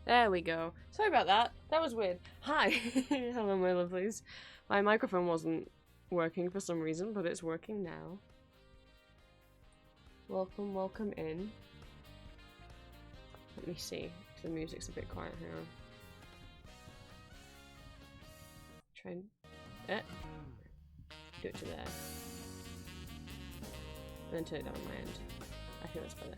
There we go. Sorry about that. That was weird. Hi. Hello, my lovelies. My microphone wasn't working for some reason, but it's working now. Welcome, welcome in. Let me see, because the music's a bit quiet here. Try and... do it to there. And then turn it down on my end. I think that's better.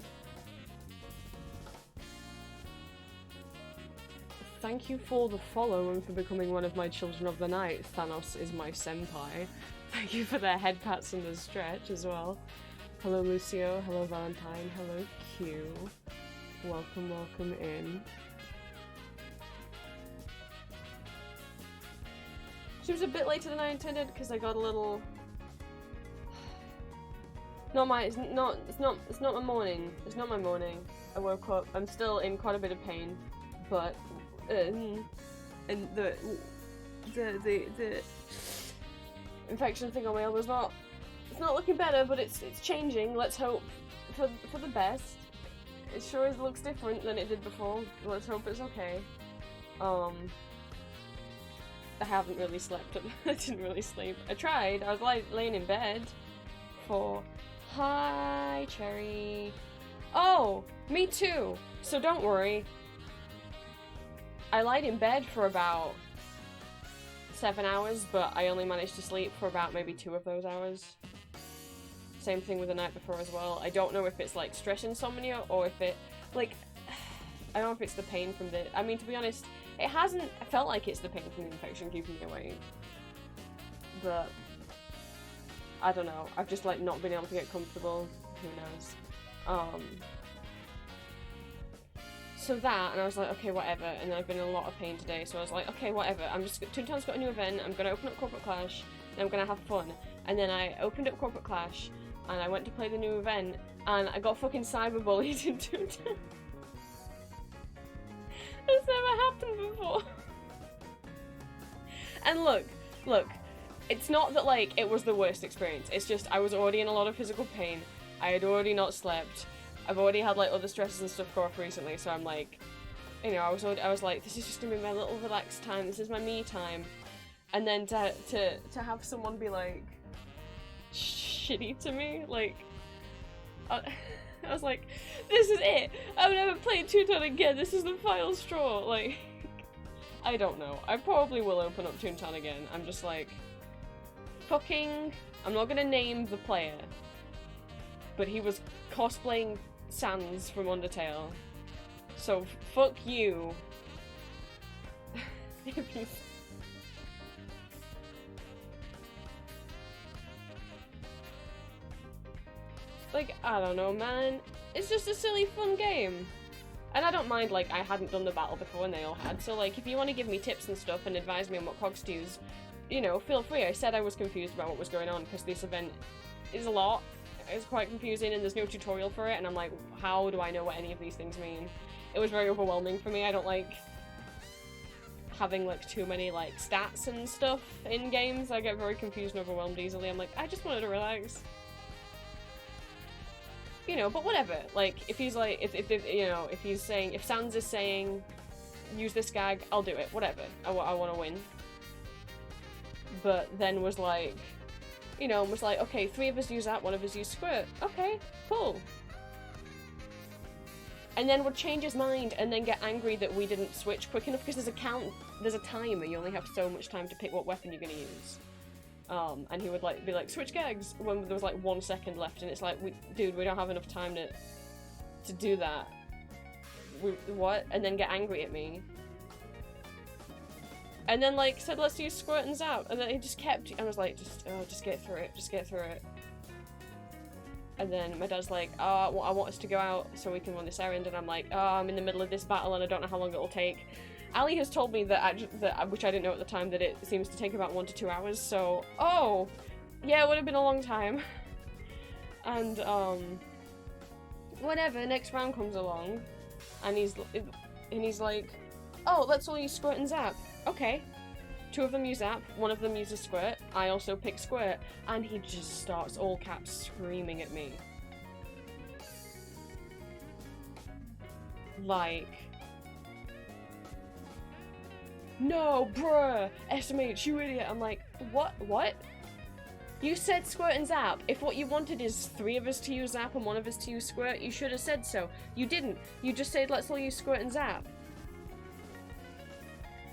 Thank you for the follow and for becoming one of my children of the night. Thanos is my senpai. Thank you for the head pats and the stretch as well. Hello Lucio, hello Valentine, hello Q. Welcome, welcome in. She was a bit later than I intended because I got a little... it's not my morning. It's not my morning. I woke up. I'm still in quite a bit of pain, but and the infection thing on my elbow is not. It's not looking better, but it's changing. Let's hope for the best. It sure looks different than it did before. Let's hope it's okay. I haven't really slept. I didn't really sleep. I tried. I was laying in bed for... Hi, Cherry. Oh, me too. So don't worry. I lied in bed for about 7 hours, but I only managed to sleep for about maybe 2 of those hours. Same thing with the night before as well. I don't know if it's like stress insomnia or if it, like, I don't know if it's the pain from the, I mean, to be honest, it hasn't felt like it's the pain from the infection keeping me awake. But, I don't know. I've just, like, not been able to get comfortable. Who knows? So that, and I was like, okay, whatever. And then I've been in a lot of pain today, so I was like, okay, whatever. Toontown's got a new event. I'm gonna open up Corporate Clash, and I'm gonna have fun. And then I opened up Corporate Clash, and I went to play the new event, and I got fucking cyberbullied in Toontown. That's never happened before. And look. It's not that, like, it was the worst experience. It's just I was already in a lot of physical pain. I had already not slept. I've already had, like, other stresses and stuff go off recently, so I'm like, you know, I was like, this is just gonna be my little relaxed time. This is my me time. And then to have someone be, like, shitty to me, like, I was like, this is it. I've never played Toontown again. This is the final straw. Like, I don't know. I probably will open up Toontown again. I'm just like... Fucking... I'm not gonna name the player, but he was cosplaying Sans from Undertale. So, fuck you. If you... Like, I don't know, man. It's just a silly, fun game. And I don't mind, like, I hadn't done the battle before and they all had, so, like, if you want to give me tips and stuff and advise me on what cogs to use, you know, feel free. I said I was confused about what was going on, because this event is a lot. It's quite confusing, and there's no tutorial for it, and I'm like, how do I know what any of these things mean? It was very overwhelming for me. I don't like having, like, too many, like, stats and stuff in games. I get very confused and overwhelmed easily. I'm like, I just wanted to relax. You know, but whatever. Like, if he's like, if you know, if he's saying, if Sans is saying, use this gag, I'll do it. Whatever. I want to win. But then was like, you know, was like, okay, 3 of us use that, 1 of us use squirt. Okay, cool. And then would change his mind and then get angry that we didn't switch quick enough, because there's a timer. You only have so much time to pick what weapon you're gonna use. And he would like be like, switch gags, when there was like 1 second left, and it's like, dude, we don't have enough time to do that. What? And then get angry at me. And then, like, said, let's use squirt and zap. And then he just kept... I was like, just get through it. Just get through it. And then my dad's like, oh, I want us to go out so we can run this errand. And I'm like, oh, I'm in the middle of this battle and I don't know how long it'll take. Ali has told me that, which I didn't know at the time, that it seems to take about 1 to 2 hours. So, oh, yeah, it would have been a long time. And, whatever, next round comes along. And he's like, oh, let's all use squirt and zap. Okay. 2 of them use zap, 1 of them uses squirt, I also pick squirt, and he just starts all caps screaming at me. Like, no, bruh, SMH, you idiot. I'm like, what? You said squirt and zap. If what you wanted is 3 of us to use zap and 1 of us to use squirt, you should have said so. You didn't. You just said, let's all use squirt and zap.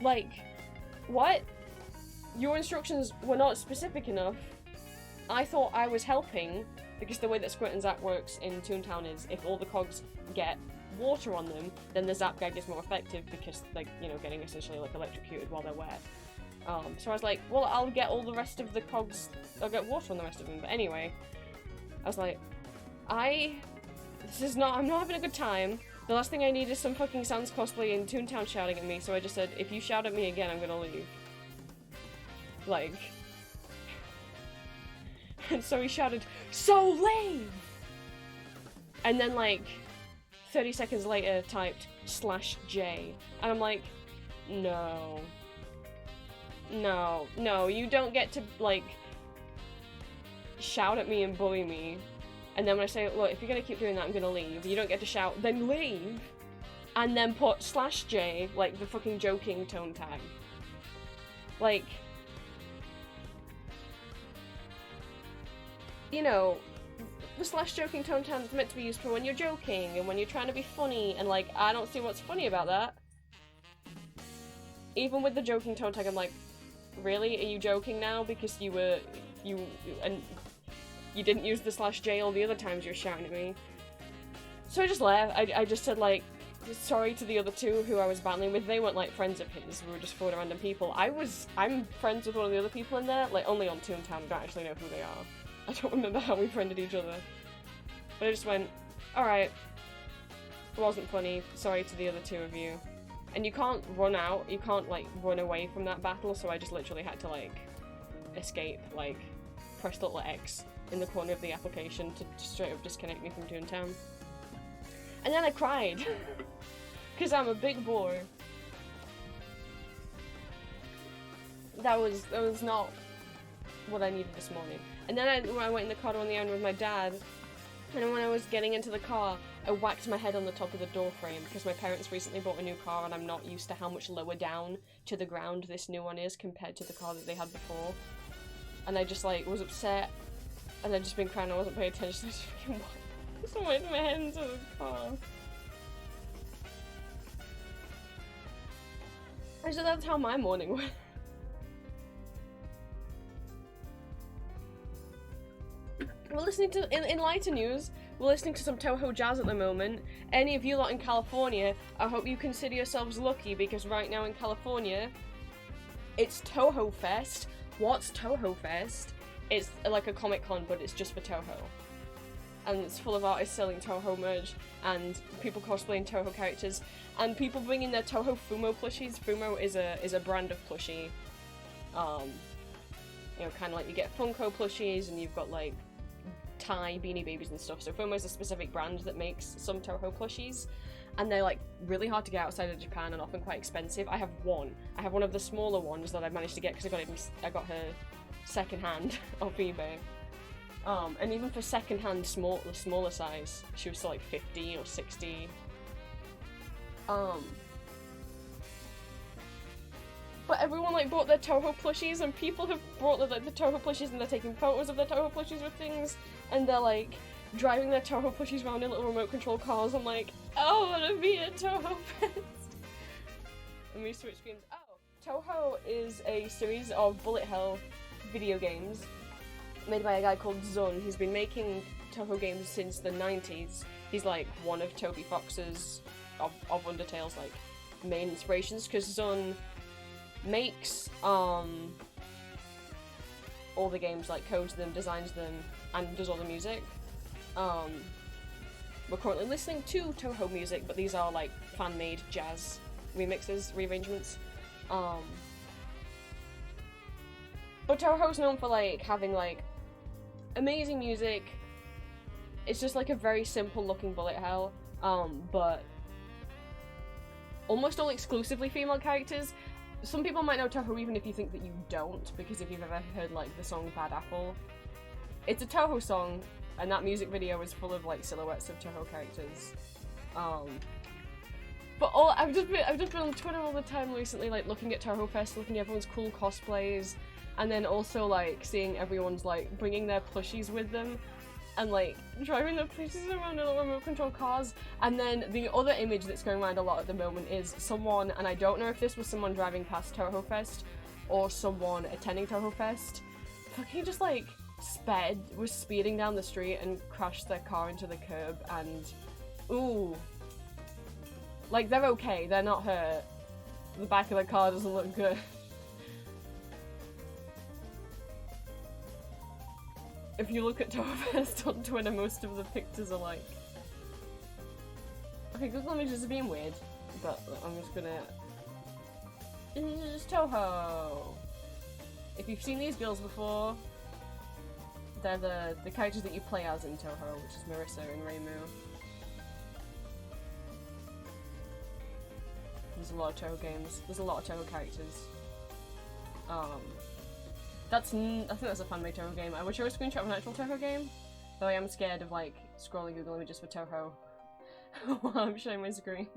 Like, what? Your instructions were not specific enough. I thought I was helping, because the way that squirt and zap works in Toontown is if all the cogs get water on them, then the zap gag is more effective because they're, you know, getting essentially like electrocuted while they're wet. So I was like, well, I'll get all the rest of the cogs, I'll get water on the rest of them. But anyway, I was like, I'm not having a good time. The last thing I need is some fucking Sans cosplay in Toontown shouting at me, so I just said, if you shout at me again, I'm gonna leave. Like. And so he shouted, so lame! And then like, 30 seconds later typed /J. And I'm like, no, you don't get to, like, shout at me and bully me. And then when I say, look, if you're gonna keep doing that, I'm gonna leave. You don't get to shout, then leave. And then put /J, like, the fucking joking tone tag. Like, you know, the /joking tone tag is meant to be used for when you're joking and when you're trying to be funny, and, like, I don't see what's funny about that. Even with the joking tone tag, I'm like, really? Are you joking now? Because you didn't use the /J all the other times you're shouting at me. So I just left. I just said, like, sorry to the other 2 who I was battling with. They weren't, like, friends of his. We were just 4 random people. I'm friends with one of the other people in there, like, only on Toontown. I don't actually know who they are. I don't remember how we friended each other. But I just went, alright. It wasn't funny. Sorry to the other 2 of you. And you can't run out, you can't, like, run away from that battle, so I just literally had to, like, escape, like, press the little X in the corner of the application to straight up disconnect me from Toontown. And then I cried. Because I'm a big boy. That was not what I needed this morning. And then when I went in the car on the end with my dad, and when I was getting into the car, I whacked my head on the top of the door frame because my parents recently bought a new car and I'm not used to how much lower down to the ground this new one is compared to the car that they had before. And I just, like, was upset, and I'd just been crying, I wasn't paying attention, I just whacked my head into the car. And so that's how my morning went. We're listening to, in lighter news, we're listening to some Toho jazz at the moment. Any of you lot in California, I hope you consider yourselves lucky, because right now in California, it's Toho Fest. What's Toho Fest? It's like a Comic-Con, but it's just for Toho. And it's full of artists selling Toho merch, and people cosplaying Toho characters, and people bringing their Toho Fumo plushies. Fumo is a brand of plushie. You know, kind of like you get Funko plushies, and you've got, like, Thai Beanie Babies and stuff. So Fumo is a specific brand that makes some Toho plushies, and they're, like, really hard to get outside of Japan and often quite expensive. I have one. I have one of the smaller ones that I managed to get because I got her secondhand off eBay. And even for secondhand, the smaller size, she was still like 50 or 60. But everyone, like, bought their Toho plushies, and people have brought the Toho plushies, and they're taking photos of their Toho plushies with things, and they're, like, driving their Toho plushies around in little remote control cars. I'm like, oh, I wanna be a Toho Fest. Let me switch screens. Oh, Toho is a series of bullet hell video games made by a guy called Zun. He's been making Toho games since the 90s. He's, like, one of Toby Fox's, of Undertale's, like, main inspirations, because Zun makes all the games, like, codes them, designs them, and does all the music. We're currently listening to Toho music, but these are, like, fan-made jazz remixes, rearrangements. But Toho's known for, like, having, like, amazing music. It's just, like, a very simple-looking bullet hell, but almost all exclusively female characters. Some people might know Toho even if you think that you don't, because if you've ever heard, like, the song Bad Apple, it's a Toho song, and that music video is full of, like, silhouettes of Toho characters. But I've just been on Twitter all the time recently, like looking at Toho Fest, looking at everyone's cool cosplays, and then also like seeing everyone's like bringing their plushies with them, and like driving their plushies around in remote control cars. And then the other image that's going around a lot at the moment is someone, and I don't know if this was someone driving past Toho Fest or someone attending Toho Fest, fucking just like was speeding down the street and crashed their car into the curb, and ooh. Like, they're okay, they're not hurt. The back of the car doesn't look good. If you look at Toho Fest on Twitter, most of the pictures are like... Okay, Google Images are being weird, but I'm just gonna... This is Toho! If you've seen these girls before, they're the characters that you play as in Toho, which is Marissa and Reimu. There's a lot of Toho games. There's a lot of Toho characters. I think that's a fan-made Toho game. I would show a screenshot of an actual Toho game, though I am scared of like scrolling Google Images for Toho while I'm showing my screen.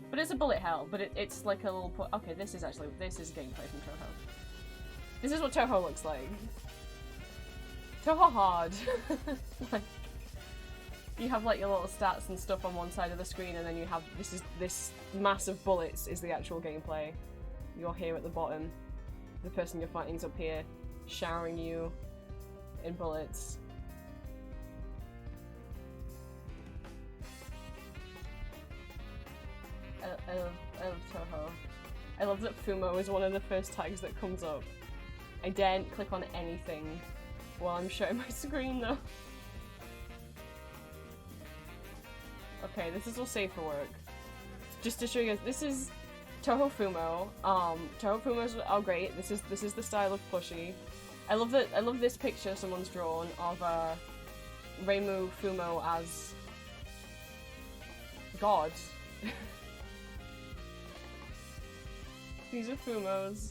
But it's a bullet hell. But it's like a little. Okay, this is gameplay from Toho. This is what Toho looks like. Toho hard. Like. You have like your little stats and stuff on one side of the screen, and then you have this mass of bullets is the actual gameplay. You're here at the bottom. The person you're fighting's up here, showering you in bullets. I love Toho. I love that Fumo is one of the first tags that comes up. I daren't click on anything while I'm showing my screen though. Okay, this is all safe for work. Just to show you guys, this is Toho Fumo. Toho Fumos are great. This is the style of plushie. I love this picture someone's drawn of Reimu Fumo as God. These are Fumos.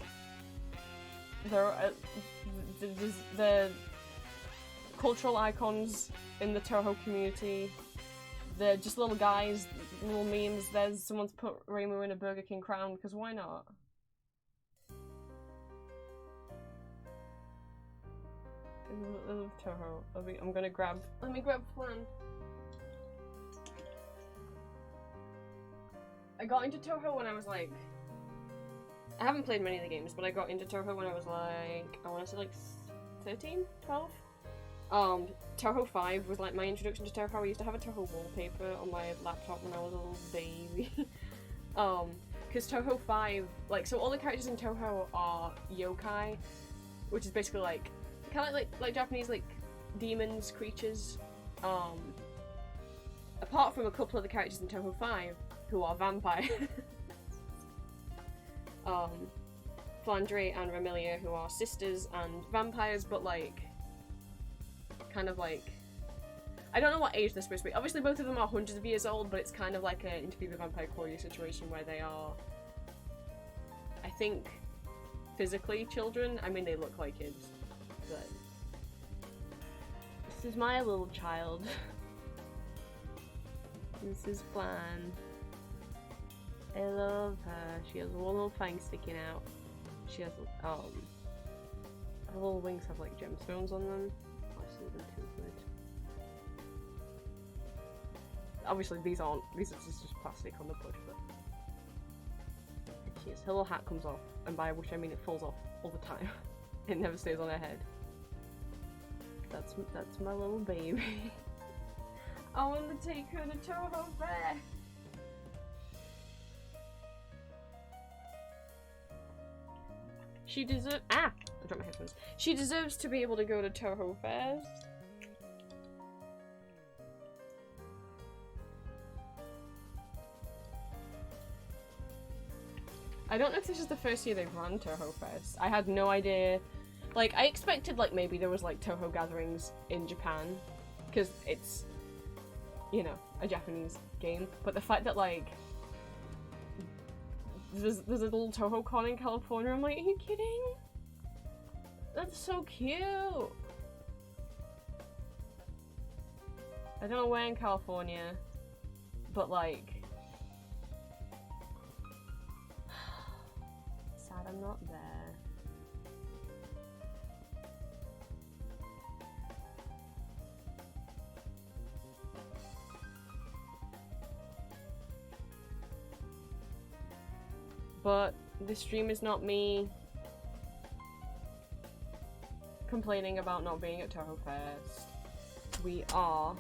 They're cultural icons in the Toho community. They're just little guys, little memes. Someone's put Reimu in a Burger King crown, because why not? I love Toho. I'm gonna grab... Let me grab one. I got into Toho when I was like... I haven't played many of the games, but I got into Toho when I was like... I want to say like 13? 12? Toho 5 was like my introduction to Toho. I used to have a Toho wallpaper on my laptop when I was a little baby. Because Toho 5, like, so all the characters in Toho are yokai, which is basically like, kind of like Japanese, like, demons, creatures. Apart from a couple of the characters in Toho 5, who are vampires. Flandre and Ramilia, who are sisters and vampires, but like, kind of like, I don't know what age they're supposed to be. Obviously both of them are hundreds of years old, but it's kind of like an Interview with the Vampire Chloe situation where they are, I think, physically children. I mean, they look like kids, but this is my little child. This is Flan. I love her. She has one little fang sticking out. She has, her little wings have like gemstones on them. Obviously these are just plastic on the bush, but she is. Her little hat comes off, and by which I mean it falls off all the time. It never stays on her head. That's my little baby. I want to take her to Toho Fair. She deserves. I dropped my headphones. She deserves to be able to go to Toho Fairs. I don't know if this is the first year they've run Toho Fest. I had no idea. Like, I expected, like, maybe there was, like, Toho gatherings in Japan. Because it's, you know, a Japanese game. But the fact that, like, there's a little Toho Con in California, I'm like, are you kidding? That's so cute! I don't know where in California. But like, sad I'm not there. But this stream is not me complaining about not being at Toho Fest. We are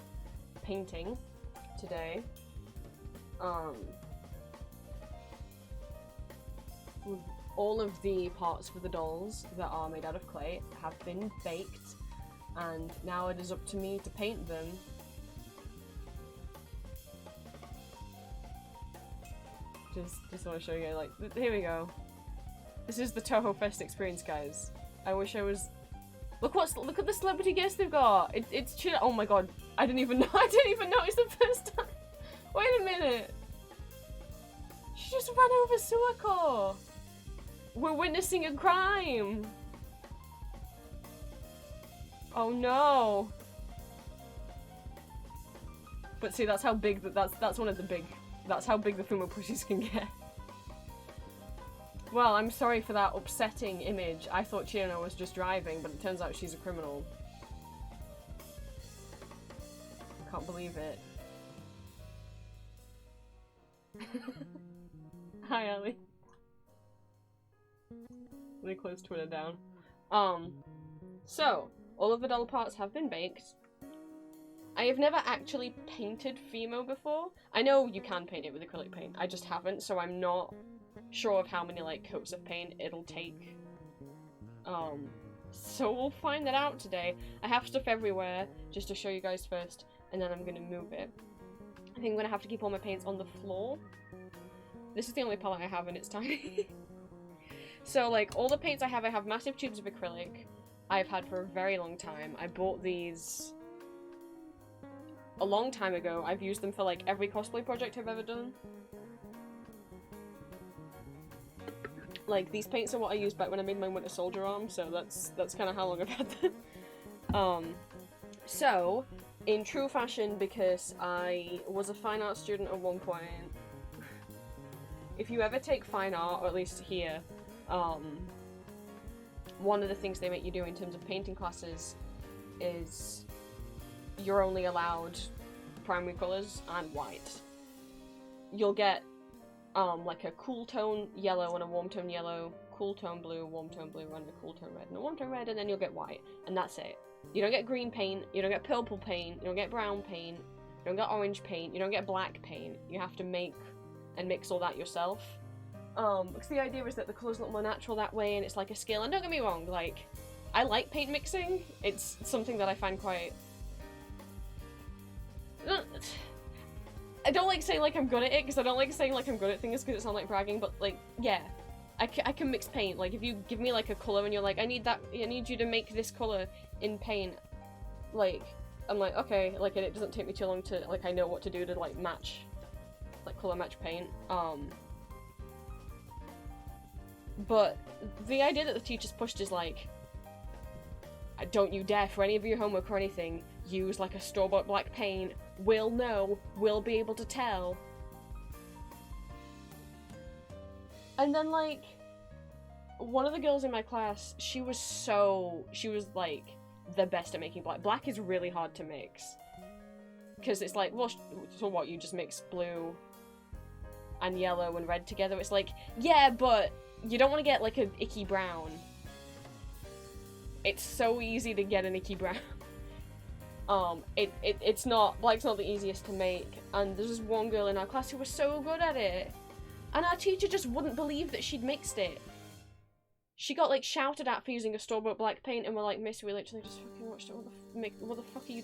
painting today. All of the parts for the dolls that are made out of clay have been baked, and now it is up to me to paint them. Just want to show you, like, here we go. This is the Toho Fest experience, guys. I wish I was. Look at the celebrity guests they've got. It's chill. Oh my god, I didn't even notice the first time. Wait a minute. She just ran over Suako. We're witnessing a crime. Oh no. But see, that's how big that's one of the big. That's how big the Fumo pushies can get. Well, I'm sorry for that upsetting image. I thought Chino was just driving, but it turns out she's a criminal. I can't believe it. Hi, Ellie. Let me close Twitter down. So, all of the doll parts have been baked. I have never actually painted Fimo before. I know you can paint it with acrylic paint, I just haven't, so I'm not sure of how many like coats of paint it'll take. So we'll find that out today. I have stuff everywhere, just to show you guys first, and then I'm gonna move it. I think I'm gonna have to keep all my paints on the floor. This is the only palette I have and it's tiny. So like, all the paints I have massive tubes of acrylic. I've had for a very long time. I bought these a long time ago. I've used them for like every cosplay project I've ever done. Like, these paints are what I used back when I made my Winter Soldier arm, so that's kind of how long I've had them. So, in true fashion, because I was a fine art student at one point, if you ever take fine art, or at least here, one of the things they make you do in terms of painting classes is you're only allowed primary colours and white. You'll get like a cool tone yellow and a warm tone yellow, cool tone blue, warm tone blue, and a cool tone red, and a warm tone red, and then you'll get white, and that's it. You don't get green paint, you don't get purple paint, you don't get brown paint, you don't get orange paint, you don't get black paint. You have to make and mix all that yourself. Because the idea is that the colours look more natural that way, and it's like a skill. And don't get me wrong, like, I like paint mixing. It's something that I find quite... I don't like saying like I'm good at it, because I don't like saying like I'm good at things because it sounds like bragging, but like, yeah. I can mix paint. Like, if you give me like a colour and you're like, I need you to make this colour in paint, like, I'm like, okay, like, and it doesn't take me too long to, like, I know what to do to like match, like, colour match paint. But the idea that the teachers pushed is like, don't you dare for any of your homework or anything use like a store-bought black paint. We'll know, we'll be able to tell. And then like, one of the girls in my class, she was like the best at making black. Black is really hard to mix. Because it's like, well, so what, you just mix blue and yellow and red together? It's like, yeah, but you don't want to get like an icky brown. It's so easy to get an icky brown. It's not, black's not the easiest to make, and there's this one girl in our class who was so good at it, and our teacher just wouldn't believe that she'd mixed it. She got like shouted at for using a store-bought black paint, and we're like, miss, we literally just fucking watched it, what the fuck are you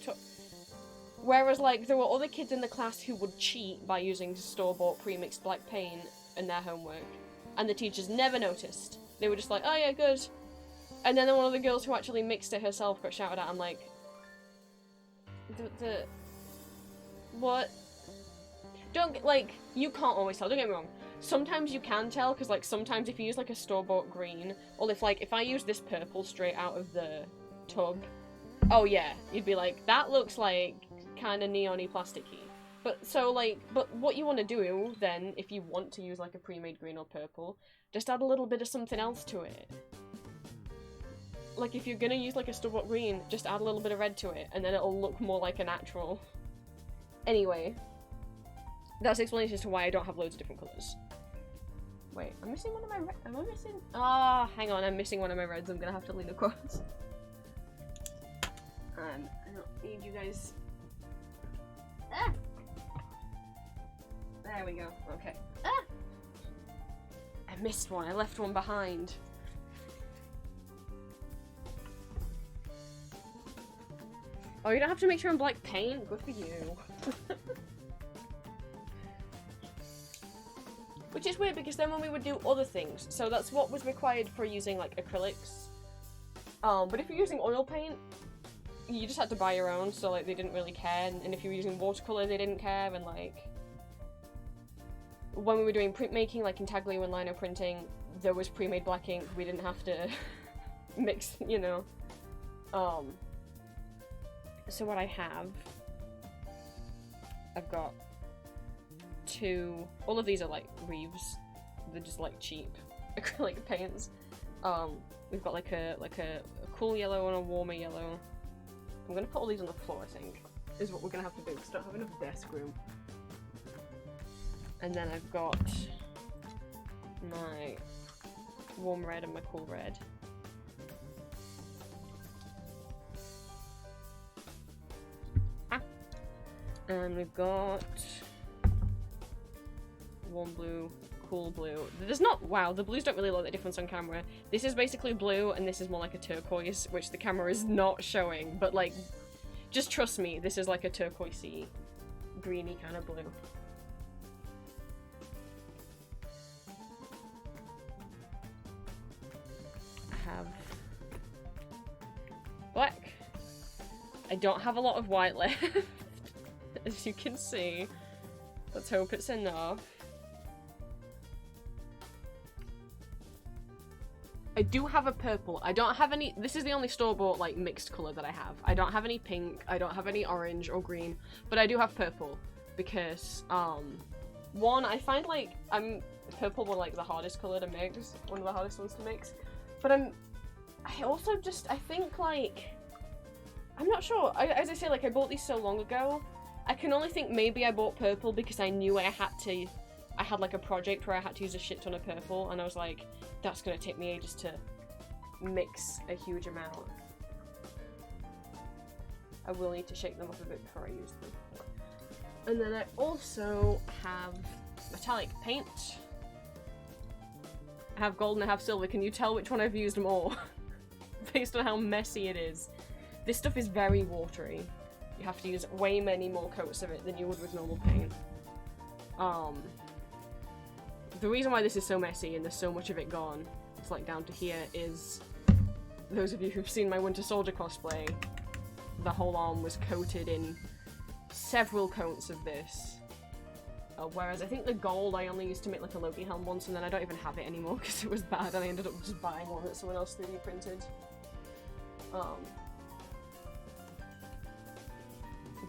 Whereas like, there were other kids in the class who would cheat by using store-bought pre-mixed black paint in their homework, and the teachers never noticed. They were just like, oh yeah, good. And then one of the girls who actually mixed it herself got shouted at. I'm like, what? Don't, like, you can't always tell, don't get me wrong. Sometimes you can tell, because, like, sometimes if you use, like, a store-bought green, or if I use this purple straight out of the tub, oh yeah, you'd be like, that looks like kind of neon-y plasticky. But so like, but what you want to do then, if you want to use like a pre-made green or purple, just add a little bit of something else to it. Like if you're gonna use like a stub-up green, just add a little bit of red to it, and then it'll look more like a natural. Anyway, that's explanation as to why I don't have loads of different colours. Wait, I'm missing one of my reds. Am I missing? Ah, hang on, I'm missing one of my reds. I'm gonna have to lean across. I don't need you guys. Ah! There we go. Okay. Ah! I missed one. I left one behind. Oh, you don't have to make sure I'm black paint? Good for you. Which is weird because then when we would do other things, so that's what was required for using like acrylics. But if you're using oil paint, you just had to buy your own, so like they didn't really care. And if you were using watercolor, they didn't care. And like when we were doing printmaking, like intaglio and lino printing, there was pre-made black ink. We didn't have to mix, you know. So what I have, I've got two. All of these are like Reeves. They're just like cheap acrylic paints. We've got like a cool yellow and a warmer yellow. I'm gonna put all these on the floor, I think, is what we're gonna have to do because I don't have enough desk room. And then I've got my warm red and my cool red. And we've got warm blue, cool blue. There's not, wow, the blues don't really look that different on camera. This is basically blue, and this is more like a turquoise, which the camera is not showing, but like, just trust me, this is like a turquoisey, greeny kind of blue. I have black. I don't have a lot of white left. As you can see. Let's hope it's enough. I do have a purple. I don't have any. This is the only store-bought like mixed color that I have. I don't have any pink. I don't have any orange or green, but I do have purple because one, I find like purple one like the hardest color to mix, one of the hardest ones to mix. But I also just, I think like, I'm not sure. As I say, like I bought these so long ago. I can only think maybe I bought purple because I knew I had like a project where I had to use a shit ton of purple, and I was like, that's gonna take me ages to mix a huge amount. I will need to shake them up a bit before I use them. And then I also have metallic paint. I have gold and I have silver. Can you tell which one I've used more? Based on how messy it is. This stuff is very watery. You have to use way many more coats of it than you would with normal paint. The reason why this is so messy and there's so much of it gone, it's like down to here, is those of you who've seen my Winter Soldier cosplay, the whole arm was coated in several coats of this. Whereas I think the gold I only used to make like a Loki helm once, and then I don't even have it anymore because it was bad and I ended up just buying one that someone else 3D printed.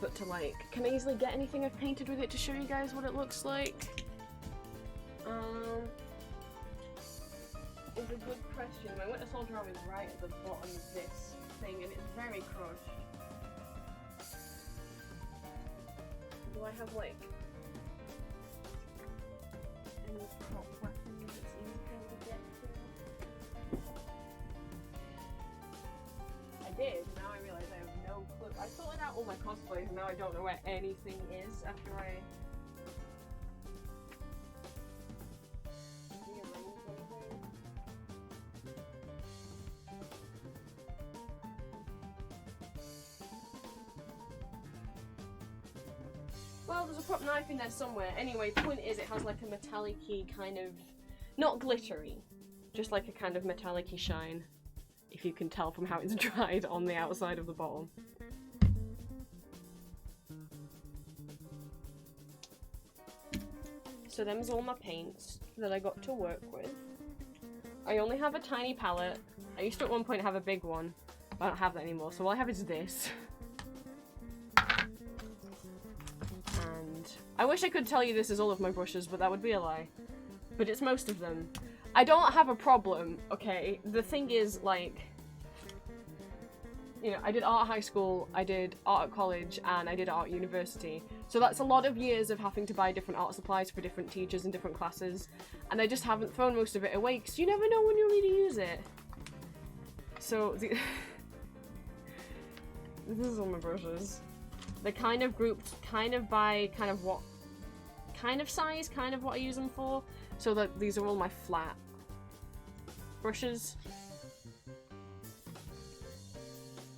But to like, can I easily get anything I've painted with it to show you guys what it looks like? Is a good question. My Winter Soldier arm is right at the bottom of this thing and it's very crushed. Do I have like any prop weapons that's easy to get to? I did, now I realise I have no clue. I sorted out all my cosplays and now I don't know where anything is after I... Well, there's a prop knife in there somewhere. Anyway, the point is it has like a metallic-y kind of... not glittery, just like a kind of metallic-y shine. If you can tell from how it's dried on the outside of the bottle. So them's all my paints that I got to work with. I only have a tiny palette. I used to at one point have a big one, but I don't have that anymore, so all I have is this. And I wish I could tell you this is all of my brushes, but that would be a lie. But it's most of them. I don't have a problem, okay? The thing is, like, you know, I did art at high school, I did art at college, and I did art at university. So that's a lot of years of having to buy different art supplies for different teachers and different classes. And I just haven't thrown most of it away, because you never know when you'll need to use it. So, this is all my brushes. They're kind of grouped, kind of by kind of what, kind of size, kind of what I use them for. So that these are all my flat brushes.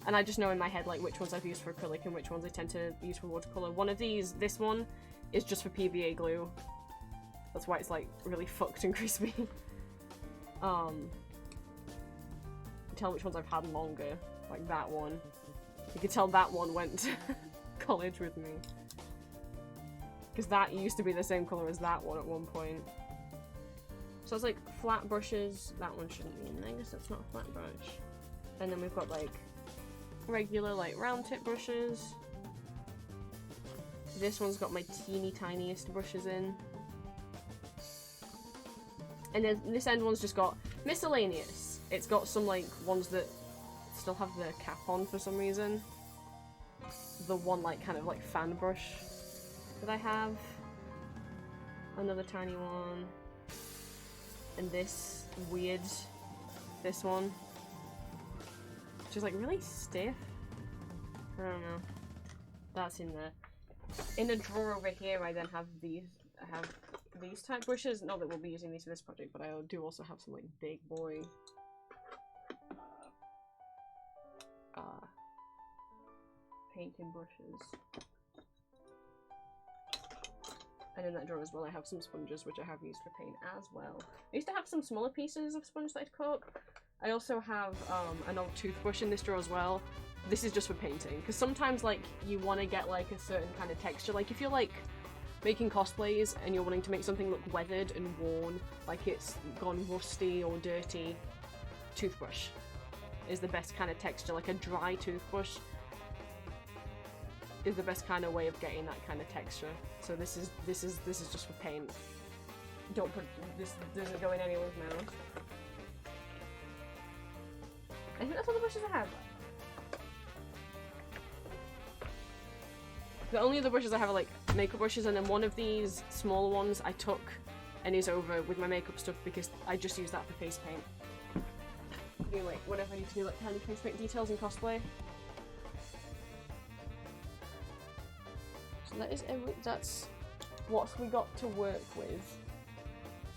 And I just know in my head, like, which ones I've used for acrylic and which ones I tend to use for watercolour. One of these, this one, is just for PVA glue. That's why it's, like, really fucked and crispy. Tell which ones I've had longer. Like that one. You can tell that one went to college with me. Because that used to be the same colour as that one at one point. So it's like flat brushes. That one shouldn't be in there, I guess that's not a flat brush. And then we've got like regular like round tip brushes. This one's got my teeny tiniest brushes in. And then this end one's just got miscellaneous. It's got some like ones that still have the cap on for some reason. The one like kind of like fan brush that I have. Another tiny one. And this weird, this one. Which is like really stiff. I don't know. That's in there. In a drawer over here I then have these, I have these type brushes. Not that we'll be using these for this project, but I do also have some like big boy painting brushes. And in that drawer as well I have some sponges which I have used for paint as well. I used to have some smaller pieces of sponge that I'd cook. I also have an old toothbrush in this drawer as well. This is just for painting, because sometimes like you want to get like a certain kind of texture. Like if you're like making cosplays and you're wanting to make something look weathered and worn, like it's gone rusty or dirty, toothbrush is the best kind of texture. Like a dry toothbrush is the best kind of way of getting that kind of texture. So this is just for paint. Don't put this, doesn't go in anyone's mouth. I think that's all the brushes I have. The only other brushes I have are like makeup brushes, and then one of these smaller ones I took and is over with my makeup stuff because I just use that for face paint. Like whenever I need to do like tiny face paint details in cosplay. So that is that's what we got to work with.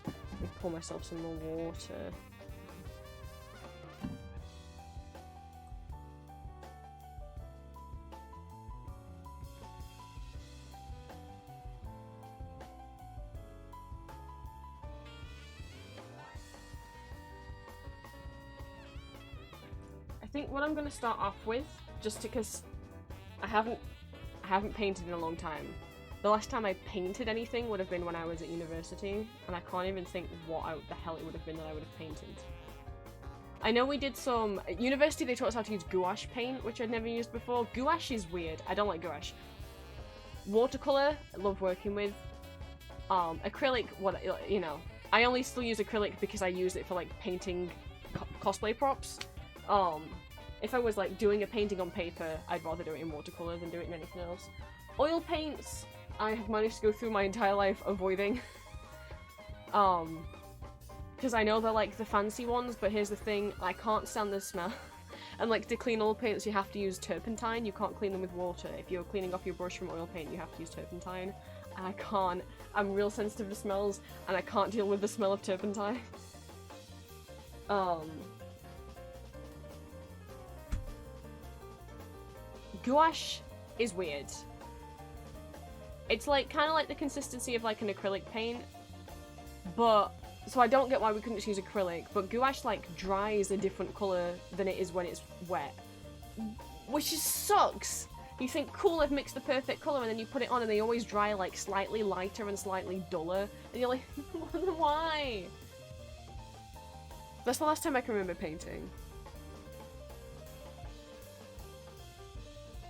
Let me pour myself some more water. I think what I'm going to start off with, just because I haven't painted in a long time. The last time I painted anything would have been when I was at university, and I can't even think what the hell it would have been that I would have painted. I know we did some... At university they taught us how to use gouache paint, which I'd never used before. Gouache is weird. I don't like gouache. Watercolour, I love working with. Acrylic, what, you know. I only still use acrylic because I use it for like painting cosplay props. If I was like doing a painting on paper, I'd rather do it in watercolour than do it in anything else. Oil paints, I have managed to go through my entire life avoiding. Because I know they're like the fancy ones, but here's the thing, I can't stand the smell. And like to clean oil paints you have to use turpentine, you can't clean them with water. If you're cleaning off your brush from oil paint you have to use turpentine. And I can't, I'm real sensitive to smells, and I can't deal with the smell of turpentine. Gouache is weird. It's like kind of like the consistency of like an acrylic paint, but so I don't get why we couldn't just use acrylic, but gouache like dries a different colour than it is when it's wet, which just sucks. You think, cool, I've mixed the perfect colour, and then you put it on and they always dry like slightly lighter and slightly duller, and you're like, why? That's the last time I can remember painting.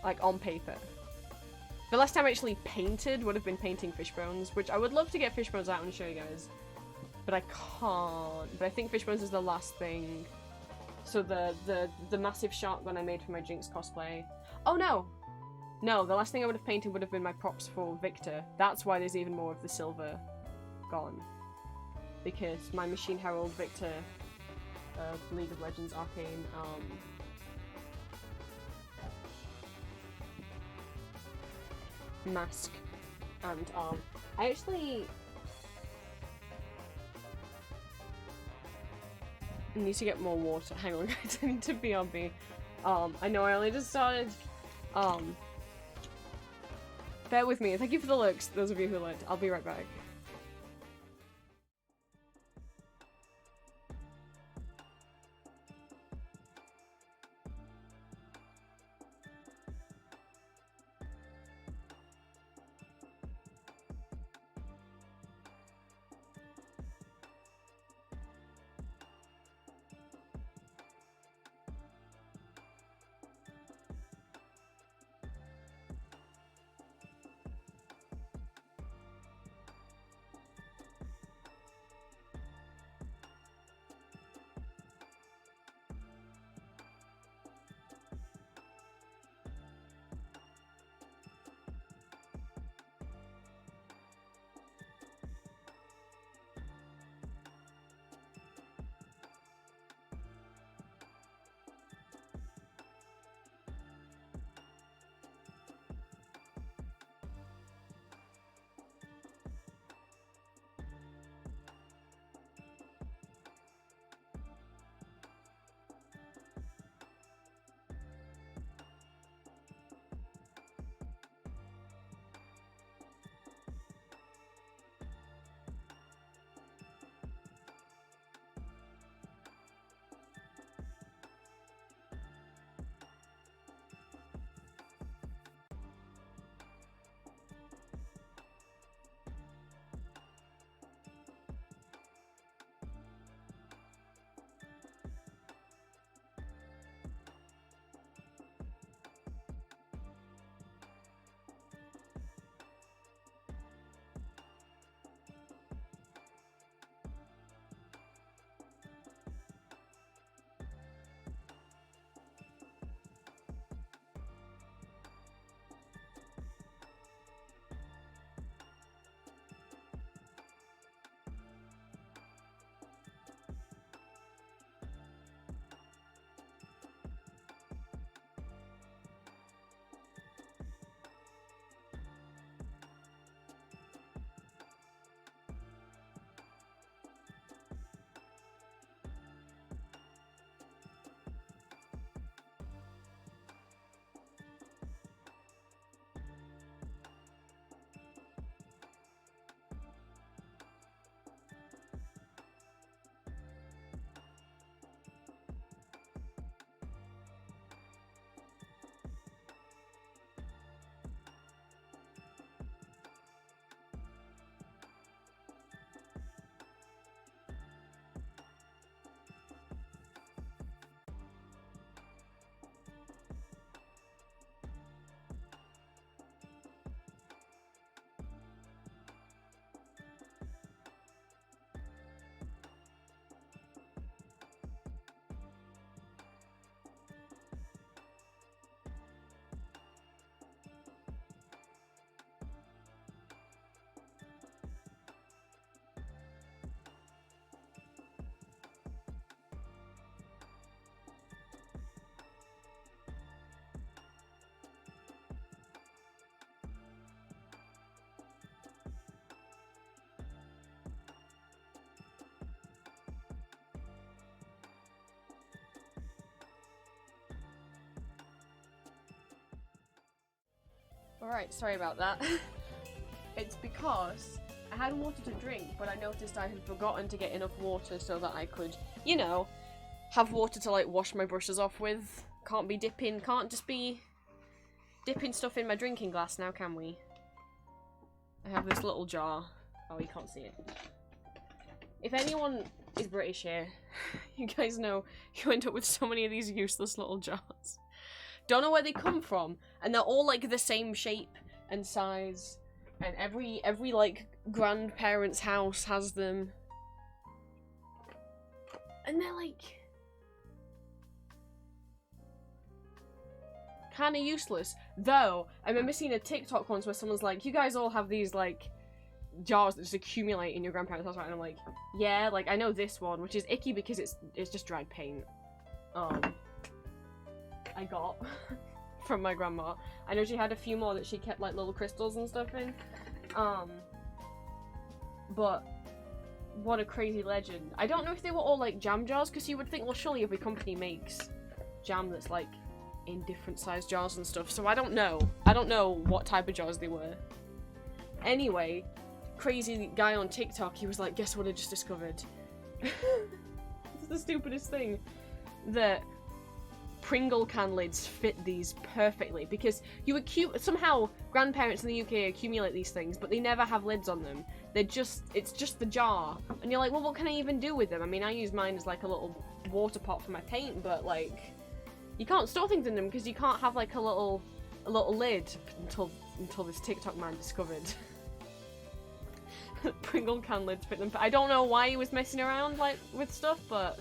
Like on paper. The last time I actually painted would have been painting Fishbones, which I would love to get Fishbones out and show you guys. But I can't. But I think Fishbones is the last thing. So the massive shotgun I made for my Jinx cosplay. Oh no! No, the last thing I would have painted would have been my props for Victor. That's why there's even more of the silver gone. Because my Machine Herald Victor, League of Legends Arcane, mask and arm. I actually need to get more water. Hang on guys, I need to BRB. I know I only just started. Bear with me. Thank you for the looks, those of you who looked. I'll be right back. Alright, sorry about that. It's because I had water to drink, but I noticed I had forgotten to get enough water so that I could, you know, have water to like wash my brushes off with. Can't just be dipping stuff in my drinking glass now, can we? I have this little jar. Oh, you can't see it. If anyone is British here, you guys know you end up with so many of these useless little jars. Don't know where they come from, and they're all like the same shape. and size, and every like grandparent's house has them, and they're like kind of useless. Though I remember seeing a TikTok once where someone's like, "You guys all have these like jars that just accumulate in your grandparents' house, right?" And I'm like, "Yeah, like I know this one, which is icky because it's just dried paint." I got from my grandma. I know she had a few more that she kept like little crystals and stuff in. But what a crazy legend. I don't know if they were all like jam jars, because you would think, well, surely every company makes jam that's like in different sized jars and stuff. So I don't know. I don't know what type of jars they were. Anyway, crazy guy on TikTok, he was like, guess what I just discovered? It's the stupidest thing. That Pringle can lids fit these perfectly, because you somehow grandparents in the UK accumulate these things, but they never have lids on them. It's just the jar, and you're like, well, what can I even do with them? I mean, I use mine as like a little water pot for my paint, but like, you can't store things in them because you can't have like a little lid until this TikTok man discovered Pringle can lids fit them. I don't know why he was messing around like with stuff, but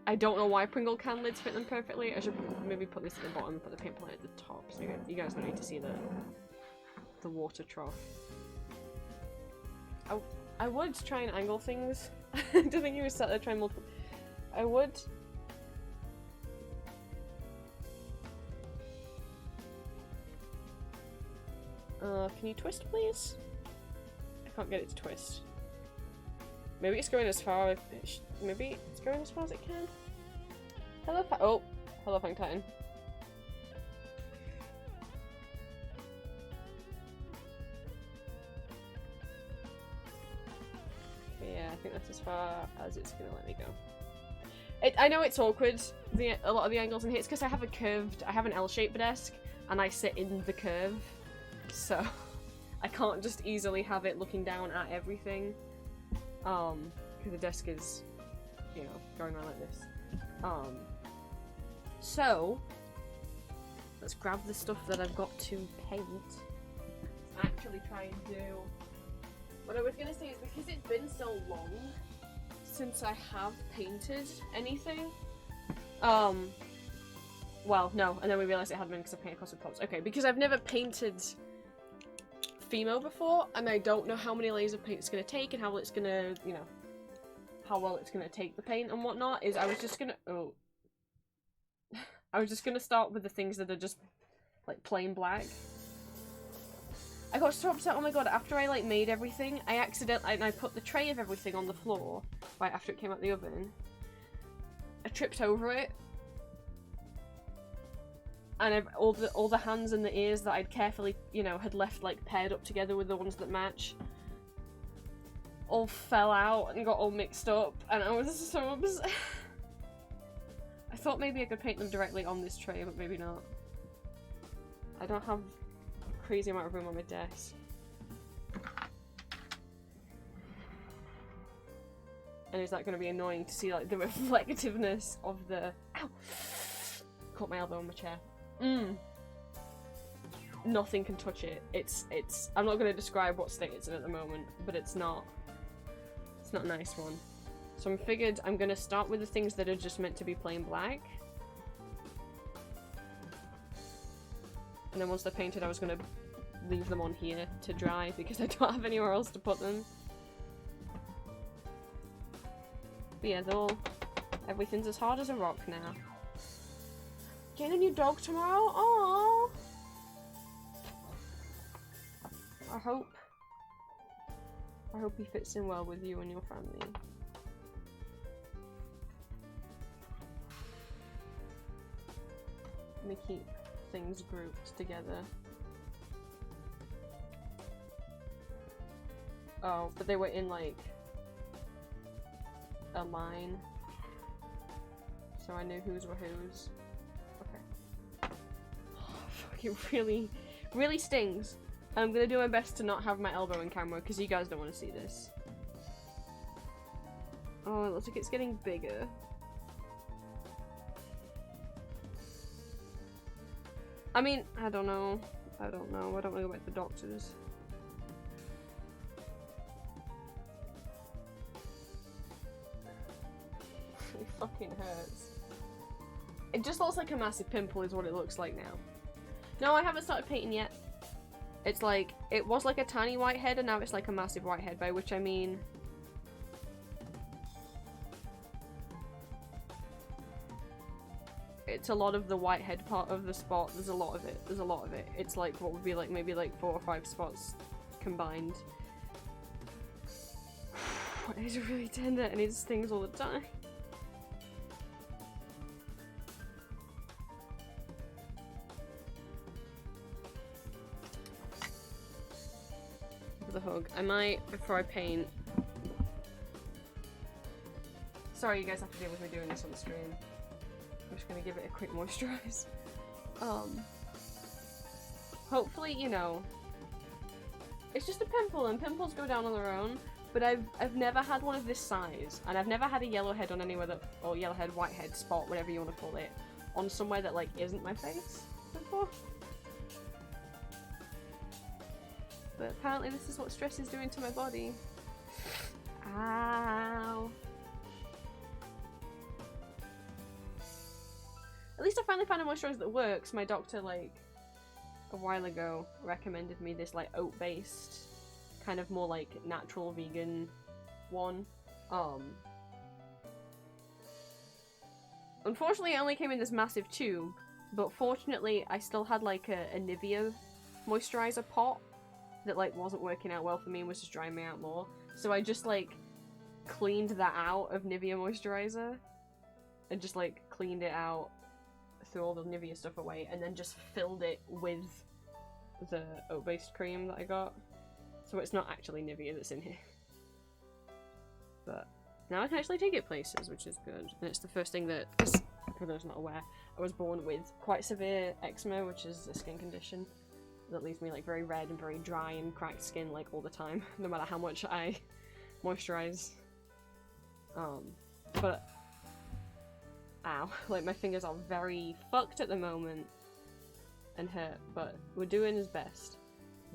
I don't know why Pringle can lids fit them perfectly. I should maybe put this at the bottom and put the paint palette at the top, so you guys don't need to see the water trough. I would try and angle things. I don't think he was sat there trying multiple. I would. Can you twist, please? I can't get it to twist. Maybe it's going as far. Maybe it's going as far as it can. Hello, hello, Fang Titan. Okay, yeah, I think that's as far as it's gonna let me go. I know it's awkward, a lot of the angles in here. It's because I have an L-shaped desk, and I sit in the curve, so I can't just easily have it looking down at everything. Because the desk is, you know, going around like this. So let's grab the stuff that I've got to paint. Actually try and do what I was gonna say is, because it's been so long since I have painted anything. Well, no, and then we realised it hadn't been because I painted custard pops. Okay, because I've never painted Fimo before, and I don't know how many layers of paint it's gonna take and how it's gonna, you know, how well it's gonna take the paint and whatnot. I was just gonna start with the things that are just like plain black. I got so upset, oh my god, after I like made everything, I put the tray of everything on the floor right after it came out of the oven. I tripped over it, and all the hands and the ears that I'd carefully, you know, had left like paired up together with the ones that match, all fell out and got all mixed up, and I was so upset. I thought maybe I could paint them directly on this tray, but maybe not. I don't have a crazy amount of room on my desk. And is that going to be annoying to see like the reflectiveness of the... Ow! Caught my elbow on my chair. Nothing can touch it. It's I'm not going to describe what state it's in at the moment, but it's not a nice one. So I figured I'm going to start with the things that are just meant to be plain black. And then once they're painted, I was going to leave them on here to dry because I don't have anywhere else to put them. But yeah, everything's as hard as a rock now. Getting a new dog tomorrow? Aww. I hope he fits in well with you and your family. Let me keep things grouped together. Oh, but they were in like a line, so I knew whose were whose. Okay. Fuck, it really stings. I'm gonna do my best to not have my elbow in camera because you guys don't want to see this. Oh, it looks like it's getting bigger. I mean, I don't know. I don't want to go back to the doctors. It fucking hurts. It just looks like a massive pimple is what it looks like now. No, I haven't started painting yet. It's like, it was like a tiny whitehead and now it's like a massive whitehead, by which I mean... It's a lot of the whitehead part of the spot. There's a lot of it. There's a lot of it. It's like what would be like maybe like 4 or 5 spots combined. It's really tender and it stings all the time. The hug. I might, before I paint. Sorry, you guys have to deal with me doing this on the stream. I'm just gonna give it a quick moisturize. Hopefully, you know, it's just a pimple and pimples go down on their own, but I've never had one of this size, and I've never had a yellowhead on anywhere that, or yellowhead, whitehead spot, whatever you want to call it, on somewhere that like isn't my face before. But apparently this is what stress is doing to my body. Ow. At least I finally found a moisturizer that works. My doctor, like, a while ago recommended me this, like, oat-based, kind of more, like, natural vegan one. Unfortunately, it only came in this massive tube, but fortunately, I still had, like, a Nivea moisturizer pot that, like, wasn't working out well for me and was just drying me out more. So I just, like, cleaned that out of Nivea moisturizer and just, like, cleaned it out, threw all the Nivea stuff away, and then just filled it with the oat-based cream that I got. So it's not actually Nivea that's in here. But now I can actually take it places, which is good. And it's the first thing that, for those not aware, I was born with quite severe eczema, which is a skin condition that leaves me like very red and very dry and cracked skin like all the time, no matter how much I moisturize. But ow, like my fingers are very fucked at the moment and hurt, but we're doing his best.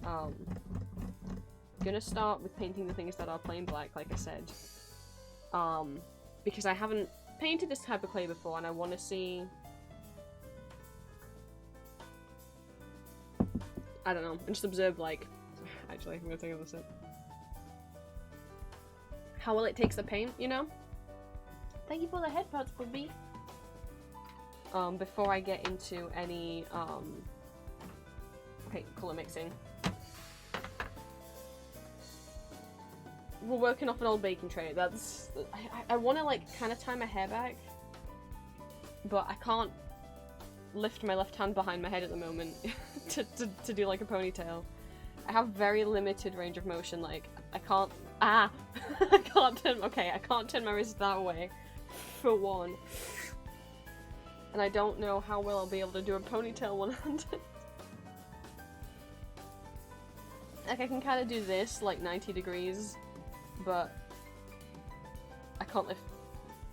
Gonna start with painting the things that are plain black, like I said, because I haven't painted this type of clay before and I want to see, I don't know, and just observe, like, actually, I'm gonna take a sip. How well it takes the paint, you know? Thank you for the headphones, Bobby. Before I get into any, paint colour mixing. We're working off an old baking tray. That's, I want to, like, kind of tie my hair back, but I can't lift my left hand behind my head at the moment to do, like, a ponytail. I have very limited range of motion, like, I can't, I can't turn my wrist that way, for one. And I don't know how well I'll be able to do a ponytail one-handed. Like, I can kind of do this, like, 90 degrees, but I can't lift,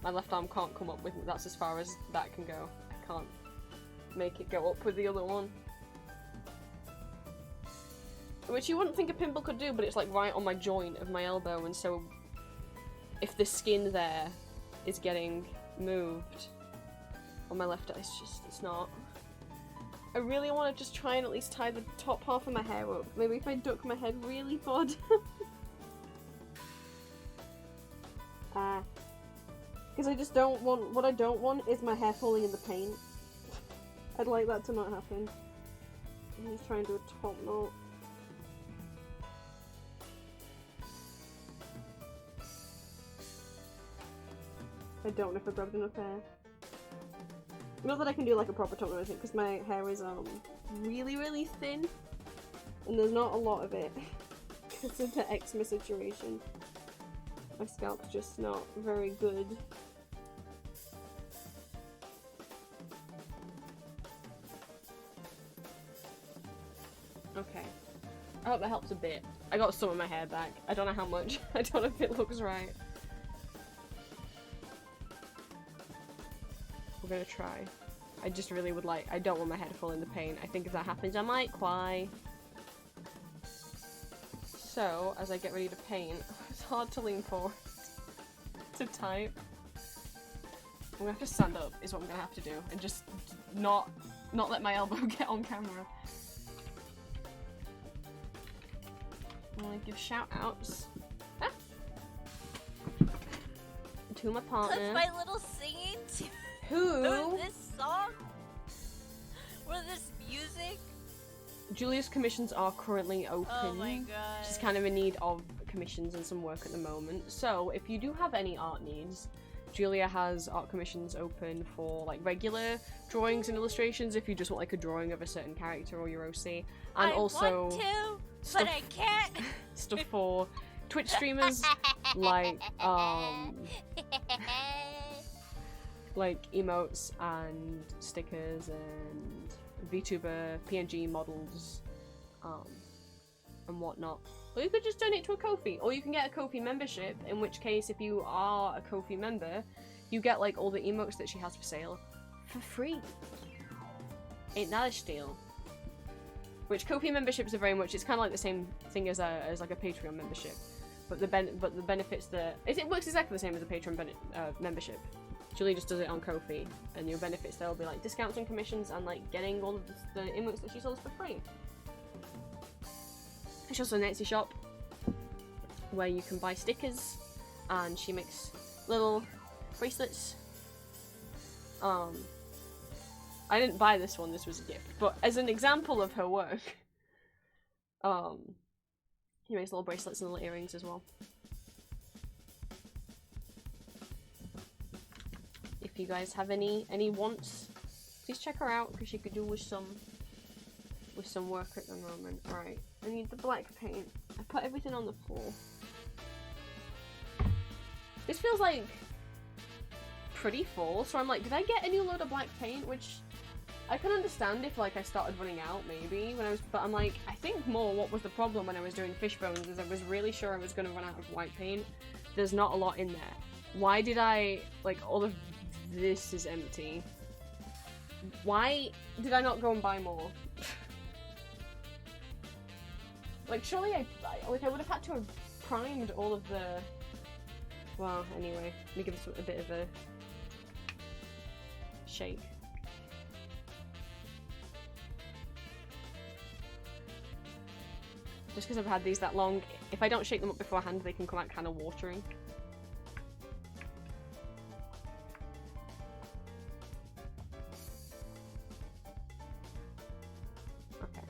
my left arm can't come up with me, that's as far as that can go. I can't make it go up with the other one. Which you wouldn't think a pimple could do, but it's like right on my joint of my elbow, and so if the skin there is getting moved on my left eye, it's not. I really want to just try and at least tie the top half of my hair up. Maybe if I duck my head really far down. Because I just don't want, what I don't want is my hair falling in the paint. I'd like that to not happen. I'm just trying to do a top knot. I don't know if I grabbed enough hair. Not that I can do like a proper top knot, because my hair is really, really thin, and there's not a lot of it because of the eczema situation. My scalp's just not very good. Okay. I hope that helps a bit. I got some of my hair back. I don't know how much. I don't know if it looks right. We're gonna try. I just really would like, I don't want my head full in the paint. I think if that happens, I might cry. So, as I get ready to paint, it's hard to lean forward to type. I'm gonna have to stand up, is what I'm gonna have to do, and just not let my elbow get on camera. I'm gonna give shout-outs to my partner. That's my little singing to Who? this song? Or this music? Julia's commissions are currently open. Oh my god. She's kind of in need of commissions and some work at the moment. So if you do have any art needs, Julia has art commissions open for like regular drawings and illustrations if you just want like a drawing of a certain character or your OC. And I also want to, but I can't. Stuff for Twitch streamers like emotes and stickers and VTuber PNG models and whatnot. Or you could just donate to a Ko-fi, or you can get a Ko-fi membership, in which case if you are a Ko-fi member you get like all the emotes that she has for sale for free. Ain't that a steal? Which Ko-fi memberships are very much, it's kind of like the same thing as like a Patreon membership, but the benefits that it works exactly the same as a Patreon membership. Julie just does it on Ko-fi, and your benefits there will be like discounts on commissions and like getting all of the emotes that she sells for free. She's also an Etsy shop where you can buy stickers, and she makes little bracelets. I didn't buy this one, this was a gift, but as an example of her work, he makes little bracelets and little earrings as well. If you guys have any wants, please check her out, because she could do with some work at the moment. Alright, I need the black paint. I put everything on the floor. This feels like pretty full, so I'm like, did I get a new load of black paint? Which I can understand if like I started running out maybe when I was, but I'm like, I think more what was the problem when I was doing Fishbones is I was really sure I was going to run out of white paint. There's not a lot in there. Why did I, like, all of this is empty. Why did I not go and buy more? Like, surely I would have had to have primed all of the... Well, anyway, let me give this a bit of a shake. Just because I've had these that long, if I don't shake them up beforehand, they can come out kind of watery. Okay.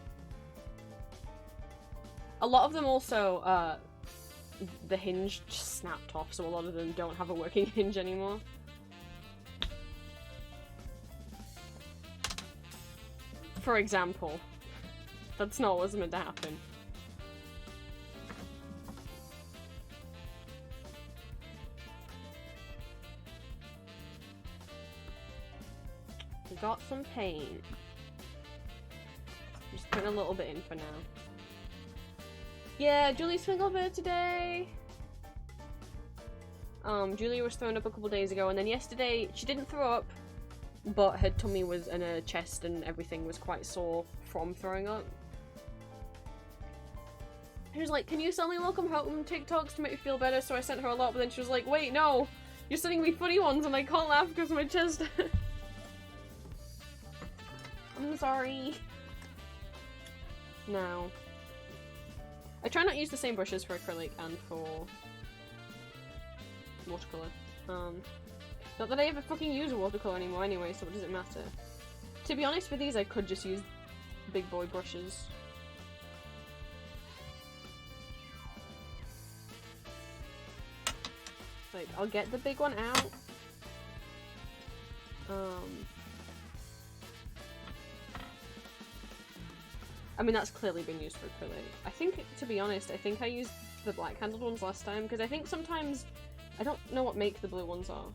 A lot of them also, the hinge just snapped off, so a lot of them don't have a working hinge anymore. For example. That's not what's meant to happen. We got some paint. Just putting a little bit in for now. Yeah, Julie's Swinglebird today! Julia was throwing up a couple days ago, and then yesterday she didn't throw up, but her tummy was, and her chest and everything was quite sore from throwing up. She was like, can you send me welcome home TikToks to make me feel better? So I sent her a lot, but then she was like, wait, no! You're sending me funny ones and I can't laugh because my chest... I'm sorry. No. I try not to use the same brushes for acrylic and for watercolour. Not that I ever fucking use a watercolour anymore anyway, so what does it matter? To be honest, for these I could just use big boy brushes. Like, I'll get the big one out. I mean, that's clearly been used for acrylic. I think, to be honest, I think I used the black-handled ones last time, because I think sometimes... I don't know what make the blue ones are.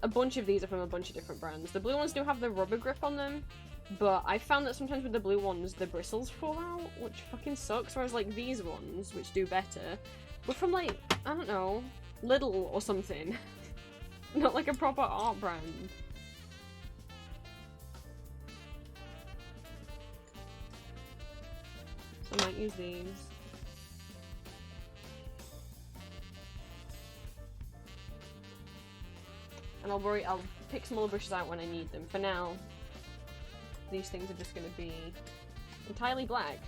A bunch of these are from a bunch of different brands. The blue ones do have the rubber grip on them, but I found that sometimes with the blue ones, the bristles fall out, which fucking sucks, whereas, like, these ones, which do better, were from, like, I don't know, Lidl or something. Not like a proper art brand. I might use these. And I'll pick some other brushes out when I need them. For now, these things are just going to be entirely black.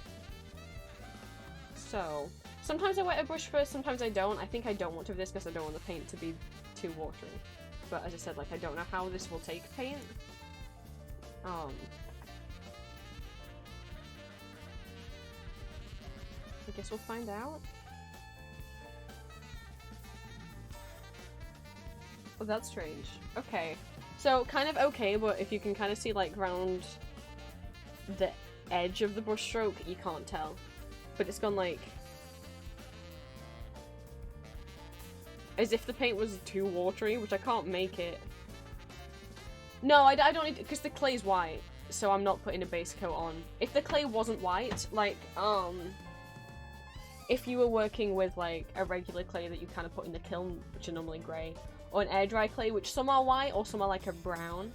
So, sometimes I wet a brush first, sometimes I don't. I think I don't want to do this because I don't want the paint to be too watery. But as I said, like, I don't know how this will take paint. I guess we'll find out. Oh, that's strange. Okay. So, kind of okay, but if you can kind of see, like, round the edge of the brush stroke, you can't tell. But it's gone, like... as if the paint was too watery, which I can't make it. No, I don't need to, because the clay's white, so I'm not putting a base coat on. If the clay wasn't white, like, if you were working with, like, a regular clay that you kind of put in the kiln, which are normally grey, or an air dry clay, which some are white or some are like a brown,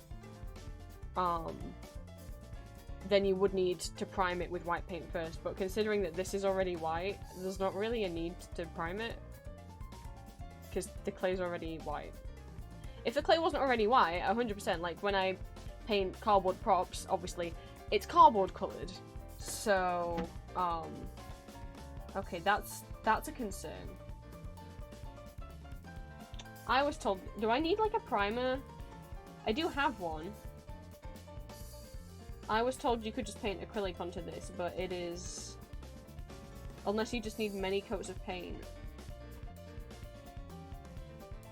then you would need to prime it with white paint first. But considering that this is already white, there's not really a need to prime it, because the clay's already white. If the clay wasn't already white, 100%, like when I paint cardboard props, obviously, it's cardboard coloured. So, okay, that's a concern. I was told, do I need like a primer? I do have one. I was told you could just paint acrylic onto this, but it is... unless you just need many coats of paint.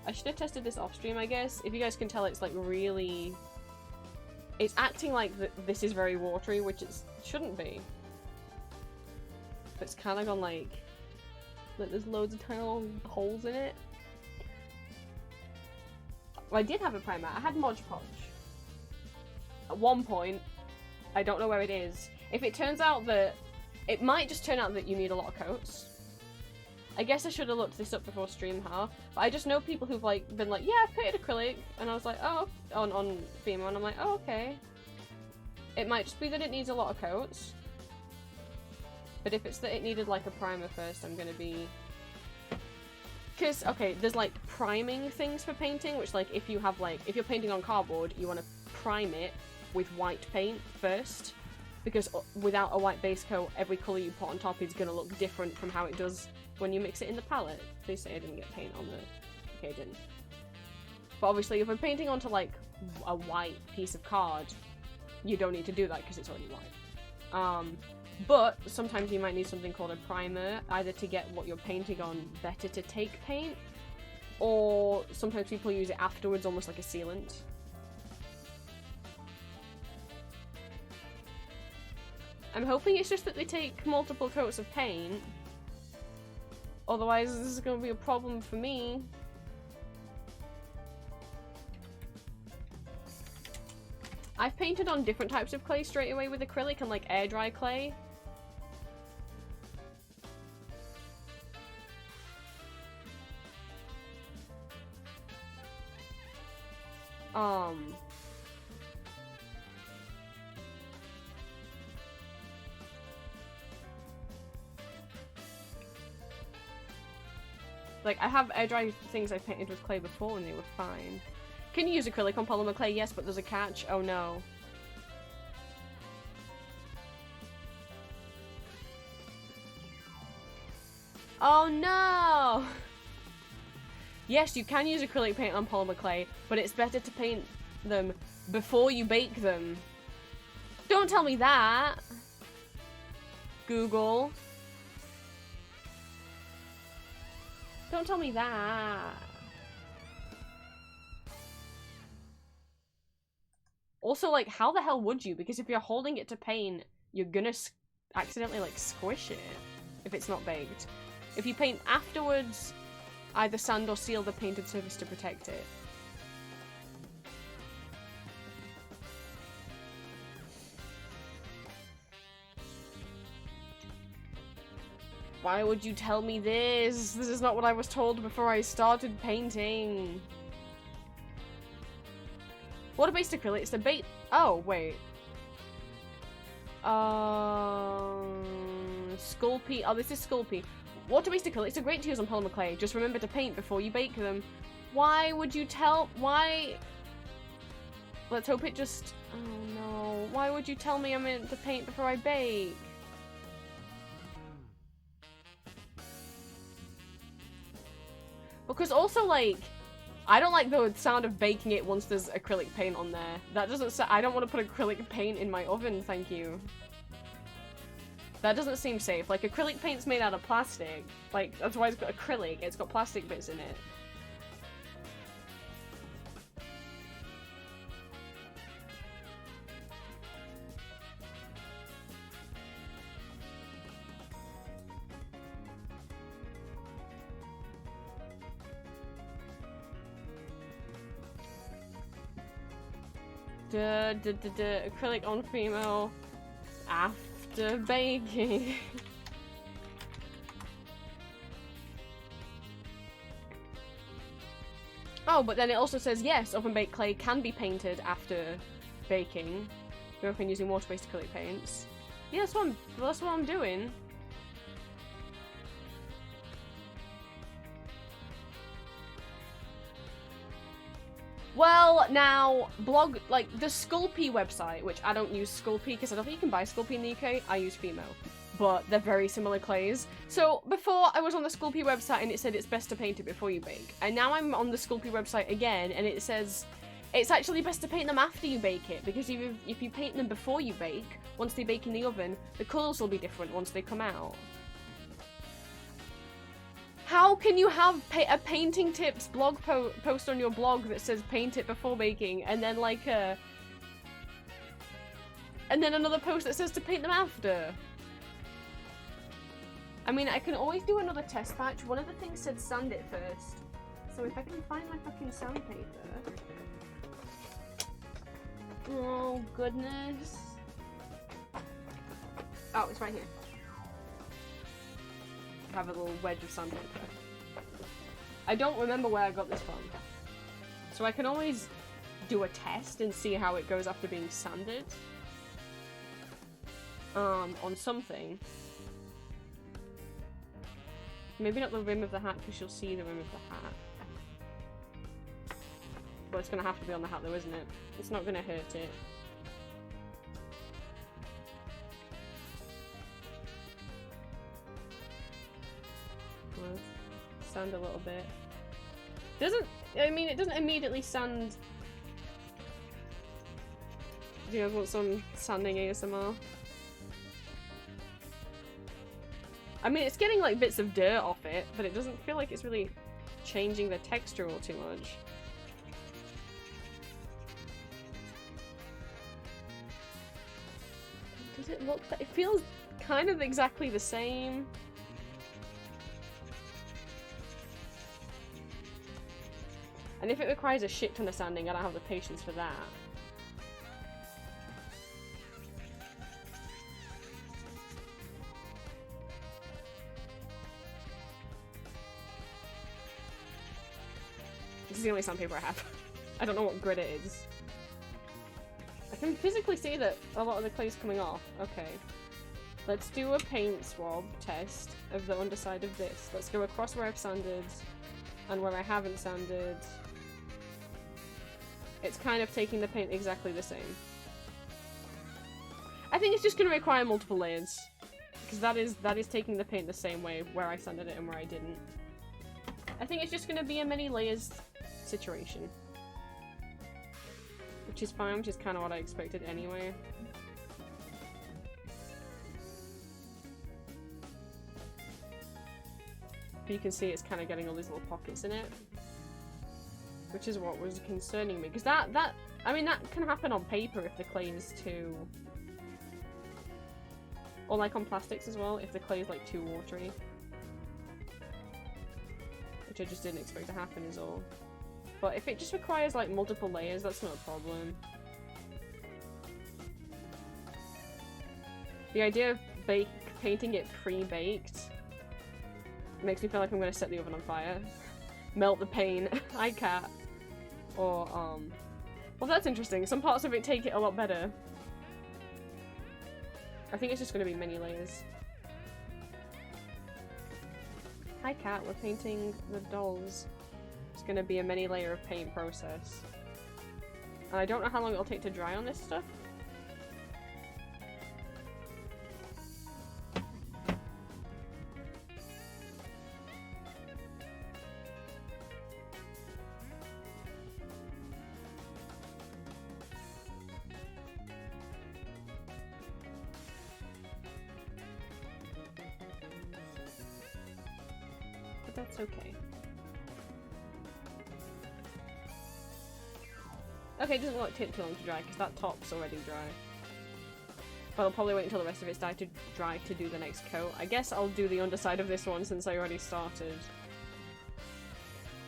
I should have tested this off stream, I guess. If you guys can tell, it's like really... it's acting like this is very watery, which it shouldn't be. But it's kind of gone like there's loads of tiny little holes in it. Well, I did have a primer. I had Mod Podge. At one point. I don't know where it is. If it turns out that... it might just turn out that you need a lot of coats. I guess I should have looked this up before stream, but I just know people who've like been like, yeah, I've painted acrylic, and I was like, oh, on Fema, and I'm like, oh, okay. It might just be that it needs a lot of coats. But if it's that it needed like a primer first, I'm gonna be... because, okay, there's like priming things for painting, which like if you have like, if you're painting on cardboard, you want to prime it with white paint first. Because without a white base coat, every colour you put on top is gonna look different from how it does when you mix it in the palette. Please say I didn't get paint on the... okay, I didn't. But obviously if I'm painting onto like a white piece of card, you don't need to do that because it's already white. But sometimes you might need something called a primer, either to get what you're painting on better to take paint, or sometimes people use it afterwards, almost like a sealant. I'm hoping it's just that they take multiple coats of paint. Otherwise, this is going to be a problem for me. I've painted on different types of clay straight away with acrylic and like air dry clay. Like, I have air dry things I painted with clay before and they were fine. Can you use acrylic on polymer clay? Yes, but there's a catch. Oh no. Oh no! Yes, you can use acrylic paint on polymer clay, but it's better to paint them before you bake them. Don't tell me that! Google. Don't tell me that. Also, like, how the hell would you? Because if you're holding it to paint, you're gonna accidentally, like, squish it if it's not baked. If you paint afterwards, either sand or seal the painted surface to protect it. Why would you tell me this? This is not what I was told before I started painting. Water-based acrylic, it's a bait. Oh, wait. Sculpey. Oh, this is Sculpey. Water-based acrylics are great to use on polymer clay. Just remember to paint before you bake them. Why would you tell? Why? Let's hope it just. Oh no. Why would you tell me I'm meant to paint before I bake? Because also, like, I don't like the sound of baking it once there's acrylic paint on there. That doesn't I don't want to put acrylic paint in my oven, thank you. That doesn't seem safe. Like, acrylic paint's made out of plastic. Like, that's why it's got acrylic. It's got plastic bits in it. Acrylic on female after baking. Oh, but then it also says yes, oven baked clay can be painted after baking. You're often using water-based acrylic paints. Yeah, that's what I'm doing. Well, now, like, the Sculpey website, which I don't use Sculpey because I don't think you can buy Sculpey in the UK, I use Female. But they're very similar clays. So, before I was on the Sculpey website and it said it's best to paint it before you bake. And now I'm on the Sculpey website again and it says it's actually best to paint them after you bake it. Because if you paint them before you bake, once they bake in the oven, the colours will be different once they come out. How can you have a painting tips blog post on your blog that says paint it before baking, and then like and then another post that says to paint them after? I mean, I can always do another test patch. One of the things said sand it first. So if I can find my fucking sandpaper. Oh, goodness. Oh, it's right here. Have a little wedge of sandpaper. I don't remember where I got this from. So I can always do a test and see how it goes after being sanded. On something. Maybe not the rim of the hat, because you'll see the rim of the hat. Well, it's gonna have to be on the hat though, isn't it? It's not gonna hurt it. Sand a little bit. It doesn't immediately sand. Do you guys want some sanding ASMR? I mean, it's getting like bits of dirt off it, but it doesn't feel like it's really changing the texture all too much. Does it look it feels kind of exactly the same. And if it requires a shit ton of sanding, I don't have the patience for that. This is the only sandpaper I have. I don't know what grit it is. I can physically see that a lot of the clay is coming off. Okay. Let's do a paint swab test of the underside of this. Let's go across where I've sanded and where I haven't sanded. It's kind of taking the paint exactly the same. I think it's just going to require multiple layers. Because that is taking the paint the same way where I sanded it and where I didn't. I think it's just going to be a many layers situation. Which is fine, which is kind of what I expected anyway. But you can see it's kind of getting all these little pockets in it. Which is what was concerning me. Because that can happen on paper if the clay is too... Or like on plastics as well, if the clay is like too watery. Which I just didn't expect to happen is all. But if it just requires like multiple layers, that's not a problem. The idea of painting it pre-baked makes me feel like I'm going to set the oven on fire. Melt the paint. I can't. Or, well, that's interesting. Some parts of it take it a lot better. I think it's just going to be many layers. Hi Cat, we're painting the dolls. It's gonna be a many layer of paint process. And I don't know how long it'll take to dry on this stuff. But that's okay. Okay, it doesn't look too long to dry because that top's already dry. But I'll probably wait until the rest of it's dry to do the next coat. I guess I'll do the underside of this one since I already started.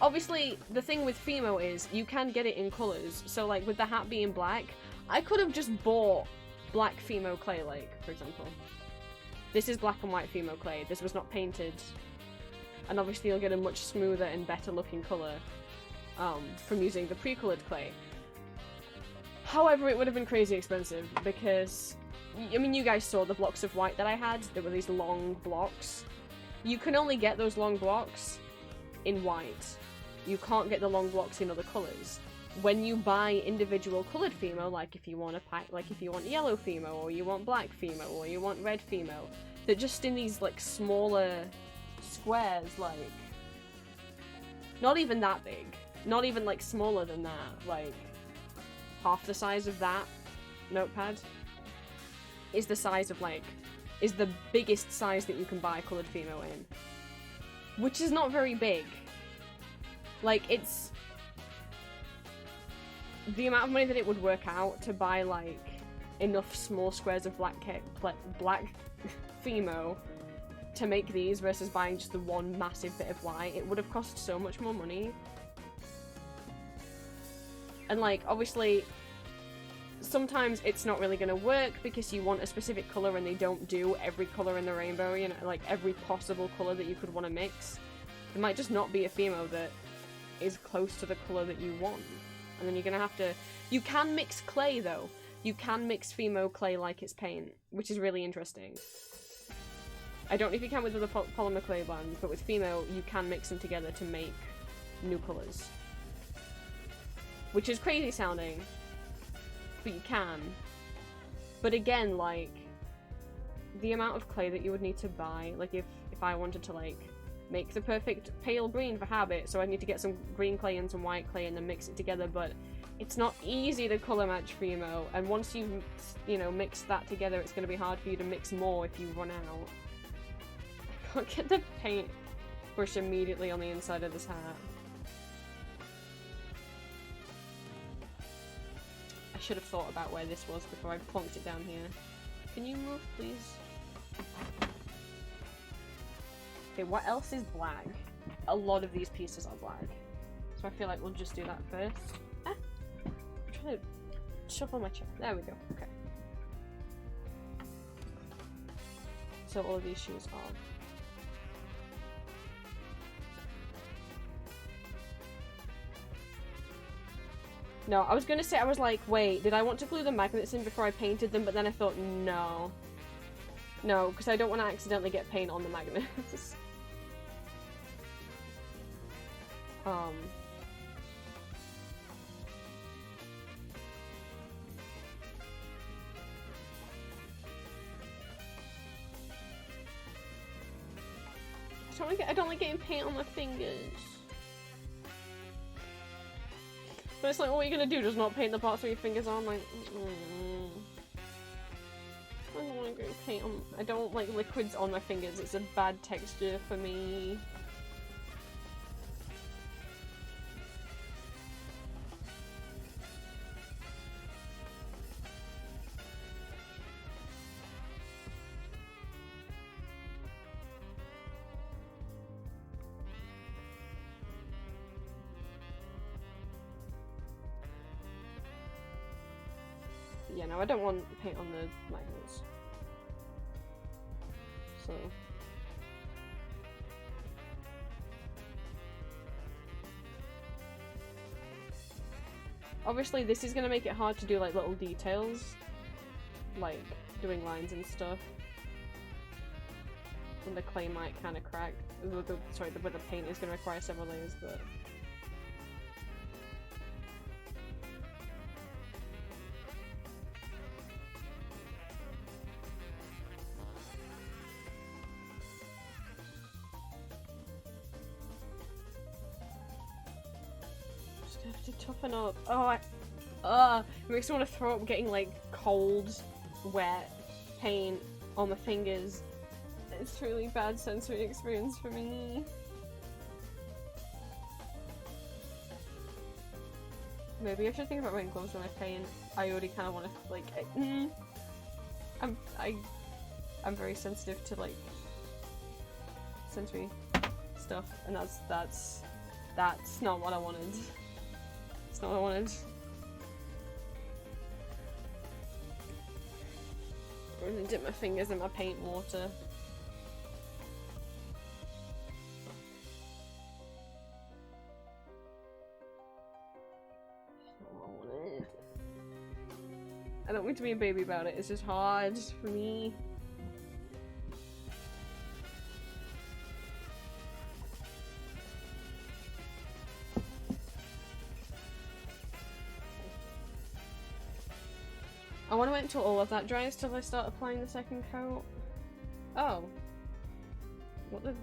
Obviously, the thing with Fimo is you can get it in colours. So like with the hat being black, I could have just bought black Fimo clay, like, for example. This is black and white Fimo clay. This was not painted. And obviously you'll get a much smoother and better looking colour from using the pre-coloured clay. However, it would have been crazy expensive because, I mean, you guys saw the blocks of white that I had. There were these long blocks. You can only get those long blocks in white. You can't get the long blocks in other colours. When you buy individual coloured Fimo, like if you want a pack, like if you want yellow Fimo, or you want black Fimo, or you want red Fimo, they're just in these like smaller squares, like not even that big, not even like smaller than that, like half the size of that notepad is the size of like, is the biggest size that you can buy coloured Fimo in. Which is not very big. Like, it's the amount of money that it would work out to buy like enough small squares of black Fimo to make these versus buying just the one massive bit of white. It would have cost so much more money. And like, obviously, sometimes it's not really going to work because you want a specific colour and they don't do every colour in the rainbow, you know, like every possible colour that you could want to mix. There might just not be a Fimo that is close to the colour that you want. And then you're going to have to... You can mix clay, though. You can mix Fimo clay like it's paint, which is really interesting. I don't know if you can with other polymer clay blends, but with Fimo, you can mix them together to make new colours. Which is crazy sounding, but you can. But again, like, the amount of clay that you would need to buy, like if I wanted to like make the perfect pale green for Habit, so I need to get some green clay and some white clay and then mix it together, but it's not easy to colour match Fimo, and once you know, mix that together, it's going to be hard for you to mix more if you run out. I can't get the paint brush immediately on the inside of this hat. I should have thought about where this was before I plonked it down here. Can you move, please? Okay, what else is black? A lot of these pieces are black. So I feel like we'll just do that first. Ah! I'm trying to shuffle my chair. There we go. Okay. So all of these shoes are... No, I was gonna say, I was like, wait, did I want to glue the magnets in before I painted them? But then I thought, no. No, because I don't want to accidentally get paint on the magnets. I don't like getting paint on my fingers. But it's like, what are you gonna do? Just not paint the parts where your fingers are? I'm like, I don't want to get paint on. I don't like liquids on my fingers. It's a bad texture for me. Yeah, no, I don't want paint on the magnets. So... Obviously, this is gonna make it hard to do, like, little details. Like, doing lines and stuff. and the clay might kind of crack. Sorry, but the paint is going to require several layers, but... Just have to toughen up. It makes me want to throw up getting like cold, wet paint on my fingers. It's a really bad sensory experience for me. Maybe I should think about wearing gloves when I paint. I already kind of want to like. I'm very sensitive to like sensory stuff, and that's not what I wanted. It's not what I wanted. I'm gonna dip my fingers in my paint water. I don't mean to be a baby about it, it's just hard for me. I want to wait until all of that dries till I start applying the second coat. Oh. What the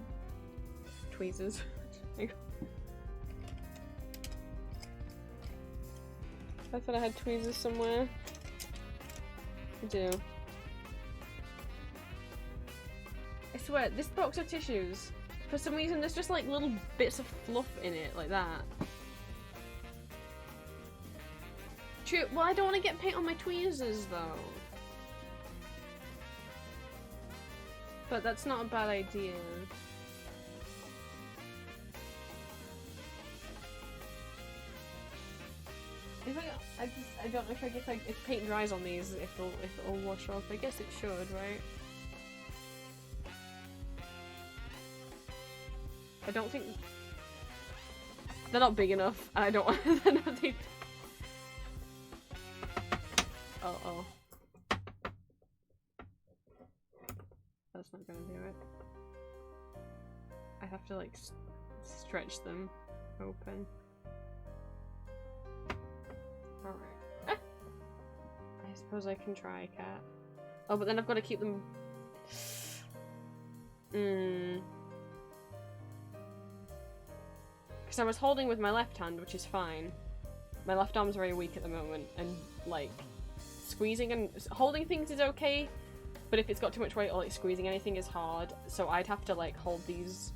tweezers? I thought I had tweezers somewhere. I do. I swear, this box of tissues, for some reason there's just like little bits of fluff in it, like that. True, well I don't want to get paint on my tweezers though. But that's not a bad idea. I don't know if paint dries on these, if it'll wash off. I guess it should, right? I don't think they're not big enough. I don't want them. Oh. That's not gonna do it. I have to like stretch them open. Alright. I suppose I can try, cat. Oh, but then I've got to keep them... Because I was holding with my left hand, which is fine. My left arm's very weak at the moment, and, like, squeezing and... Holding things is okay, but if it's got too much weight or, like, squeezing anything is hard, so I'd have to, like, hold these...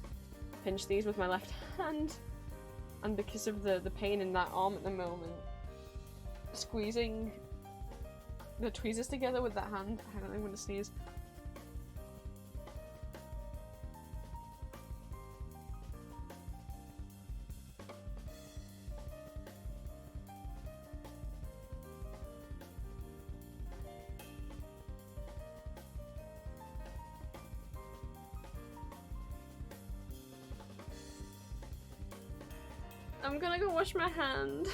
pinch these with my left hand. And because of the pain in that arm at the moment, squeezing the tweezers together with that hand. Hang on, I'm gonna sneeze. I'm gonna go wash my hand.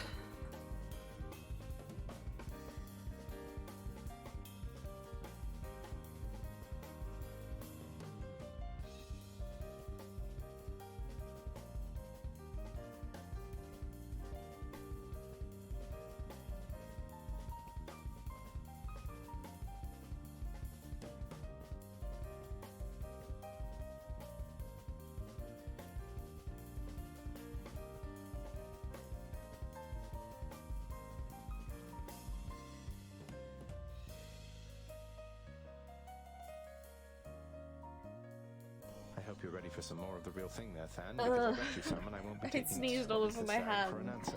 I hope you're ready for some more of the real thing there, Than, because I bet you some and I won't be taking sneezed all over my hand. for an answer.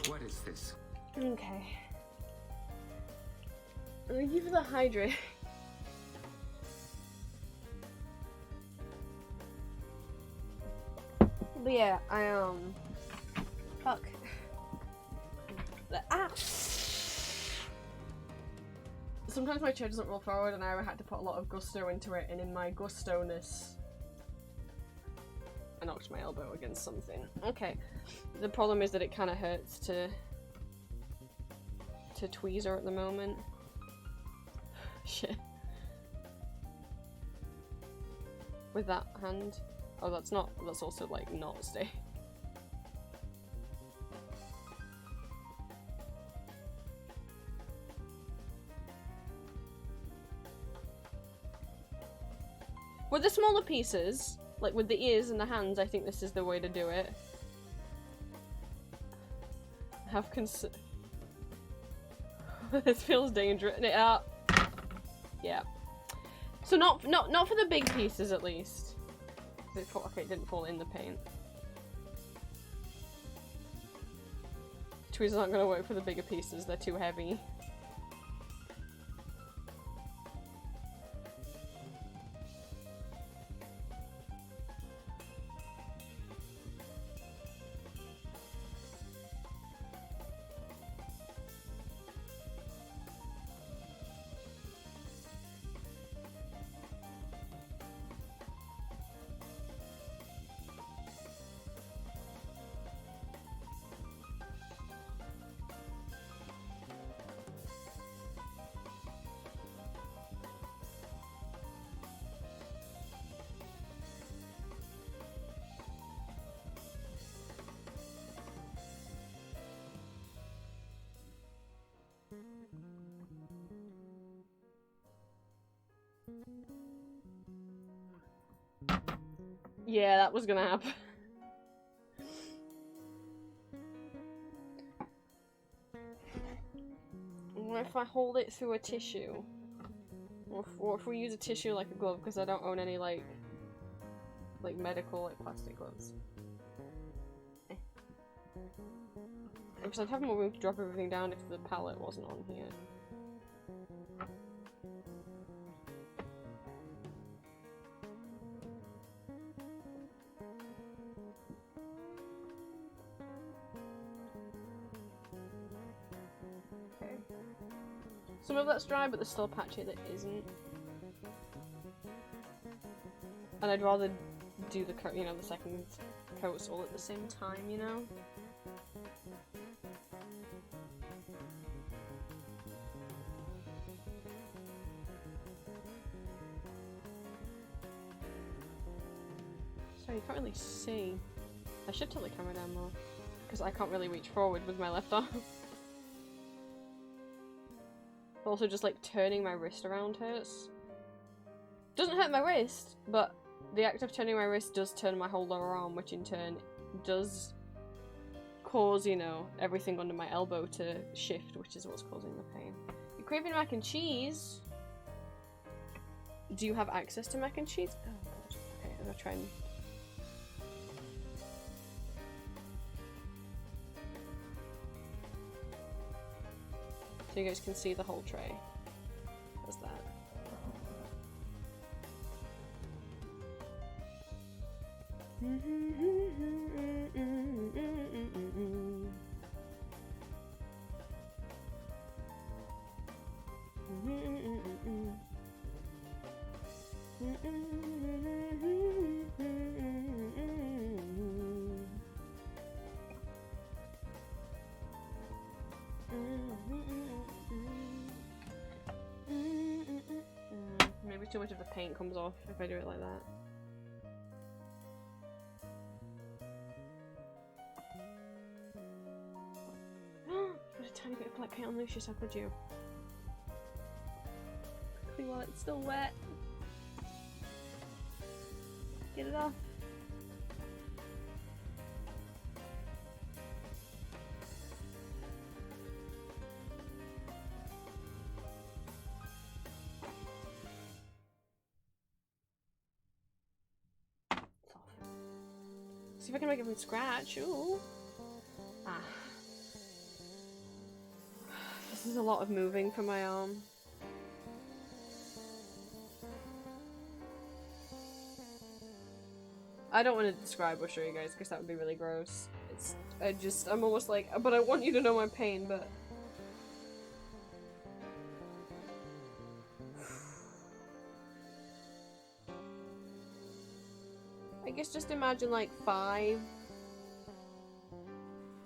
What is this? Okay. Thank you for the hydrate. But yeah, fuck. Sometimes my chair doesn't roll forward and I had to put a lot of gusto into it, and in my gusto-ness I knocked my elbow against something. Okay. The problem is that it kind of hurts to tweezer at the moment. Shit. with that hand. Oh, that's not. That's also like not stay. With the smaller pieces, like with the ears and the hands, I think this is the way to do it. Have This feels dangerous. Yeah. So not for the big pieces at least. Okay, it didn't fall in the paint. Tweezers aren't gonna work for the bigger pieces. They're too heavy. Yeah, that was gonna happen. What if I hold it through a tissue? Or if we use a tissue like a glove, because I don't own any like medical like plastic gloves. Because I'd have more room to drop everything down if the palette wasn't on here. Some of that's dry, but there's still a patch here that isn't. And I'd rather do the coat, you know, the second coats all at the same time, you know? Sorry, you can't really see. I should tilt the camera down more, because I can't really reach forward with my left arm. Also, just like turning my wrist around hurts. Doesn't hurt my wrist, but the act of turning my wrist does turn my whole lower arm, which in turn does cause, you know, everything under my elbow to shift, which is what's causing the pain. You're craving mac and cheese? Do you have access to mac and cheese? Oh god. Okay, I'm gonna try and... So you guys can see the whole tray. There's that. Maybe too much of the paint comes off if I do it like that. Put a tiny bit of black paint on Lucius, how could you? Quickly while it's still wet. Get it off. See if I can make it from scratch. Ooh. Ah. This is a lot of moving for my arm. I don't want to describe or show you guys because that would be really gross. I'm almost like, but I want you to know my pain, but... I guess just imagine like 5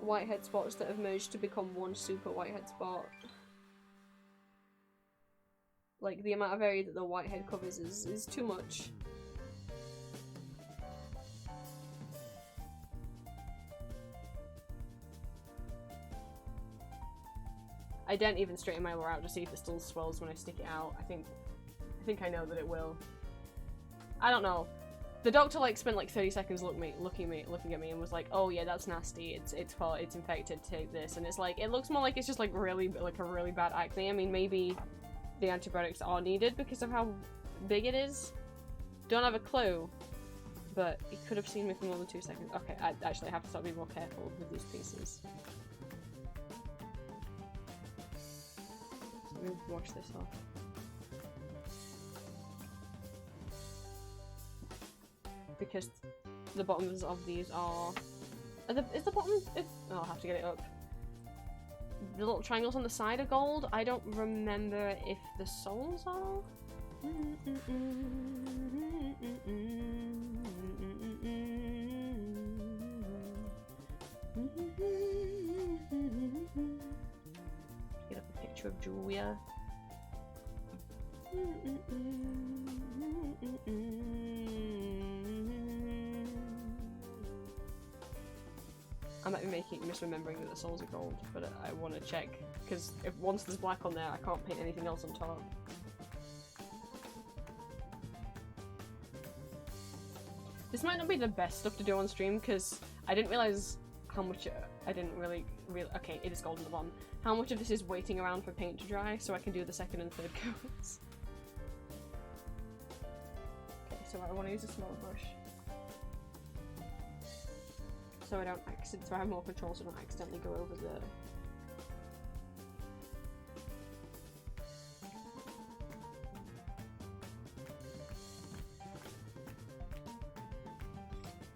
whitehead spots that have merged to become one super whitehead spot. Like the amount of area that the whitehead covers is too much. I didn't even straighten my lure out to see if it still swells when I stick it out. I think I know that it will. I don't know. The doctor like spent like 30 seconds looking at me and was like, "Oh yeah, that's nasty. It's infected. Take this." And it's like it looks more like it's just like really like a really bad acne. I mean, maybe the antibiotics are needed because of how big it is. Don't have a clue, but he could have seen me for more than 2 seconds. Okay, I actually have to start being more careful with these pieces. So let me wash this off. Because the bottoms of these are... is the bottom... oh, I'll have to get it up. The little triangles on the side are gold. I don't remember if the soles are. Get up a picture of Julia. I might be misremembering that the soles are gold, but I want to check, because if once there's black on there, I can't paint anything else on top. This might not be the best stuff to do on stream, because I didn't realize how much I didn't really okay, it is gold on the bottom. How much of this is waiting around for paint to dry, so I can do the second and third coats. Okay, so I want to use a smaller brush. So I don't so I have more control, so I don't accidentally go over the...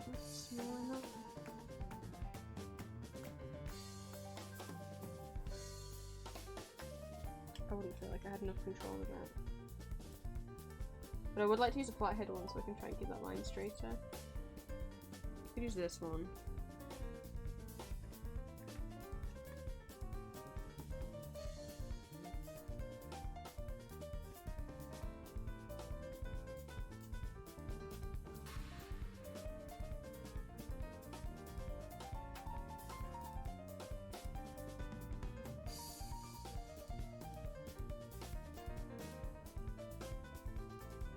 That's small enough. I wouldn't feel like I had enough control with that. But I would like to use a flathead one so I can try and keep that line straighter. I could use this one.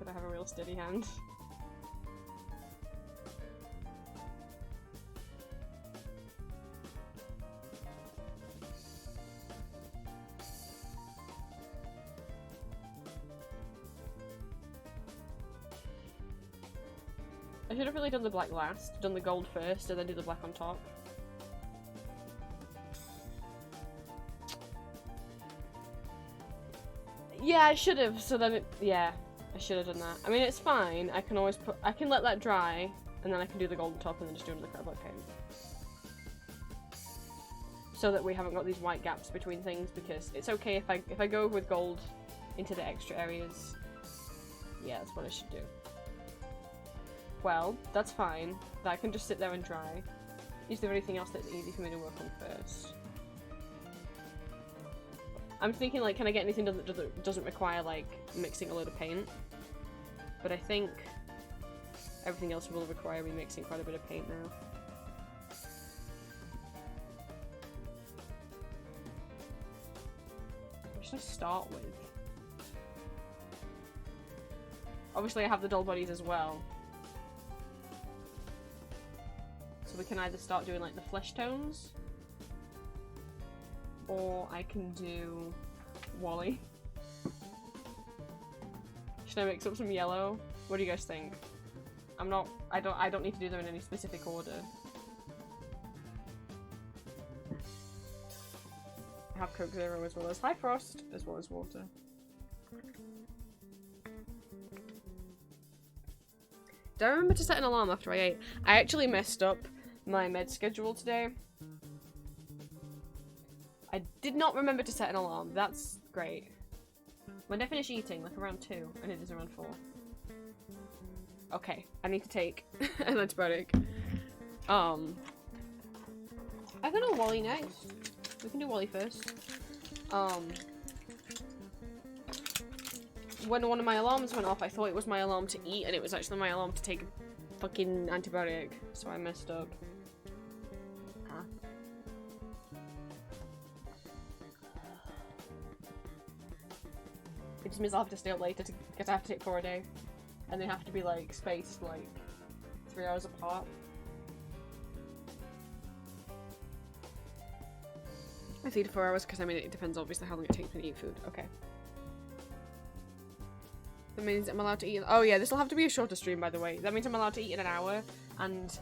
I have a real steady hand. I should have really done the black last, done the gold first, and then do the black on top. Yeah, I should have, so then it, yeah. I should have done that. I mean, it's fine. I can always I can let that dry, and then I can do the golden top and then just do another coat of black paint. So that we haven't got these white gaps between things, because it's okay if I go with gold into the extra areas. Yeah, that's what I should do. Well, that's fine. That can just sit there and dry. Is there anything else that's easy for me to work on first? I'm thinking, like, can I get anything that doesn't require, like, mixing a load of paint? But I think everything else will require me mixing quite a bit of paint now. What should I start with? Obviously I have the dull bodies as well. So we can either start doing, like, the flesh tones, or I can do Wally. Should I mix up some yellow? What do you guys think? I don't need to do them in any specific order. I have Coke Zero as well as High Frost, as well as water. Do I remember to set an alarm after I ate? I actually messed up my med schedule today. I did not remember to set an alarm. That's great. When did I finish eating? Like around 2, and it is around 4. Okay, I need to take an antibiotic. I can do Wally next. We can do Wally first. When one of my alarms went off, I thought it was my alarm to eat, and it was actually my alarm to take a fucking antibiotic. So I messed up. It just means I'll have to stay up later because I have to take 4 a day. And they have to be, like, spaced, like, 3 hours apart. I feed 4 hours because, I mean, it depends obviously how long it takes me to eat food. Okay. That means I'm allowed to eat. Oh yeah, this will have to be a shorter stream, by the way. That means I'm allowed to eat in an hour, and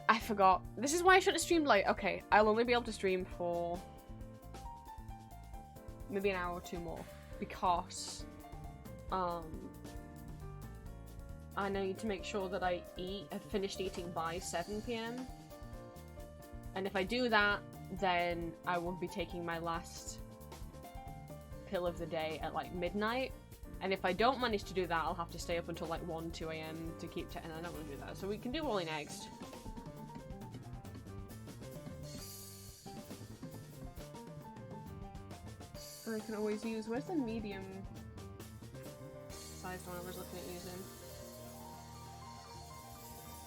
I forgot. This is why I shouldn't have streamed late. Okay, I'll only be able to stream for maybe an hour or 2 more because I need to make sure that I have finished eating by 7 p.m. And if I do that, then I will be taking my last pill of the day at like midnight. And if I don't manage to do that, I'll have to stay up until like 1, 2 a.m. to keep and I don't want to do that. So we can do Wally next. And I can always use, where's the medium sized one I was looking at using?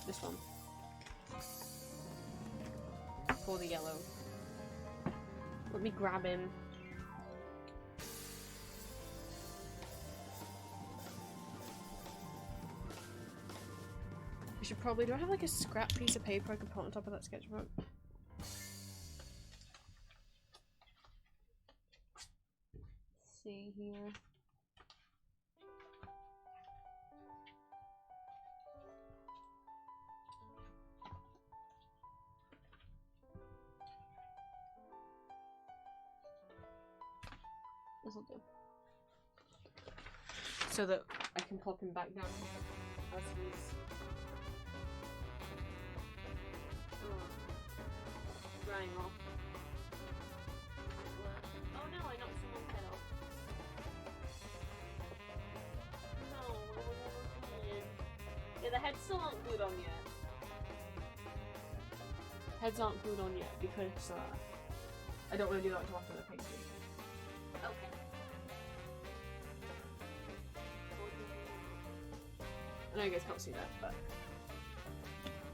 This one. For the yellow. Let me grab him. I should probably, do I have like a scrap piece of paper I could put on top of that sketchbook? Let's see here. This'll do. So that I can pop him back down here as he's drying off. Oh no, I knocked someone's head off. No, yeah, the heads still aren't glued on yet. Heads aren't glued on yet because I don't want to do that until after the pastry. Okay. I know you guys can't see that, but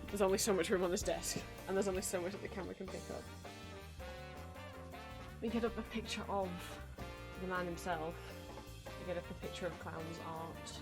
there's only so much room on this desk, and there's only so much that the camera can pick up. We get up a picture of the man himself. We get up a picture of Clown's art.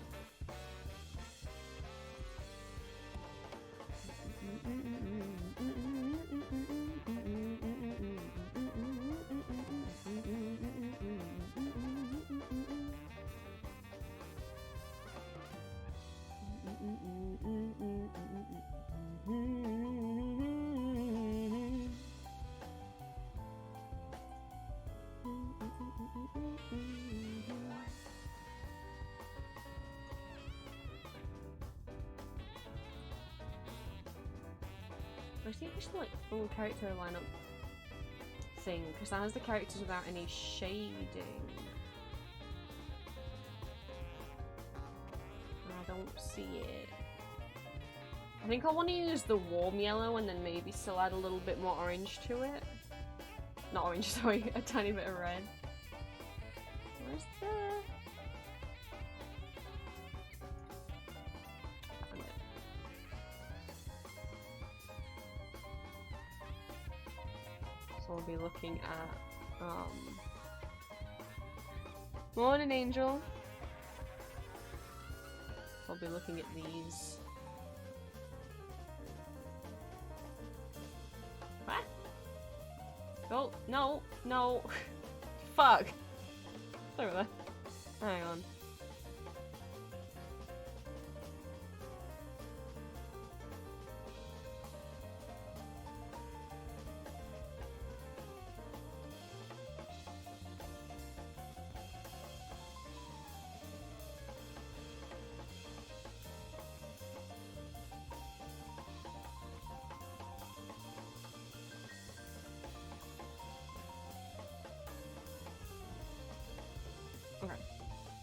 Where's the official like full character lineup thing? Because that has the characters without any shading. I don't see it. I think I want to use the warm yellow and then maybe still add a little bit more orange to it. Not orange, sorry, a tiny bit of red. Where's the... Found it. So we'll be looking at, Morning Angel. I'll be looking at these. What? Oh, no, no. Fuck. It's over there. Hang on.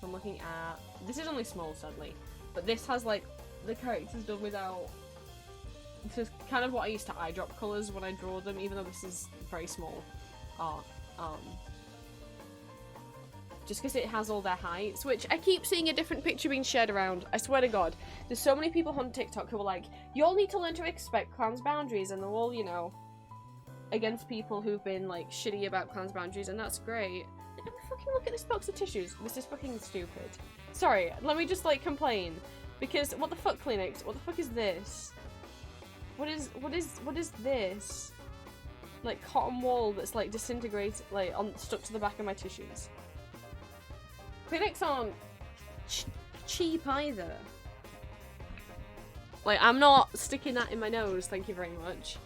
I'm looking at... This is only small, sadly. But this has, like, the characters done without... This is kind of what I used to eyedrop colours when I draw them, even though this is very small art. Just because it has all their heights, which I keep seeing a different picture being shared around. I swear to God. There's so many people on TikTok who are like, you all need to learn to respect Clown's boundaries, and they're all, you know... against people who've been like shitty about Clown's boundaries, and that's great. Fucking look at this box of tissues. This is fucking stupid. Sorry, let me just like complain. Because what the fuck, Kleenex? What the fuck is this? What is this? Like cotton wool that's like disintegrated, like stuck to the back of my tissues. Kleenex aren't cheap either. Like, I'm not sticking that in my nose, thank you very much.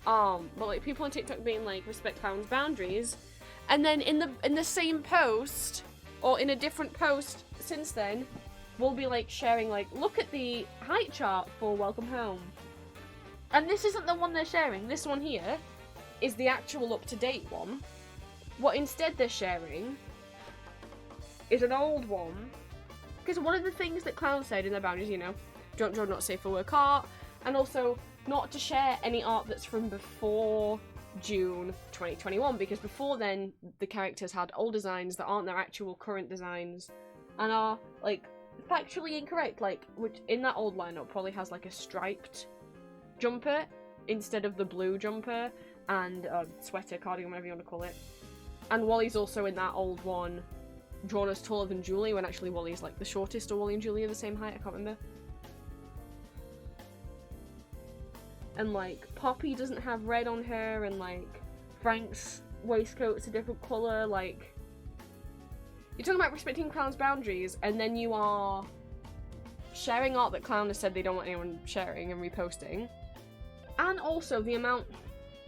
But like people on TikTok being like, respect Clown's boundaries, and then in the same post, or in a different post since then, we'll be like sharing like, look at the height chart for Welcome Home. And this isn't the one they're sharing, this one here is the actual up-to-date one. What instead they're sharing is an old one. Because one of the things that Clown said in their boundaries, you know, don't draw not safe for work art, and also not to share any art that's from before June 2021, because before then the characters had old designs that aren't their actual current designs and are like factually incorrect, like which in that old lineup probably has like a striped jumper instead of the blue jumper and sweater, cardigan, whatever you want to call it. And Wally's also in that old one drawn as taller than Julie, when actually Wally's like the shortest, or Wally and Julie are the same height, I can't remember. And like Poppy doesn't have red on her, and like Frank's waistcoat's a different colour. Like, you're talking about respecting Clown's boundaries, and then you are sharing art that Clown has said they don't want anyone sharing and reposting. And also the amount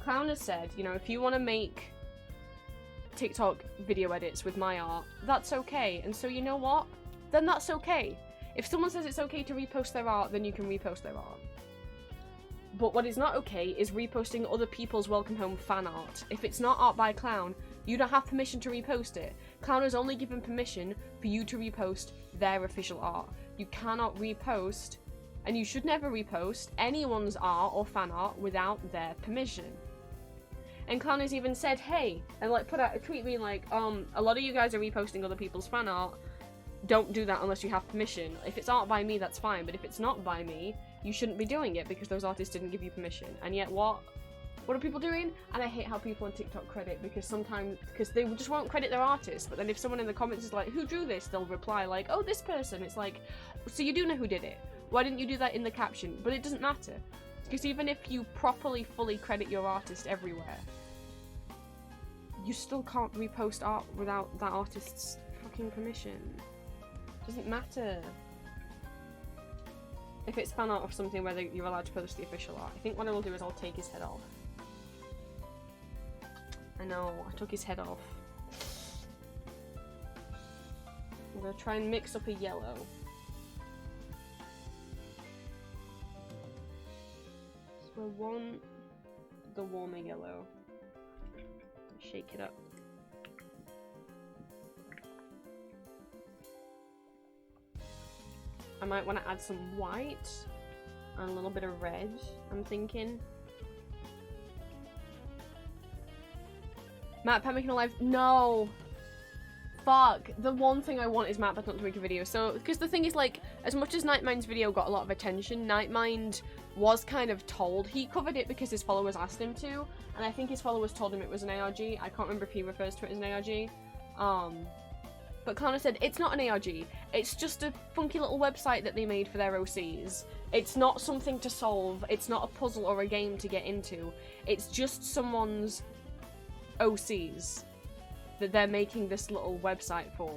Clown has said, you know, if you want to make TikTok video edits with my art, that's okay. And so you know what? Then that's okay. If someone says it's okay to repost their art, then you can repost their art. But what is not okay is reposting other people's Welcome Home fan art. If it's not art by Clown, you don't have permission to repost it. Clown has only given permission for you to repost their official art. You cannot repost, and you should never repost, anyone's art or fan art without their permission. And Clown has even said, hey, and like put out a tweet being like, a lot of you guys are reposting other people's fan art. Don't do that unless you have permission. If it's art by me, that's fine, but if it's not by me, you shouldn't be doing it because those artists didn't give you permission. And yet what are people doing? And I hate how people on TikTok credit, because sometimes, because they just won't credit their artists, but then if someone in the comments is like, who drew this? They'll reply like, oh, this person. It's like, so you do know who did it. Why didn't you do that in the caption? But it doesn't matter. Because even if you properly, fully credit your artist everywhere, you still can't repost art without that artist's fucking permission. Doesn't matter. If it's fan art of something where you're allowed to post the official art. I think what I will do is I'll take his head off. I know, I took his head off. I'm gonna try and mix up a yellow. So I want the warmer yellow. Shake it up. I might want to add some white and a little bit of red, I'm thinking. Matt Pat making a live? No! Fuck. The one thing I want is Matt Pat not to make a video. So, because the thing is, like, as much as Nightmind's video got a lot of attention, Nightmind was kind of told. He covered it because his followers asked him to, and I think his followers told him it was an ARG. I can't remember if he refers to it as an ARG. But Connor said, it's not an ARG. It's just a funky little website that they made for their OCs. It's not something to solve. It's not a puzzle or a game to get into. It's just someone's OCs that they're making this little website for.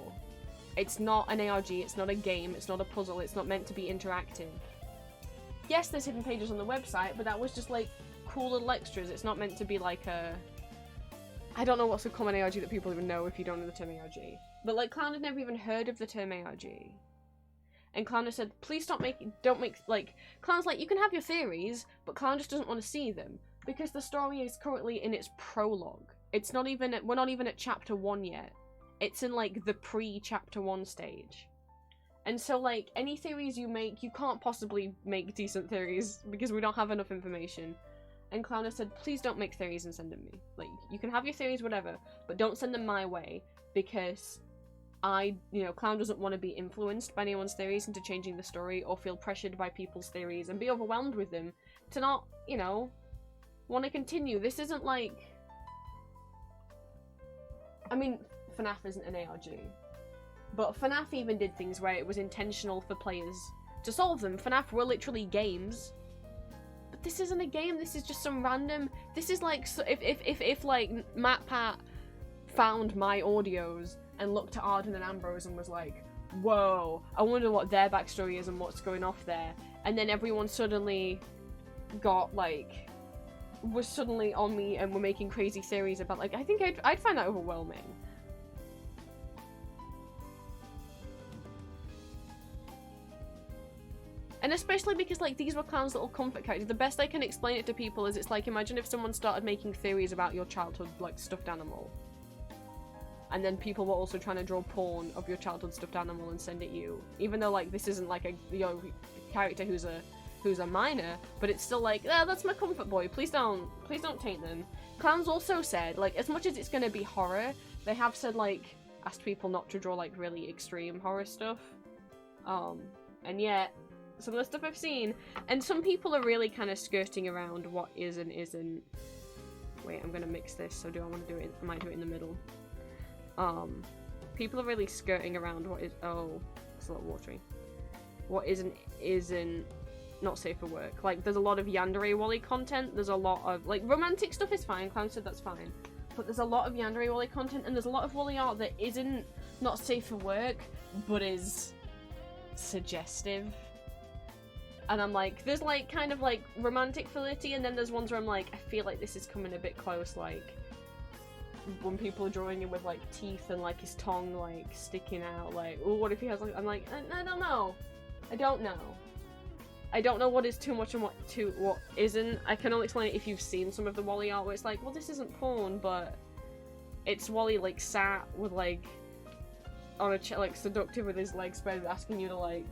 It's not an ARG. It's not a game. It's not a puzzle. It's not meant to be interactive. Yes, there's hidden pages on the website, but that was just like cool little extras. It's not meant to be like a... I don't know what's a common ARG that people even know if you don't know the term ARG. But like, Clown had never even heard of the term ARG. And Clown has said, please don't make, like, Clown's like, you can have your theories, but Clown just doesn't want to see them. Because the story is currently in its prologue. It's not even, we're not even at chapter 1 yet. It's in like the pre-chapter 1 stage. And so like, any theories you make, you can't possibly make decent theories because we don't have enough information. And Clown has said, please don't make theories and send them me. Like, you can have your theories, whatever, but don't send them my way because Clown doesn't want to be influenced by anyone's theories into changing the story, or feel pressured by people's theories and be overwhelmed with them to not, want to continue. This isn't like... I mean, FNAF isn't an ARG. But FNAF even did things where it was intentional for players to solve them. FNAF were literally games. But this isn't a game, this is just some random... This is like, if like, MatPat found my audios and looked at Arden and Ambrose and was like, whoa, I wonder what their backstory is and what's going off there. And then everyone suddenly got, like, was suddenly on me and were making crazy theories about, like, I think I'd find that overwhelming. And especially because, like, these were Clown's little comfort characters. The best I can explain it to people is it's like, imagine if someone started making theories about your childhood, like, stuffed animal. And then people were also trying to draw porn of your childhood stuffed animal and send it you. Even though, like, this isn't, like, a character who's a minor, but it's still like, that's my comfort boy, please don't taint them. Clown's also said, like, as much as it's gonna be horror, they have said, like, asked people not to draw, like, really extreme horror stuff. And yet, some of the stuff I've seen, and some people are really kind of skirting around what is and isn't. Wait, I'm gonna mix this, so do I want to do it? I might do it in the middle. People are really skirting around what is, oh, it's a little watery. What isn't not safe for work. Like, there's a lot of yandere Wally content, there's a lot of, like, romantic stuff is fine, Clown said that's fine. But there's a lot of yandere Wally content, and there's a lot of Wally art that isn't not safe for work, but is suggestive. And I'm like, there's like kind of like romantic flirty, and then there's ones where I'm like, I feel like this is coming a bit close, like when people are drawing him with like teeth and like his tongue like sticking out, like, oh, what if he has like, I'm like, I don't know. I don't know what is too much and what isn't. I can only explain it if you've seen some of the Wally art where it's like, well, this isn't porn, but it's Wally like sat with like on a chair, like seductive with his legs spread, asking you to like,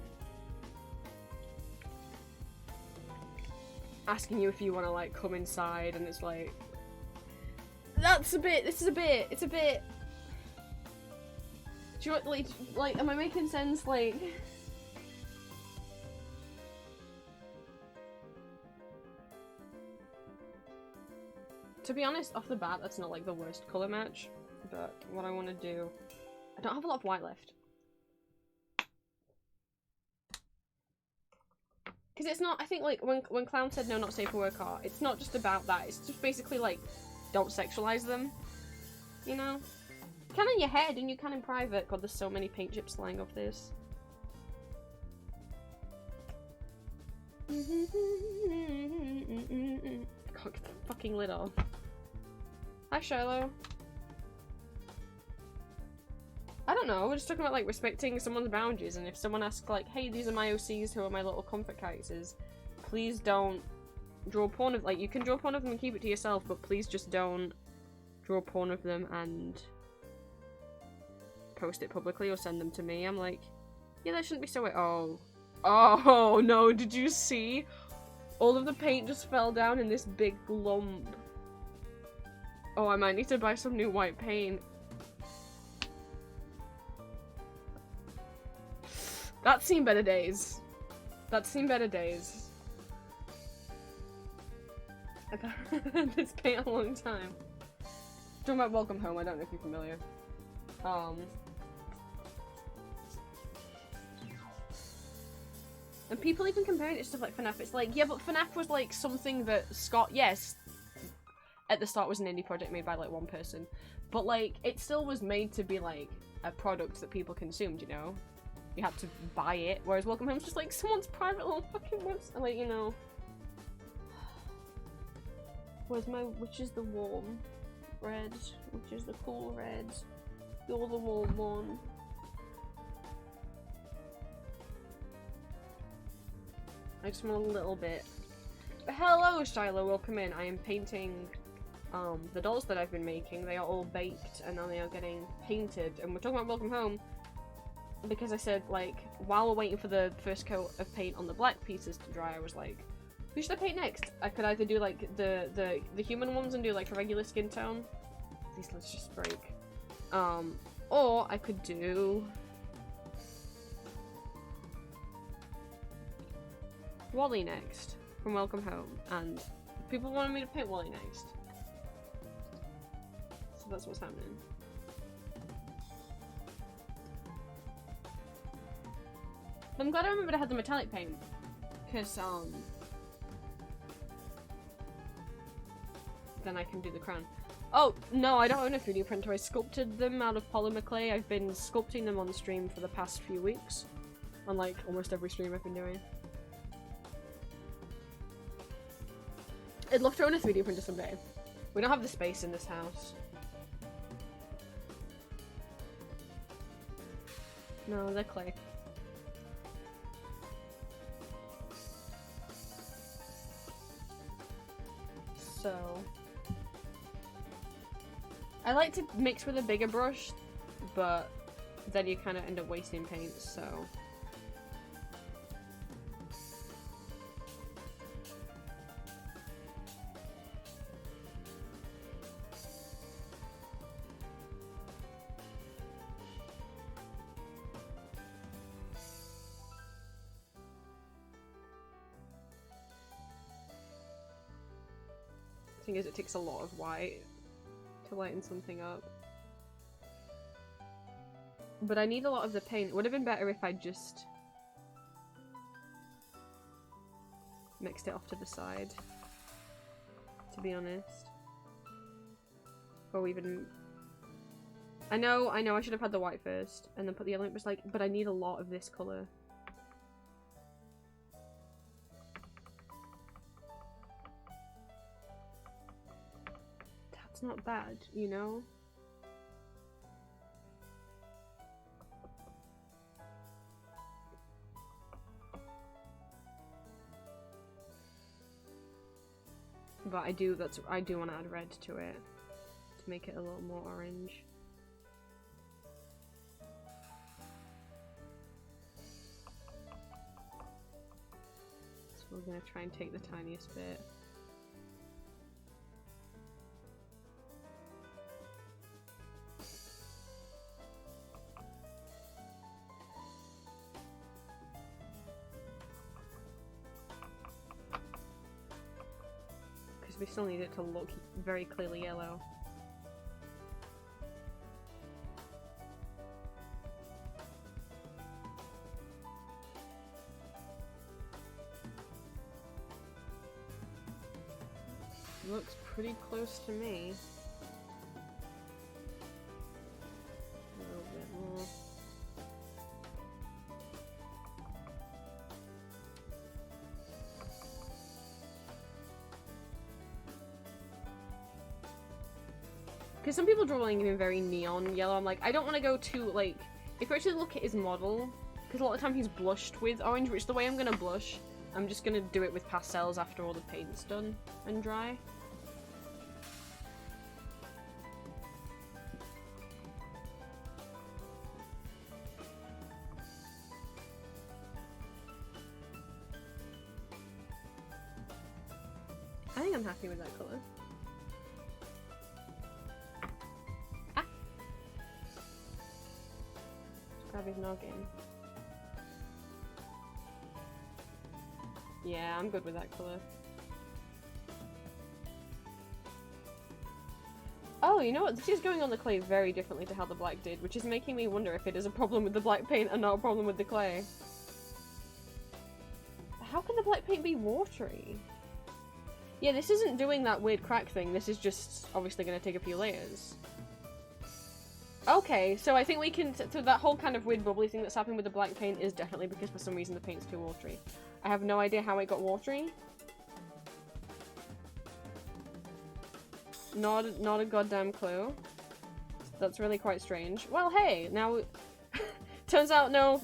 asking you if you want to like come inside, and it's like, that's a bit, it's a bit, do you know, like, am I making sense? Like, to be honest, off the bat, that's not like the worst colour match, but what I want to do, I don't have a lot of white left. Because it's not, I think, like, when Clown said no, not safe for work art, it's not just about that, it's just basically, like, don't sexualize them, you know? You can in your head, and you can in private. God, there's so many paint chips flying off this. I can't get the fucking lid off. Hi, Shiloh. I don't know, we're just talking about, like, respecting someone's boundaries, and if someone asks, like, hey, these are my OCs who are my little comfort characters, please don't draw porn of, like, you can draw porn of them and keep it to yourself, but please just don't draw porn of them and post it publicly or send them to me. I'm like, yeah, that shouldn't be so weird. Oh, no, did you see? All of the paint just fell down in this big lump. Oh, I might need to buy some new white paint. That's seen better days. That's seen better days. I've had this paint a long time. Talking about Welcome Home, I don't know if you're familiar. And people even comparing it to stuff like FNAF. It's like, yeah, but FNAF was like something that Scott, yes, at the start was an indie project made by like one person. But like, it still was made to be like a product that people consumed, you know? You had to buy it, whereas Welcome Home's just like someone's private little fucking website, like, you know. Where's my, which is the warm red, which is the cool red, you're the warm one. I just want a little bit. But hello, Shiloh, welcome in. I am painting the dolls that I've been making. They are all baked and now they are getting painted, and we're talking about Welcome Home because I said, like, while we're waiting for the first coat of paint on the black pieces to dry, I was like, who should I paint next? I could either do like the human ones and do like a regular skin tone. These let's just break. Or I could do Wally next from Welcome Home, and people wanted me to paint Wally next. So that's what's happening. I'm glad I remembered I had the metallic paint, because then I can do the crown. Oh, no, I don't own a 3D printer. I sculpted them out of polymer clay. I've been sculpting them on stream for the past few weeks. On, like, almost every stream I've been doing. I'd love to own a 3D printer someday. We don't have the space in this house. No, they're clay. So... I like to mix with a bigger brush, but then you kind of end up wasting paint, so... The thing is, it takes a lot of white to lighten something up. But I need a lot of the paint. It would have been better if I just mixed it off to the side, to be honest. Or even... I know I should have had the white first, and then put the yellow in, but I need a lot of this colour. That's not bad, you know? But I do want to add red to it to make it a little more orange. So we're gonna try and take the tiniest bit. We still need it to look very clearly yellow. Looks pretty close to me. A little bit more. Because some people drawing in very neon yellow, I'm like, I don't want to go too, like, if you actually look at his model, because a lot of the time he's blushed with orange, which is the way I'm going to blush. I'm just going to do it with pastels after all the paint's done and dry. I think I'm happy with that colour. Grab his noggin. Yeah, I'm good with that colour. Oh, you know what? This is going on the clay very differently to how the black did, which is making me wonder if it is a problem with the black paint and not a problem with the clay. How can the black paint be watery? Yeah, this isn't doing that weird crack thing. This is just obviously going to take a few layers. Okay, so I think we can... So that whole kind of weird bubbly thing that's happening with the black paint is definitely because for some reason the paint's too watery. I have no idea how it got watery. Not a goddamn clue. That's really quite strange. Well, hey, now... turns out, no.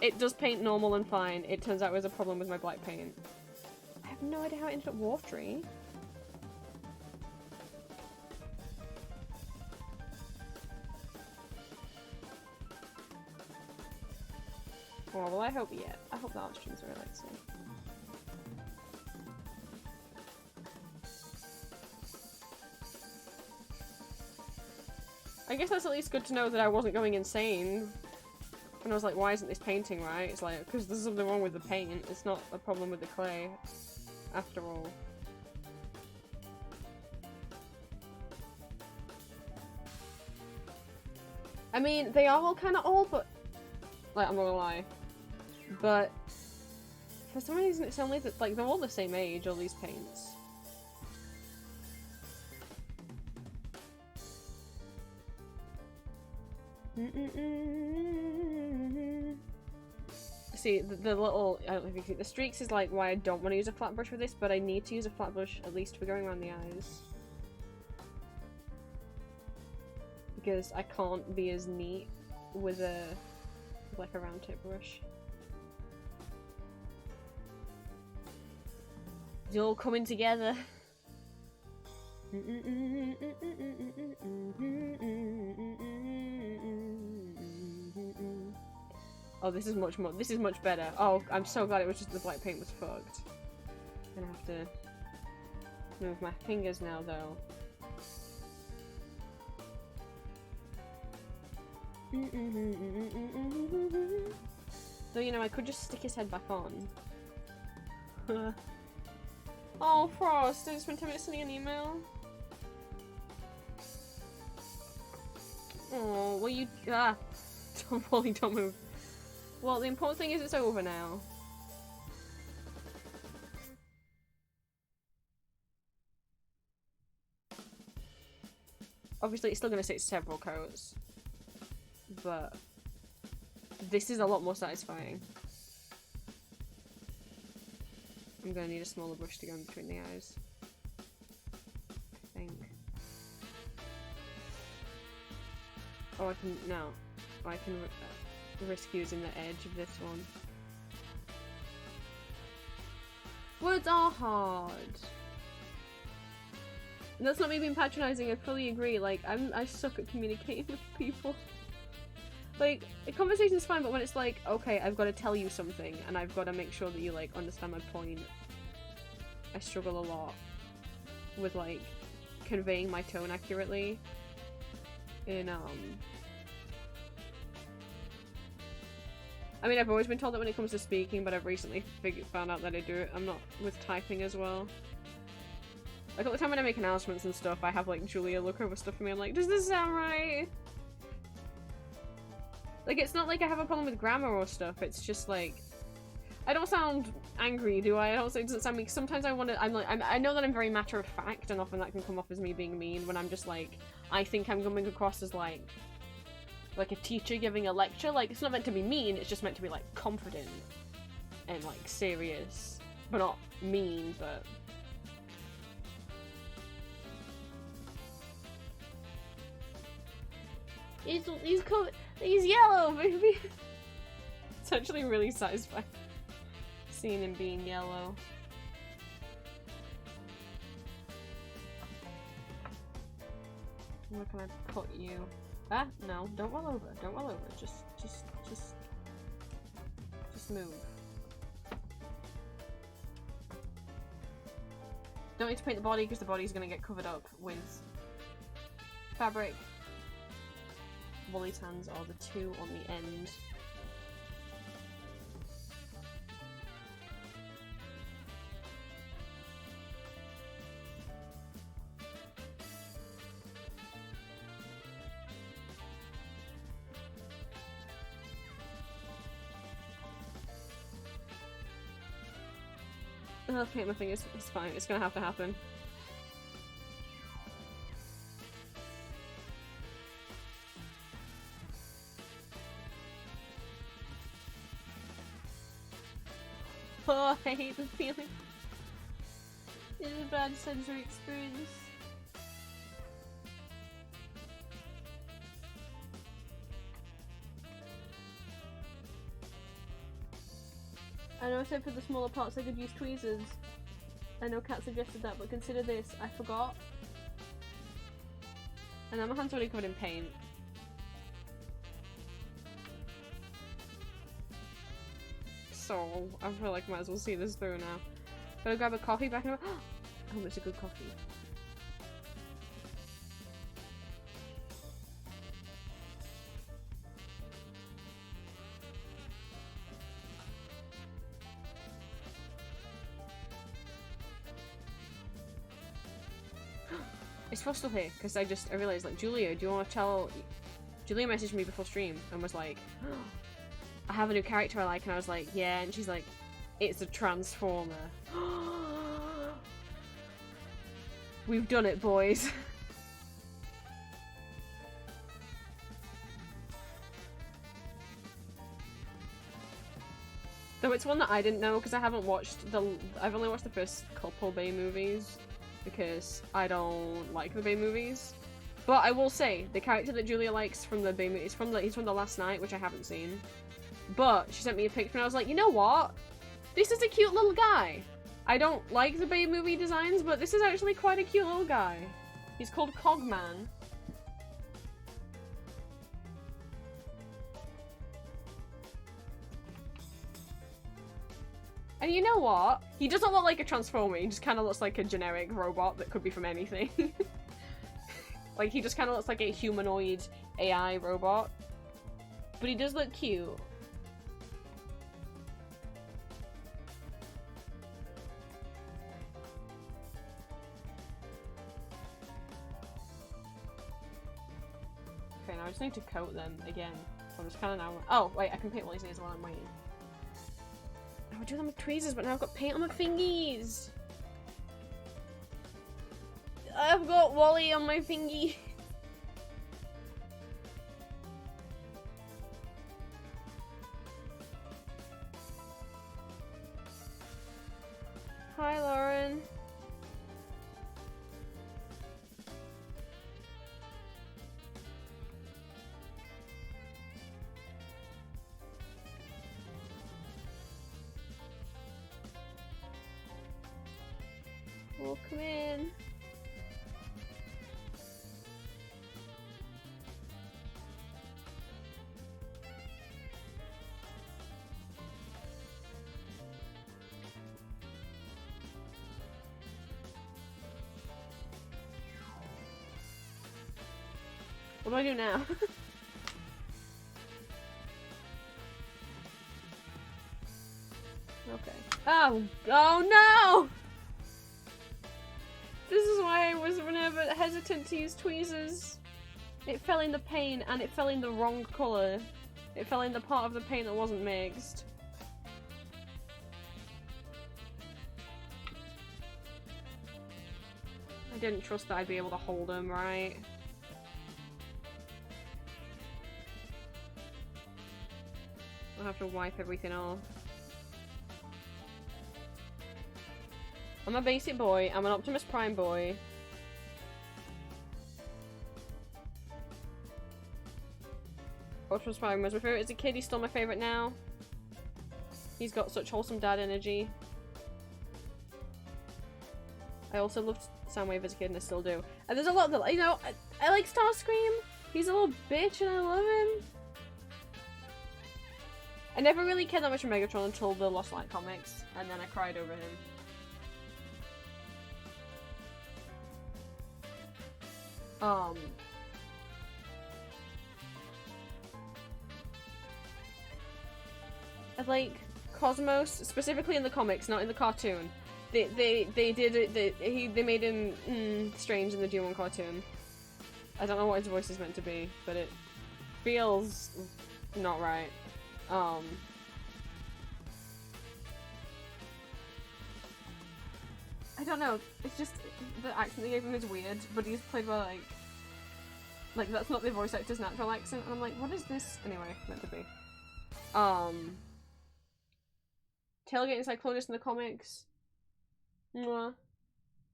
It does paint normal and fine. It turns out it was a problem with my black paint. I have no idea how it ended up watery. Oh, well, I hope the art streams are relaxing. I guess that's at least good to know that I wasn't going insane. And I was like, why isn't this painting right? It's like, because there's something wrong with the paint. It's not a problem with the clay, after all. I mean, they are all kind of old, but... Like, I'm not gonna lie. But... For some reason, it's only that, like, they're all the same age, all these paints. See, the little, I don't know if you can see, the streaks is like why I don't want to use a flat brush for this, but I need to use a flat brush at least for going around the eyes. Because I can't be as neat with a, like a round tip brush. It's all coming together. Oh, this is much better. Oh, I'm so glad it was just the black paint was fucked. I'm gonna have to move my fingers now, though. Though, you know, I could just stick his head back on. Oh, Frost, I just spent 10 minutes sending an email. Oh, well you- ah! Wally, don't move. Well, the important thing is it's over now. Obviously, it's still gonna take several coats. But... this is a lot more satisfying. I'm gonna need a smaller brush to go in between the eyes. I think. Oh, I can- no. I can risk using the edge of this one. Words are hard. And that's not me being patronising, I fully agree. Like, I suck at communicating with people. Like, a conversation's fine, but when it's like, okay, I've got to tell you something, and I've got to make sure that you, like, understand my point. I struggle a lot with, like, conveying my tone accurately in, I mean, I've always been told that when it comes to speaking, but I've recently found out that I do it. I'm not with typing as well. Like, all the time when I make announcements and stuff, I have, like, Julia look over stuff for me. I'm like, does this sound right? Like, it's not like I have a problem with grammar or stuff. It's just, like... I don't sound angry, do I? It doesn't sound mean. Sometimes I want to... I know that I'm very matter-of-fact, and often that can come off as me being mean when I'm just, like... I think I'm coming across as, like a teacher giving a lecture. Like, it's not meant to be mean, it's just meant to be, like, confident and, like, serious. But not mean, but... He's yellow, baby! It's actually really satisfying seeing him being yellow. Where can I put you? Ah, no, don't roll over. Don't roll over. Just move. Don't need to paint the body because the body's gonna get covered up with fabric. Woolly tans are the two on the end. I'll paint my fingers, it's fine, it's gonna have to happen. Oh, I hate the feeling. It's a bad sensory experience. I know I said for the smaller parts I could use tweezers. I know Kat suggested that, but consider this, I forgot. And now my hand's already covered in paint. So, I feel like I might as well see this through now. Gotta grab a coffee back in a oh, it's a good coffee. It's Frost still here? Because I realized, like, Julia, do you want to tell... Julia messaged me before stream and was like, I have a new character I like, and I was like, yeah, and she's like, it's a Transformer. We've done it, boys. Though it's one that I didn't know because I haven't watched I've only watched the first couple Bay movies because I don't like the Bay movies. But I will say the character that Julia likes from the Bay movies he's from the Last Night, which I haven't seen. But she sent me a picture and I was like, you know what? This is a cute little guy. I don't like the Bay movie designs, but this is actually quite a cute little guy. He's called Cogman. And you know what? He doesn't look like a Transformer, he just kind of looks like a generic robot that could be from anything. Like, he just kind of looks like a humanoid AI robot. But he does look cute. Okay, now I just need to coat them again. So I'm just kind of now. Oh, wait, I can paint all these nails while I'm waiting. I would do them with tweezers, but now I've got paint on my fingies. I've got Wally on my fingy. Hi, Lauren. Welcome in. What do I do now? Okay. Oh! Oh no! This is why I was never hesitant to use tweezers. It fell in the paint and it fell in the wrong colour. It fell in the part of the paint that wasn't mixed. I didn't trust that I'd be able to hold them right. I'll have to wipe everything off. I'm a basic boy, I'm an Optimus Prime boy. Optimus Prime was my favourite as a kid, he's still my favourite now. He's got such wholesome dad energy. I also loved Soundwave as a kid and I still do. And there's a lot that, you know, I like Starscream. He's a little bitch and I love him. I never really cared that much for Megatron until the Lost Light comics, and then I cried over him. I like Cosmos, specifically in the comics, not in the cartoon. They did it. They made him strange in the G1 cartoon. I don't know what his voice is meant to be, but it feels not right. I don't know. It's just the accent they gave him is weird, but he's played by like that's not the voice actor's natural accent. And I'm like, what is this anyway meant to be? Tailgating Cyclonus in the comics. Mwah.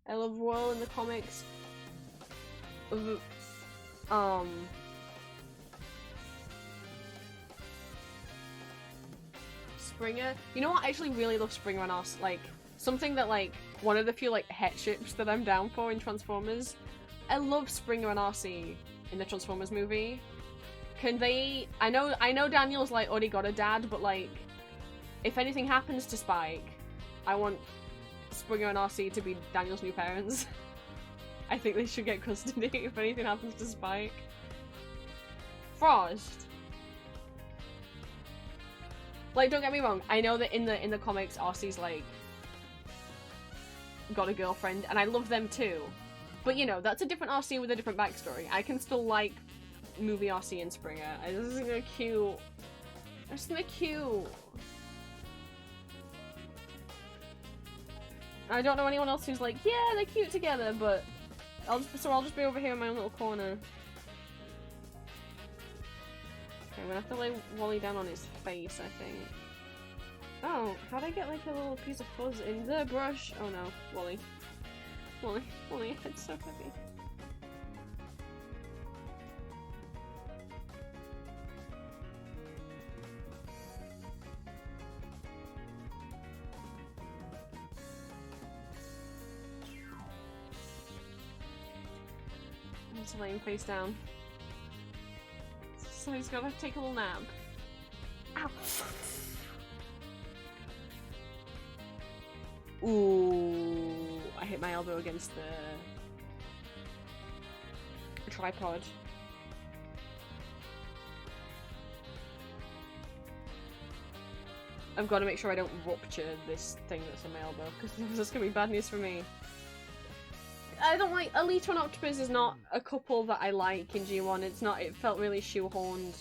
I love Whirl in the comics. Springer. You know what? I actually really love Springer and Us. Like, something that, like, one of the few, like, het ships that I'm down for in Transformers. I love Springer and RC in the Transformers movie. Can they... I know Daniel's, like, already got a dad, but, like, if anything happens to Spike, I want Springer and RC to be Daniel's new parents. I think they should get custody if anything happens to Spike. Frost. Like, don't get me wrong, I know that in the comics, RC's, like, got a girlfriend, and I love them too. But you know, that's a different RC with a different backstory. I can still like movie RC and Springer. I just think they're cute. I just think they're cute. I don't know anyone else who's like, yeah, they're cute together, but I'll just be over here in my own little corner. Okay, I'm gonna have to lay Wally down on his face, I think. Oh, how'd I get like a little piece of fuzz in the brush? Oh no, Wally. Wally, it's so heavy. I'm just laying face down. So he's gotta take a little nap. Ow! Ooh, I hit my elbow against the tripod. I've got to make sure I don't rupture this thing that's in my elbow, because this is gonna be bad news for me. I don't like Alita and Octopus is not a couple that I like in G1. It's not. It felt really shoehorned.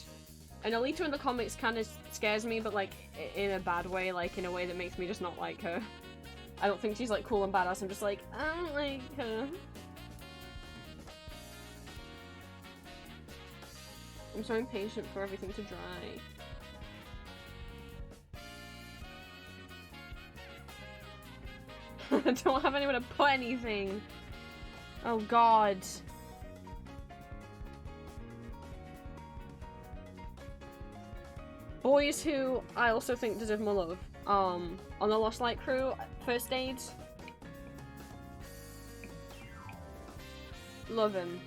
And Alita in the comics kind of scares me, but like in a bad way, like in a way that makes me just not like her. I don't think she's like cool and badass. I'm just like, I don't like her. I'm so impatient for everything to dry. I don't have anywhere to put anything. Oh god. Boys who I also think deserve more love. On the Lost Light crew, First Aid. Love him.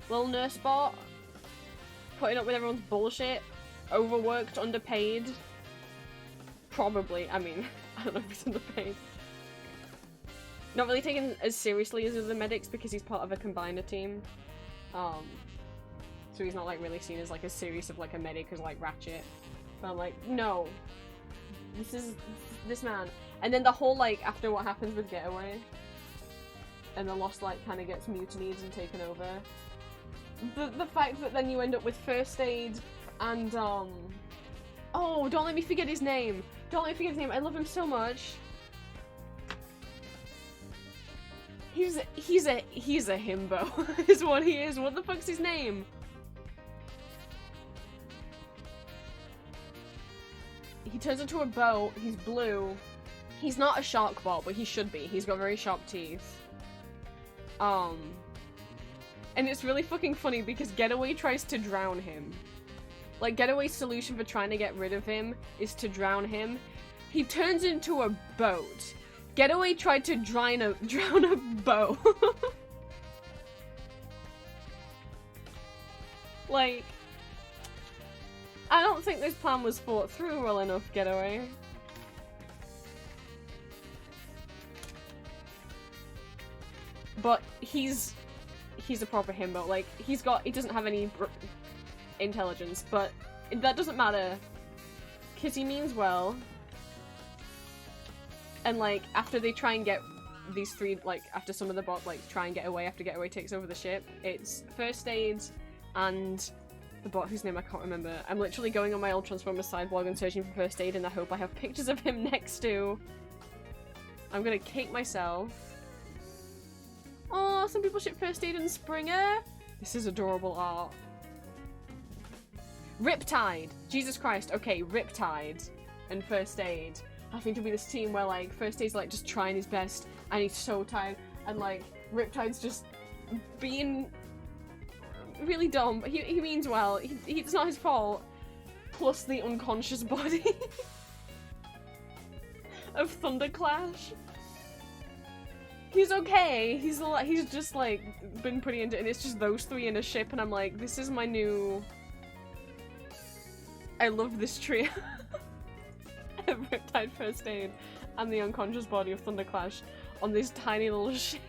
Little nurse bot. Putting up with everyone's bullshit. Overworked, underpaid. Probably. I mean, I don't know if he's underpaid. Not really taken as seriously as the medics because he's part of a combiner team. So he's not like really seen as like as serious of like a medic as like Ratchet. But I'm like, no. This is this man. And then the whole like after what happens with Getaway and the Lost Light kind of gets mutinied and taken over. The fact that then you end up with First Aid and oh, don't let me forget his name. Don't let me forget his name. I love him so much. He's a himbo is what he is. What the fuck's his name? He turns into a boat. He's blue. He's not a shark bot, but he should be. He's got very sharp teeth. And it's really fucking funny because Getaway tries to drown him. Like, Getaway's solution for trying to get rid of him is to drown him. He turns into a boat. Getaway tried to drown a boat. Like, I don't think this plan was thought through well enough, Getaway. But he's a proper himbo. Like, he doesn't have any intelligence, but that doesn't matter. Because he means well. And like, after they try and get these three, like, after some of the bots, like, try and get away after Getaway takes over the ship, it's First Aid and the bot whose name I can't remember. I'm literally going on my old Transformers sideblog and searching for First Aid, and I hope I have pictures of him next to. I'm gonna cake myself. Oh, some people ship First Aid and Springer. This is adorable art. Riptide! Jesus Christ, okay, Riptide and First Aid having to be this team where, like, First Aid's, like, just trying his best and he's so tired, and, like, Riptide's just being really dumb, but he means well. It's not his fault. Plus the unconscious body of Thunderclash. He's okay. He's just, like, been pretty into it, and it's just those three in a ship, and I'm like, this is my new... I love this trio. Riptide, First Aid, and the unconscious body of Thunderclash on this tiny little ship.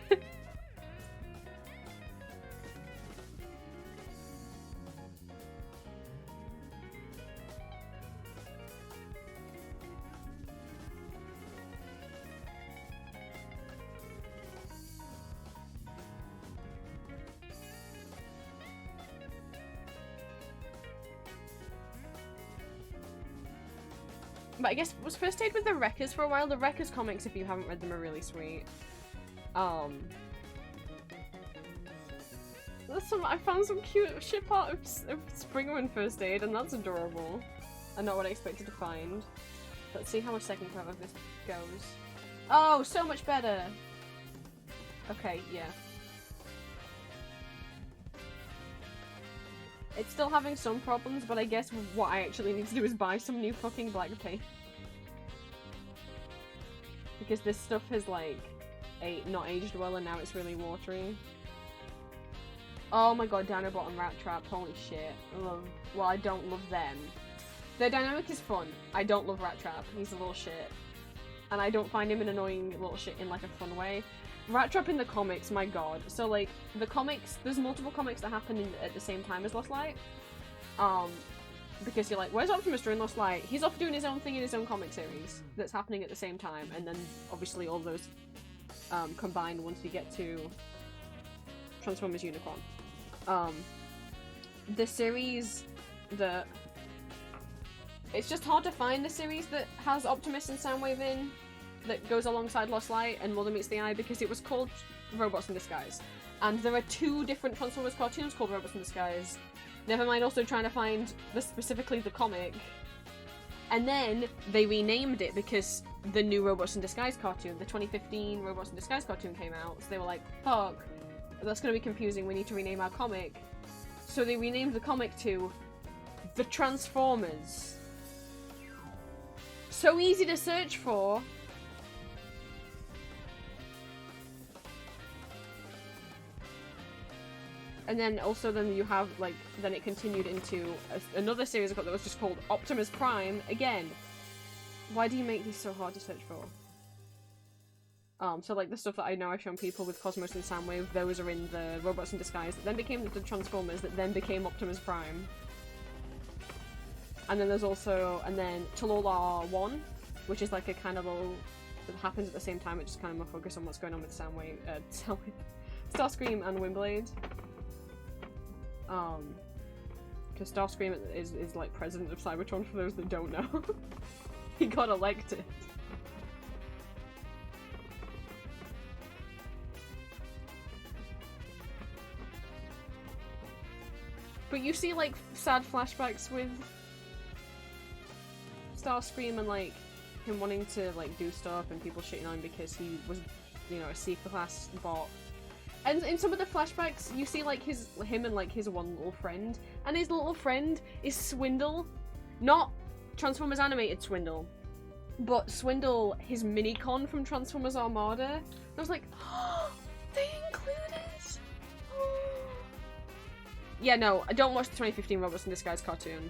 But I guess was First Aid with the Wreckers for a while. The Wreckers comics, if you haven't read them, are really sweet. I found some cute ship art of Springer and First Aid, and that's adorable. And not what I expected to find. Let's see how much second cover this goes. Oh, so much better! Okay, yeah. It's still having some problems, but I guess what I actually need to do is buy some new fucking black paint. Because this stuff has, like, not aged well and now it's really watery. Oh my god, Dinobot and Rat Trap, holy shit. Well, I don't love them. Their dynamic is fun. I don't love Rat Trap, he's a little shit. And I don't find him an annoying little shit in, like, a fun way. Rat Trap in the comics, my god. So, like, the comics, there's multiple comics that happen at the same time as Lost Light. Because you're like, where's Optimus during Lost Light? He's off doing his own thing in his own comic series that's happening at the same time, and then obviously all those combine once you get to Transformers Unicron. The series that... It's just hard to find the series that has Optimus and Soundwave in, that goes alongside Lost Light and Mother Meets the Eye, because it was called Robots in Disguise. And there are 2 different Transformers cartoons called Robots in Disguise. Never mind also trying to find specifically the comic. And then they renamed it because the new Robots in Disguise cartoon, the 2015 Robots in Disguise cartoon came out, so they were like, fuck, that's gonna be confusing, we need to rename our comic. So they renamed the comic to The Transformers. So easy to search for. And then also then you have, like, then it continued into another series that was just called Optimus Prime. Again, why do you make these so hard to search for? So like the stuff that I know I've shown people with Cosmos and Soundwave, those are in the Robots in Disguise that then became the Transformers that then became Optimus Prime. And then there's also, and then Tallulah 1, which is like a kind of little, that happens at the same time, it just kind of more focus on what's going on with Soundwave, Starscream and Windblade. Because Starscream is like president of Cybertron for those that don't know. He got elected. But you see like sad flashbacks with Starscream and like him wanting to like do stuff and people shitting on him because he was, you know, a C-class bot. And in some of the flashbacks, you see like him and like his one little friend, and his little friend is Swindle, not Transformers Animated Swindle, but Swindle, his mini-con from Transformers Armada. And I was like, oh, they included. Oh. Yeah, no, I don't watch the 2015 Robots in Disguise cartoon.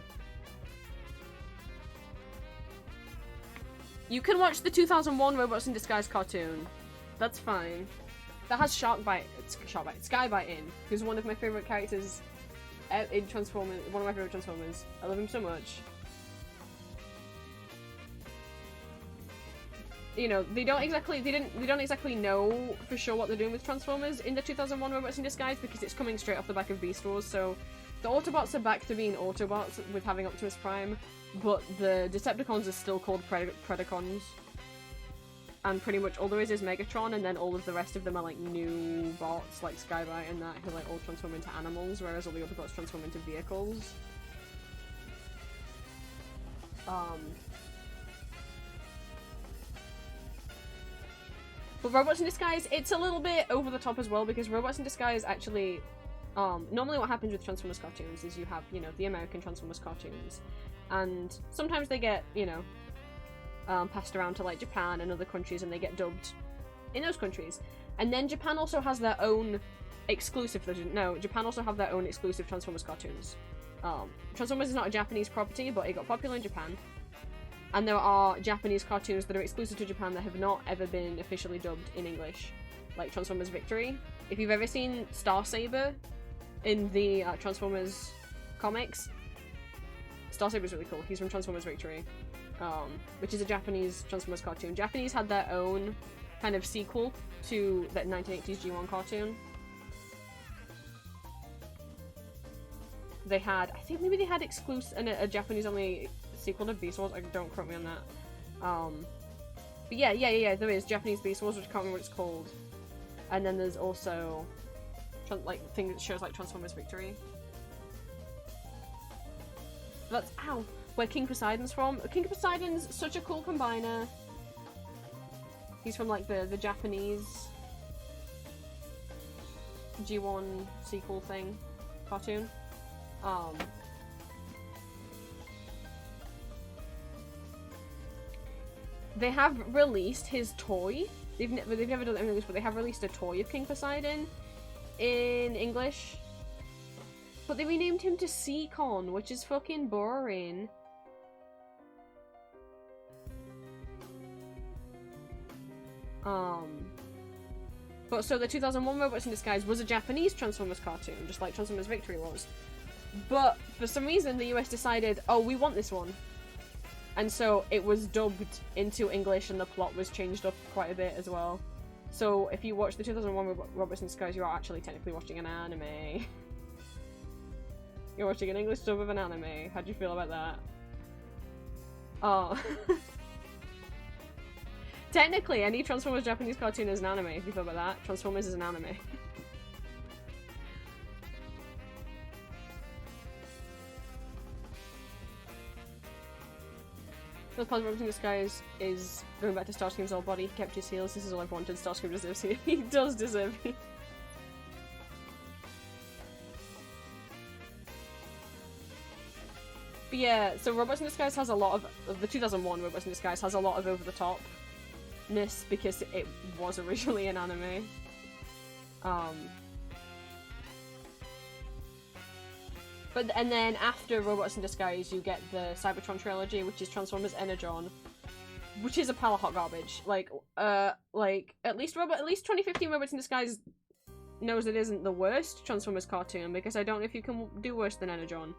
You can watch the 2001 Robots in Disguise cartoon. That's fine. That has Skybite in, who's one of my favourite characters in Transformers, one of my favourite Transformers. I love him so much. You know, they don't exactly know for sure what they're doing with Transformers in the 2001 Robots in Disguise because it's coming straight off the back of Beast Wars, so the Autobots are back to being Autobots with having Optimus Prime, but the Decepticons are still called Predacons. And pretty much all there is Megatron, and then all of the rest of them are like new bots, like Skybite and that, who like all transform into animals, whereas all the other bots transform into vehicles. But Robots in Disguise, it's a little bit over the top as well, because Robots in Disguise actually, normally what happens with Transformers cartoons is you have, you know, the American Transformers cartoons, and sometimes they get, you know, passed around to like Japan and other countries, and they get dubbed in those countries. And then Japan also has their own exclusive version. No, Japan also have their own exclusive Transformers cartoons. Transformers is not a Japanese property, but it got popular in Japan. And there are Japanese cartoons that are exclusive to Japan that have not ever been officially dubbed in English, like Transformers Victory. If you've ever seen Star Saber in the Transformers comics, Star Saber's really cool. He's from Transformers Victory. Which is a Japanese Transformers cartoon. Japanese had their own kind of sequel to that 1980s G1 cartoon. They had, I think maybe they had a Japanese only sequel to Beast Wars. Don't quote me on that. But yeah, there is Japanese Beast Wars, which I can't remember what it's called. And then there's also, like, things that shows like Transformers Victory. That's, ow, where King Poseidon's from. King Poseidon's such a cool combiner. He's from, like, the Japanese G1 sequel thing, cartoon. They have released his toy. They've never done it in English, but they have released a toy of King Poseidon in English. But they renamed him to Seacon, which is fucking boring. But so the 2001 Robots in Disguise was a Japanese Transformers cartoon, just like Transformers Victory was. But for some reason, the US decided, oh, we want this one. And so it was dubbed into English and the plot was changed up quite a bit as well. So if you watch the 2001 Robots in Disguise, you are actually technically watching an anime. You're watching an English dub of an anime. How do you feel about that? Oh. Technically, any Transformers Japanese cartoon is an anime, if you feel about that. Transformers is an anime. The part of Robots in Disguise is going back to Starscream's old body. He kept his heels. This is all I've wanted. Starscream deserves it. He does deserve it. But yeah, so Robots in Disguise has a lot of the 2001 Robots in Disguise has a lot of over-the-topness because it was originally an anime. And then after Robots in Disguise, you get the Cybertron trilogy, which is Transformers Energon, which is a pile of hot garbage. Like at least 2015 Robots in Disguise knows it isn't the worst Transformers cartoon, because I don't know if you can do worse than Energon.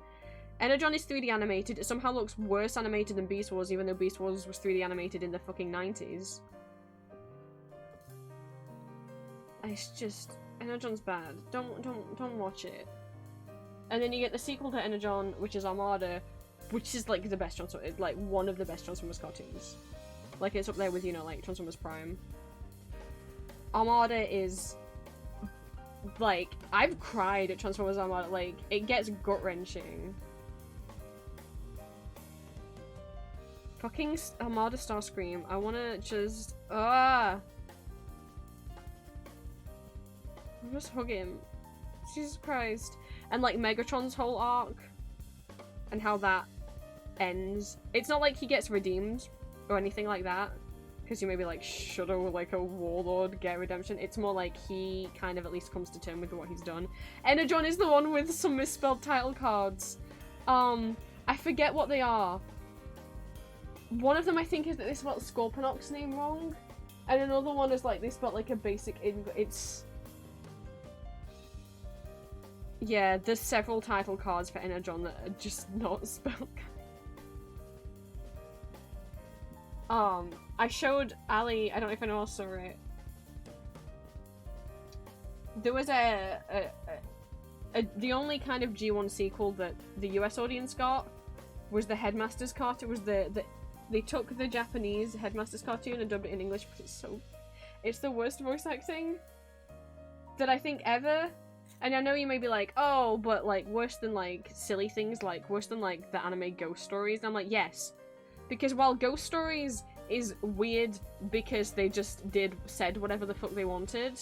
Energon is 3D animated. It somehow looks worse animated than Beast Wars, even though Beast Wars was 3D animated in the fucking 90s. It's just, Energon's bad. Don't watch it. And then you get the sequel to Energon, which is Armada, which is like the best Transformers, like one of the best Transformers cartoons. Like it's up there with, you know, like Transformers Prime. Armada is, like, I've cried at Transformers Armada. Like, it gets gut-wrenching. Fucking Armada Starscream. I wanna just... I'll just hug him. Jesus Christ. And, like, Megatron's whole arc. And how that ends. It's not like he gets redeemed or anything like that. Because you maybe, like, should like a warlord get redemption. It's more like he kind of at least comes to terms with what he's done. Energon is the one with some misspelled title cards. I forget what they are. One of them, I think, is that they spelled Scorponok's name wrong. And another one is, like, they spelled, like, a basic... It's... Yeah, there's several title cards for Energon that are just not spelled. I showed Ali, I don't know if anyone else saw it. There was the only kind of G1 sequel that the US audience got was the Headmasters cartoon. It was they took the Japanese Headmasters cartoon and dubbed it in English because it's the worst voice acting that I think ever. And I know you may be like, oh, but like worse than like silly things, like worse than like the anime Ghost Stories. And I'm like, yes. Because while Ghost Stories is weird because they just said whatever the fuck they wanted,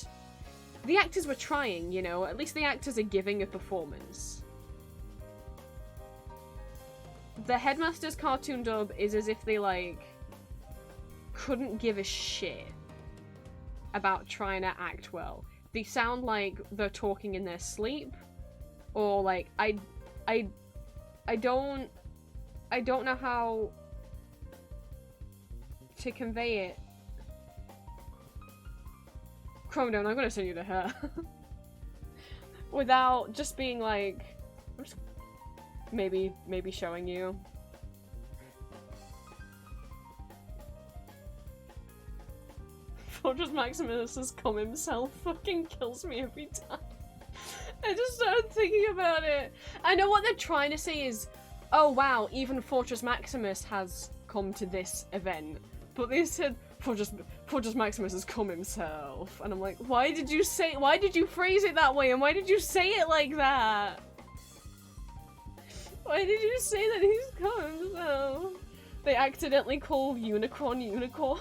the actors were trying, you know? At least the actors are giving a performance. The Headmasters cartoon dub is as if they, like, couldn't give a shit about trying to act well. They sound like they're talking in their sleep, or like, I don't know how to convey it. Chromedome, I'm gonna send you to her. Without just being like, I'm just maybe showing you. Fortress Maximus's come himself fucking kills me every time. I just started thinking about it. I know what they're trying to say is, oh wow, even Fortress Maximus has come to this event. But they said, Fortress Maximus has come himself. And I'm like, why did you phrase it that way? And why did you say it like that? Why did you say that he's come himself? They accidentally called Unicron Unicorn.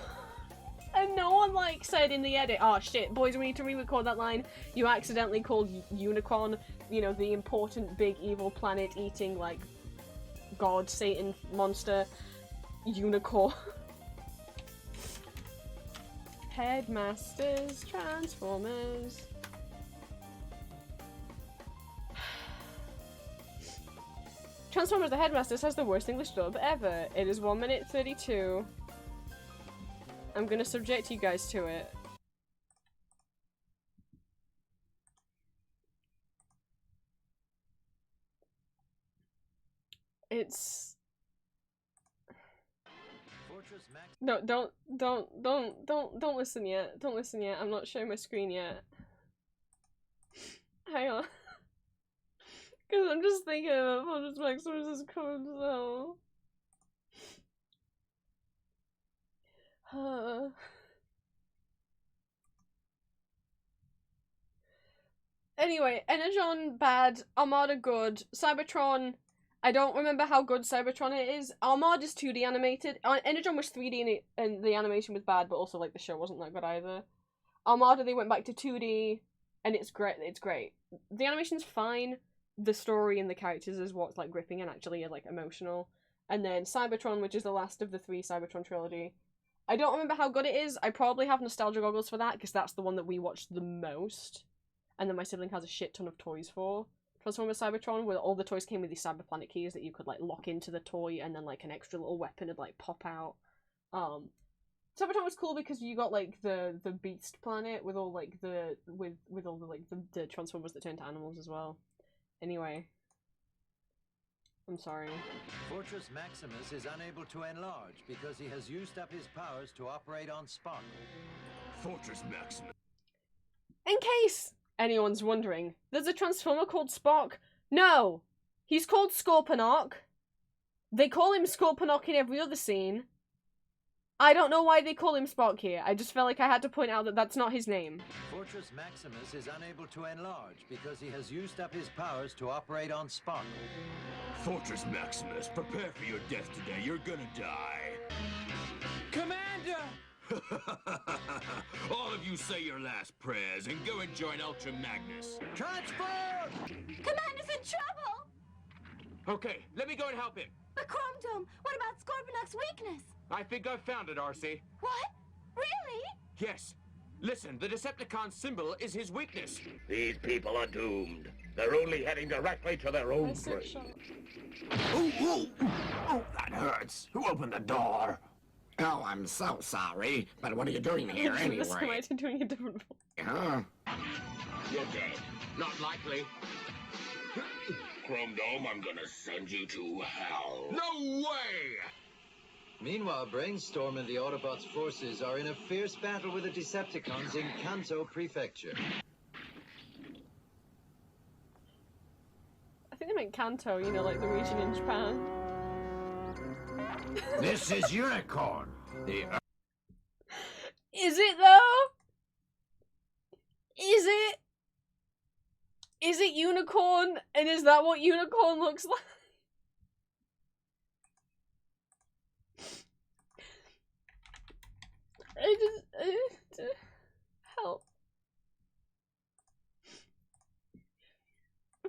And no one, like, said in the edit, oh shit, boys, we need to re-record that line. You accidentally called Unicron, you know, the important big evil planet-eating, like, god, Satan, monster, unicorn. Headmasters, Transformers. Transformers the Headmasters has the worst English dub ever. It is 1 minute 32. I'm gonna subject you guys to it. It's... No, don't listen yet. Don't listen yet. I'm not showing my screen yet. Hang on. Because I'm just thinking about Fortress Maximus' code, so... Anyway, Energon bad, Armada good, Cybertron, I don't remember how good Cybertron it is. Armada is 2D animated, Energon was 3D and the animation was bad, but also like the show wasn't that good either. Armada they went back to 2D and it's great. The animation's fine, the story and the characters is what's like gripping and actually like emotional. And then Cybertron, which is the last of the 3 Cybertron trilogy. I don't remember how good it is. I probably have nostalgia goggles for that because that's the one that we watched the most. And then my sibling has a shit ton of toys for. Transformers Cybertron, where all the toys came with these Cyberplanet keys that you could like lock into the toy and then like an extra little weapon would like pop out. Cybertron was cool because you got like the Beast planet with all like with all the like the Transformers that turn to animals as well. Anyway. I'm sorry. Fortress Maximus is unable to enlarge because he has used up his powers to operate on Spark. Fortress Maximus. In case anyone's wondering, there's a Transformer called Spock. No! He's called Scorponok. They call him Scorponok in every other scene. I don't know why they call him Spock here. I just felt like I had to point out that that's not his name. Fortress Maximus is unable to enlarge because he has used up his powers to operate on Spark. Fortress Maximus, prepare for your death today. You're gonna die. Commander! All of you say your last prayers and go and join Ultra Magnus. Transport! Commander's in trouble! Okay, let me go and help him. But Chrome Dome, what about Scorponok's weakness? I think I've found it, RC. What? Really? Yes. Listen, the Decepticon symbol is his weakness. These people are doomed. They're only heading directly to their own grave. Oh, that hurts. Who opened the door? Oh, I'm so sorry. But what are you doing here anyway? Doing a different Huh? You're dead. Not likely. Chrome Dome, I'm gonna send you to hell. No way! Meanwhile, Brainstorm and the Autobots' forces are in a fierce battle with the Decepticons in Kanto Prefecture. I think they meant Kanto, you know, like the region in Japan. This is Unicorn. Is it though? Is it? Is it Unicorn? And is that what Unicorn looks like? I just help.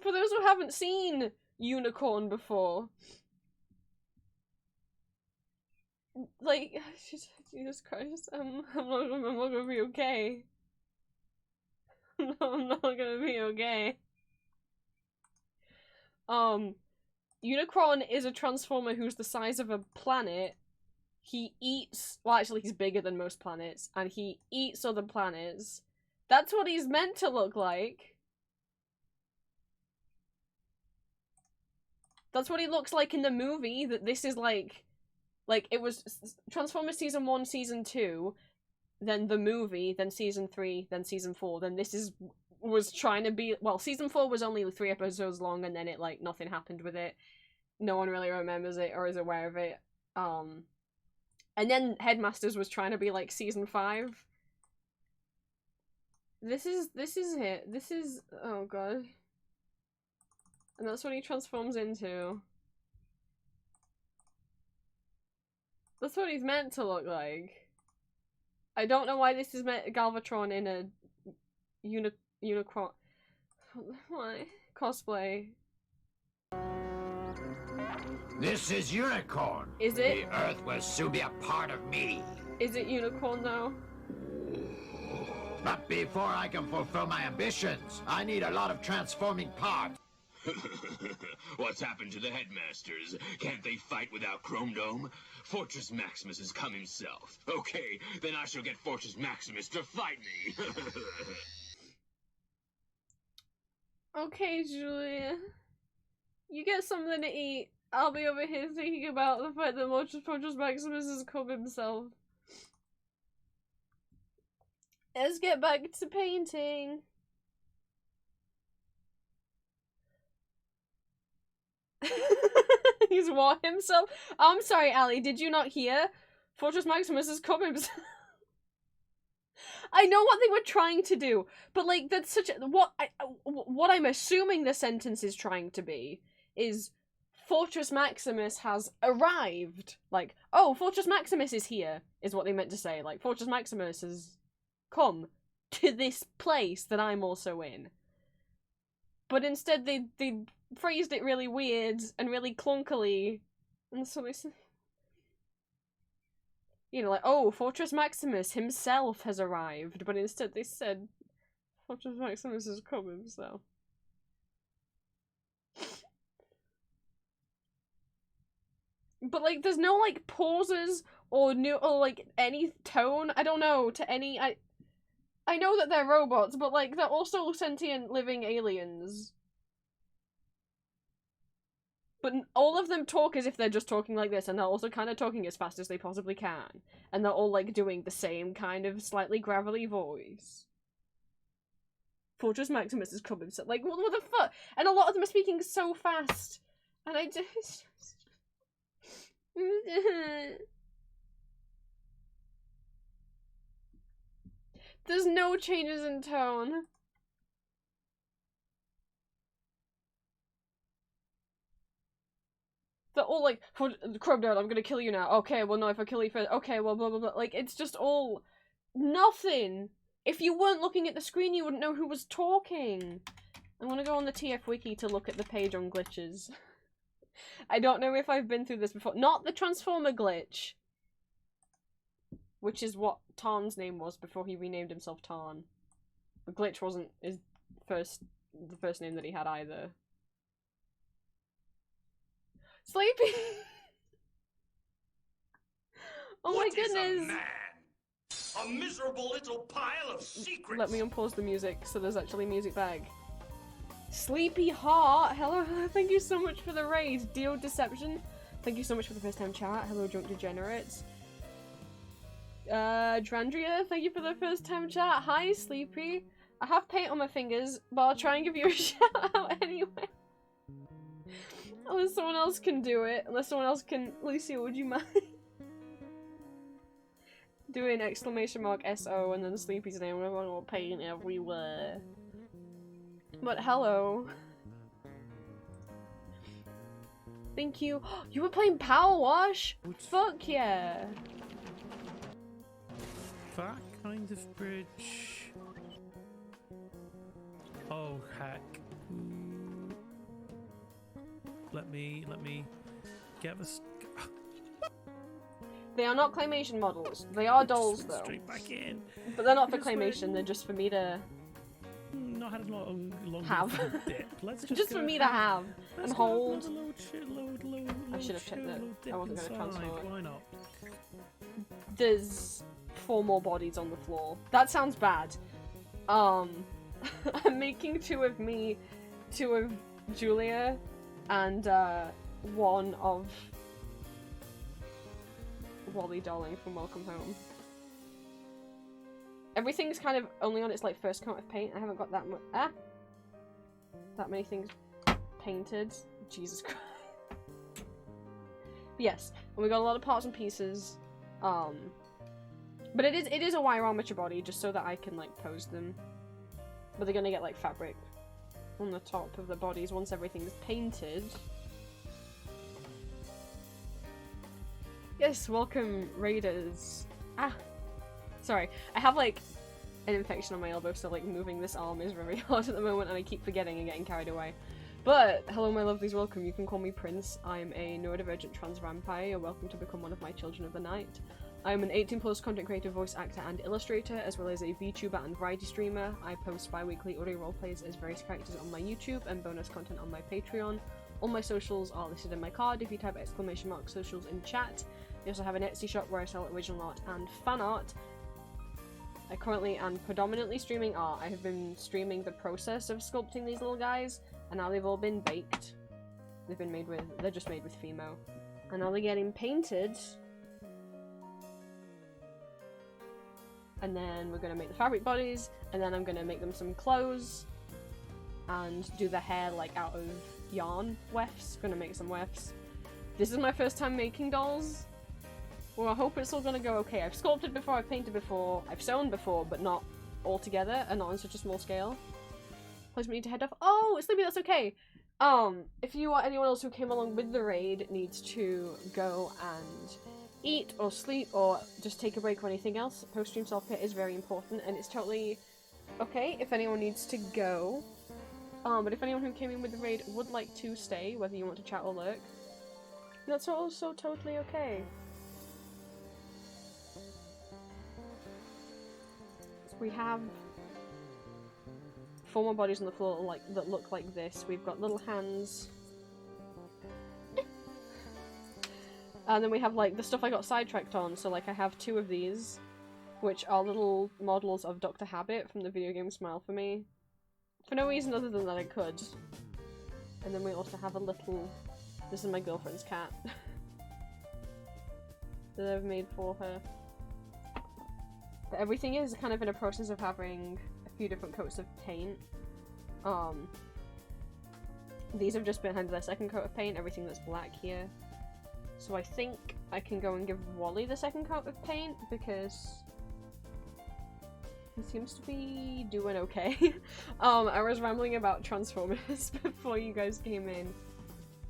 For those who haven't seen Unicorn before, like, Jesus Christ, I'm not gonna be okay. No, I'm not gonna be okay. Unicron is a Transformer who's the size of a planet. He eats, well actually he's bigger than most planets, and he eats other planets. That's what he's meant to look like. That's what he looks like in the movie, that this is like it was Transformers Season 1, Season 2, then the movie, then Season 3, then Season 4, then this was trying to be, well, Season 4 was only 3 episodes long, and then it, like, nothing happened with it. no one really remembers it or is aware of it. And then Headmasters was trying to be like season 5. This is it. This is, oh god. And that's what he transforms into. That's what he's meant to look like. I don't know why this is Galvatron in a unicorn. Why? Cosplay. This is Unicorn. Is it? The Earth will soon be a part of me. Is it Unicorn though? But before I can fulfill my ambitions, I need a lot of transforming parts. What's happened to the headmasters? Can't they fight without Chrome Dome? Fortress Maximus has come himself. Okay, then I shall get Fortress Maximus to fight me. Okay, Julia. You get something to eat. I'll be over here thinking about the fact that Fortress Maximus has come himself. Let's get back to painting. He's what himself? I'm sorry, Ali, did you not hear? Fortress Maximus has come himself. I know what they were trying to do, but like that's such a, what I'm assuming the sentence is trying to be is Fortress Maximus has arrived. Like, oh, Fortress Maximus is here, is what they meant to say. Like, Fortress Maximus has come to this place that I'm also in. But instead they phrased it really weird and really clunkily. And so they said, you know, like, oh, Fortress Maximus himself has arrived. But instead they said, Fortress Maximus has come himself. But, like, there's no, like, pauses or new, or, like, any tone, I don't know, to any, I know that they're robots, but, like, they're also sentient living aliens. But all of them talk as if they're just talking like this, and they're also kind of talking as fast as they possibly can. And they're all, like, doing the same kind of slightly gravelly voice. Fortress Maximus is coming, so, like, what the fuck? And a lot of them are speaking so fast. And I just... There's no changes in tone. They're all like, Chrome Dome, I'm gonna kill you now. Okay, well no, if I kill you first, okay, well blah blah blah. Like, it's just all nothing. If you weren't looking at the screen, you wouldn't know who was talking. I'm gonna go on the TF wiki to look at the page on glitches. I don't know if I've been through this before. Not the Transformer glitch. Which is what Tarn's name was before he renamed himself Tarn. The glitch wasn't the first name that he had either. Sleepy! Oh my goodness! A miserable little pile of secrets! Let me unpause the music so there's actually music back. Sleepy Heart! Hello, thank you so much for the raid. Dio Deception, thank you so much for the first time chat. Hello, Drunk Degenerates. Drandria, thank you for the first time chat. Hi, Sleepy. I have paint on my fingers, but I'll try and give you a shout out anyway. Unless someone else can do it. Unless someone else can. Lucia, would you mind? Doing exclamation mark SO and then Sleepy's name. We're going to paint everywhere. But hello. Thank you. You were playing Power Wash? Fuck yeah. That kind of bridge. Oh heck. Let me get this. They are not claymation models. They are dolls though. Straight back in. But they're not for claymation, they're just for me to not had a long have. dip. Let's just for me to have and hold. Load, I should have checked that. I wasn't going to transfer it. Why not? There's 4 more bodies on the floor. That sounds bad. I'm making 2 of me, 2 of Julia, and 1 of Wally Darling from Welcome Home. Everything's kind of only on its like first coat of paint. I haven't got that that many things painted. Jesus Christ. Yes, and we got a lot of parts and pieces. But it is a wire armature body, just so that I can like pose them. But they're gonna get like fabric on the top of the bodies once everything's painted. Yes, welcome raiders. Ah, sorry, I have like an infection on my elbow, so like moving this arm is very hard at the moment, and I keep forgetting and getting carried away. But hello, my lovelies, welcome. You can call me Prince. I'm a neurodivergent trans vampire. You're welcome to become one of my children of the night. I'm an 18+ content creator, voice actor, and illustrator, as well as a VTuber and variety streamer. I post bi-weekly audio roleplays as various characters on my YouTube and bonus content on my Patreon. All my socials are listed in my card if you type !socials in chat. I also have an Etsy shop where I sell original art and fan art. I currently am predominantly streaming art. I have been streaming the process of sculpting these little guys, and now they've all been baked. They're just made with Fimo. And now they're getting painted. And then we're gonna make the fabric bodies, and then I'm gonna make them some clothes, and do the hair like out of yarn wefts. Gonna make some wefts. This is my first time making dolls. Well, I hope it's all gonna go okay. I've sculpted before, I've painted before, I've sewn before, but not all together, and not on such a small scale. Placement need to head off. Oh, Sleepy, that's okay. If you or anyone else who came along with the raid needs to go and eat or sleep or just take a break or anything else, post-stream self-care is very important, and it's totally okay if anyone needs to go. But if anyone who came in with the raid would like to stay, whether you want to chat or lurk, that's also totally okay. We have 4 more bodies on the floor that look like this. We've got little hands. And then we have like the stuff I got sidetracked on, so like I have 2 of these, which are little models of Dr. Habit from the video game Smile For Me. For no reason other than that I could. And then we also have a little... This is my girlfriend's cat. That I've made for her. But everything is kind of in a process of having a few different coats of paint. These have just been handed their second coat of paint, everything that's black here. So I think I can go and give Wally the second coat of paint, because he seems to be doing okay. I was rambling about Transformers before you guys came in.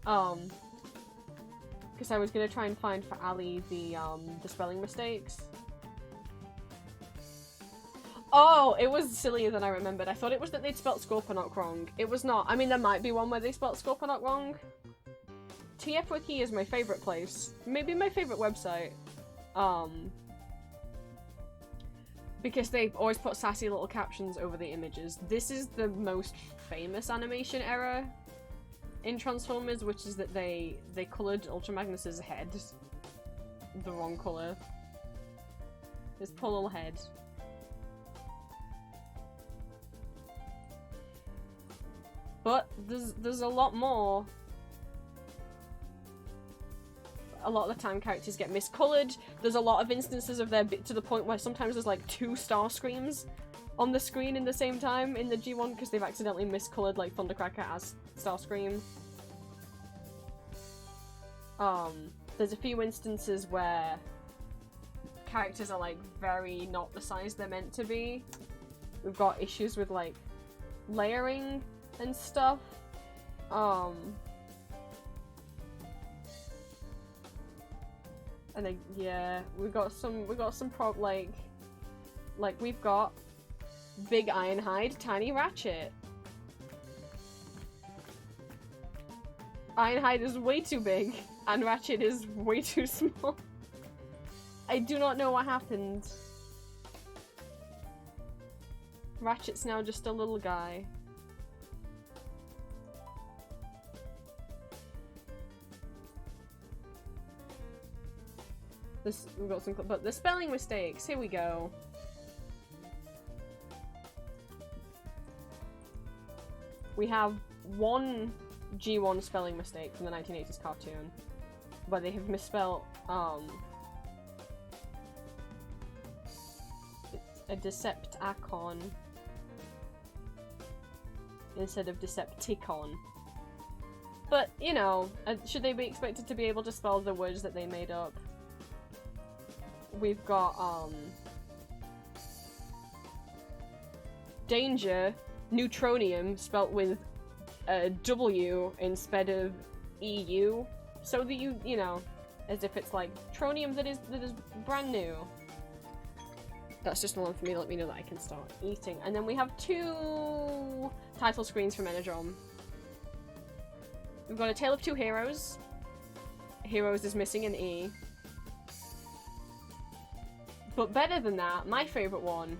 Because I was gonna try and find for Ali the spelling mistakes. Oh, it was sillier than I remembered. I thought it was that they'd spelt Scorponok wrong. It was not. I mean, there might be one where they spelt Scorponok wrong. TF Wiki is my favourite place. Maybe my favourite website. Because they always put sassy little captions over the images. This is the most famous animation error in Transformers, which is that they coloured Ultra Magnus's head the wrong colour. His poor little head. But there's a lot more. A lot of the time characters get miscoloured. There's a lot of instances of their to the point where sometimes there's like 2 star screams on the screen in the same time in the G1 because they've accidentally miscoloured like Thundercracker as Starscream. There's a few instances where characters are like very not the size they're meant to be. We've got issues with like layering and stuff. And then, yeah, we've got some like we've got big Ironhide, tiny Ratchet. Ironhide is way too big, and Ratchet is way too small. I do not know what happened. Ratchet's now just a little guy. We've got some, but the spelling mistakes, here we go. We have one G1 spelling mistake from the 1980s cartoon, where they have misspelled, it's a Decepticon instead of Decepticon. But, you know, should they be expected to be able to spell the words that they made up? We've got, danger, neutronium, spelt with a W instead of EU. So that you know, as if it's like tronium that is brand new. That's just one for me to let me know that I can start eating. And then we have 2 title screens from Enerdrome. We've got A Tale of Two Heroes. Heroes is missing an E. But better than that, my favourite one,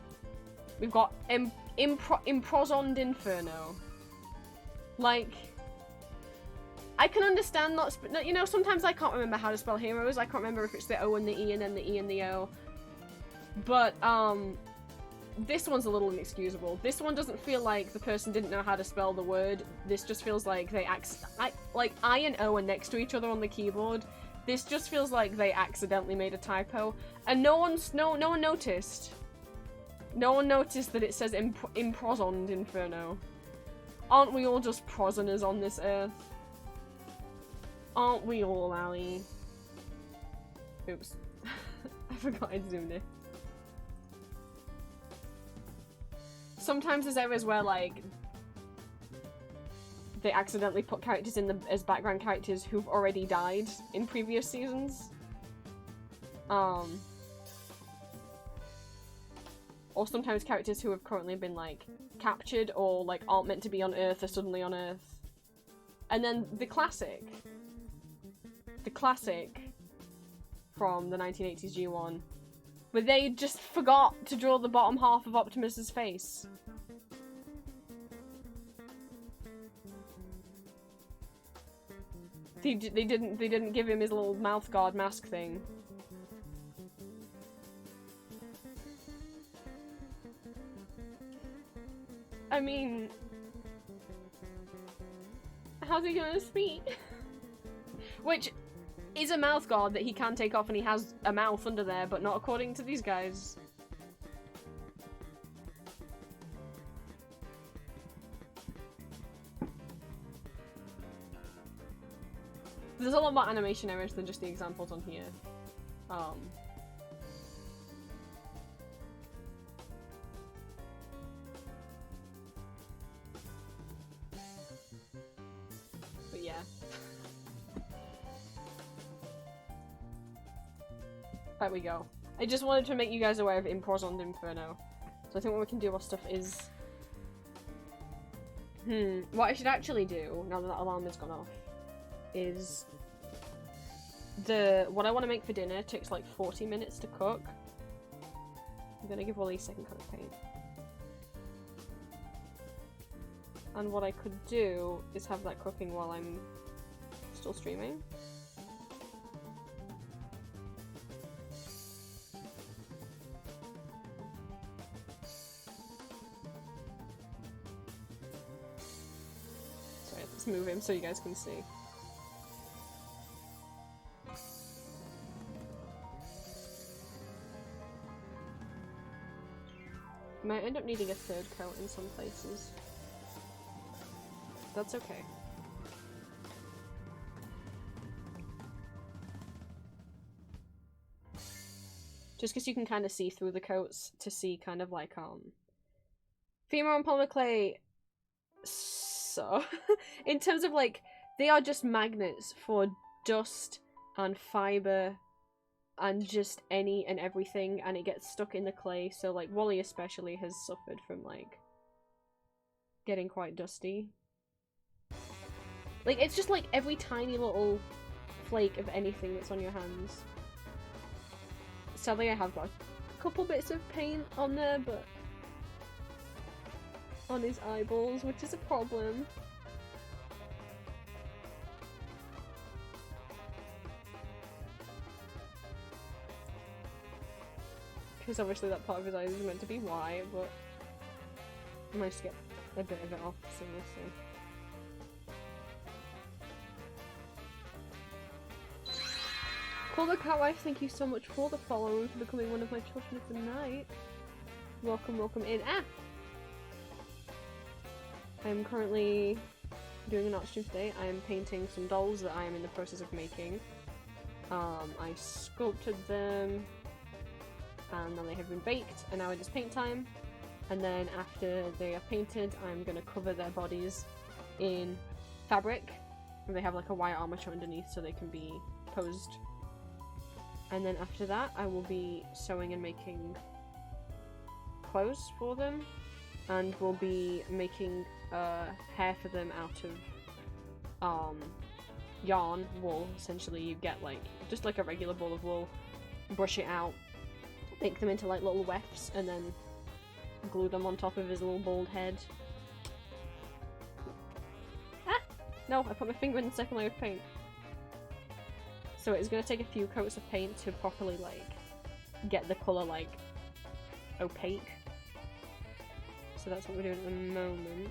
we've got Improzond Inferno. Like, I can understand not, you know, sometimes I can't remember how to spell heroes. I can't remember if it's the O and the E and then the E and the O. But, this one's a little inexcusable. This one doesn't feel like the person didn't know how to spell the word. This just feels like they like I and O are next to each other on the keyboard. This just feels like they accidentally made a typo, and no one noticed. No one noticed that it says Improzond Inferno. Aren't we all just prisoners on this earth? Aren't we all, Ali? Oops. I forgot I zoomed in. Sometimes there's errors where, like, they accidentally put characters in as background characters who've already died in previous seasons. Or sometimes characters who have currently been, like, captured or, like, aren't meant to be on Earth are suddenly on Earth. And then the classic from the 1980s G1, where they just forgot to draw the bottom half of Optimus's face. They didn't give him his little mouth guard mask thing. I mean, how's he gonna speak? Which is a mouth guard that he can take off, and he has a mouth under there, but not according to these guys. There's a lot more animation errors than just the examples on here. But yeah. There we go. I just wanted to make you guys aware of Improzond Inferno. So I think what we can do with stuff is... what I should actually do, now that that alarm has gone off, is... what I want to make for dinner takes like 40 minutes to cook. I'm gonna give Wally a second coat of paint. And what I could do is have that cooking while I'm still streaming. Sorry, let's move him so you guys can see. Might end up needing a 3rd coat in some places. That's okay. Just because you can kind of see through the coats to see kind of like, female and polymer clay, so, in terms of like, they are just magnets for dust and fiber and just any and everything, and it gets stuck in the clay, so like Wally especially has suffered from like getting quite dusty. Like, it's just like every tiny little flake of anything that's on your hands. Sadly I have got a couple bits of paint on there, but on his eyeballs, which is a problem. Because obviously that part of his eyes is meant to be white, but I managed to get a bit of it off, so we'll see. Call the Catwife, thank you so much for the follow and for becoming one of my children of the night. Welcome, welcome in. I'm currently doing an art stream today. I am painting some dolls that I am in the process of making. I sculpted them, and then they have been baked, and now it is paint time. And then after they are painted, I'm gonna cover their bodies in fabric, and they have like a white armature underneath so they can be posed. And then after that, I will be sewing and making clothes for them, and we'll be making hair for them out of yarn, wool. Essentially, you get like just like a regular ball of wool, brush it out, make them into like little wefts, and then glue them on top of his little bald head. Ah! No, I put my finger in the second layer of paint. So it's gonna take a few coats of paint to properly like get the colour like opaque. So that's what we're doing at the moment.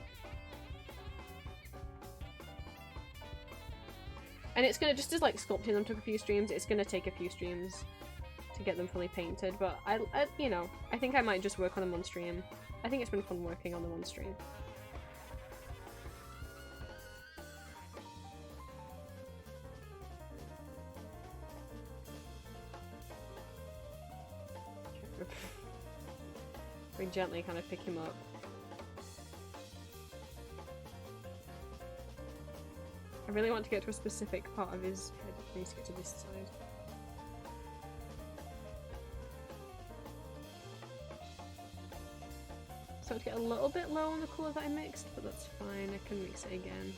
And it's gonna, just as like sculpting them took a few streams, it's gonna take a few streams to get them fully painted, but I you know, I think I might just work on them on stream. I think it's been fun working on them on stream. Very gently kind of pick him up. I really want to get to a specific part of his head. I need to get to this side. So to get a little bit low on the colour that I mixed, but that's fine, I can mix it again.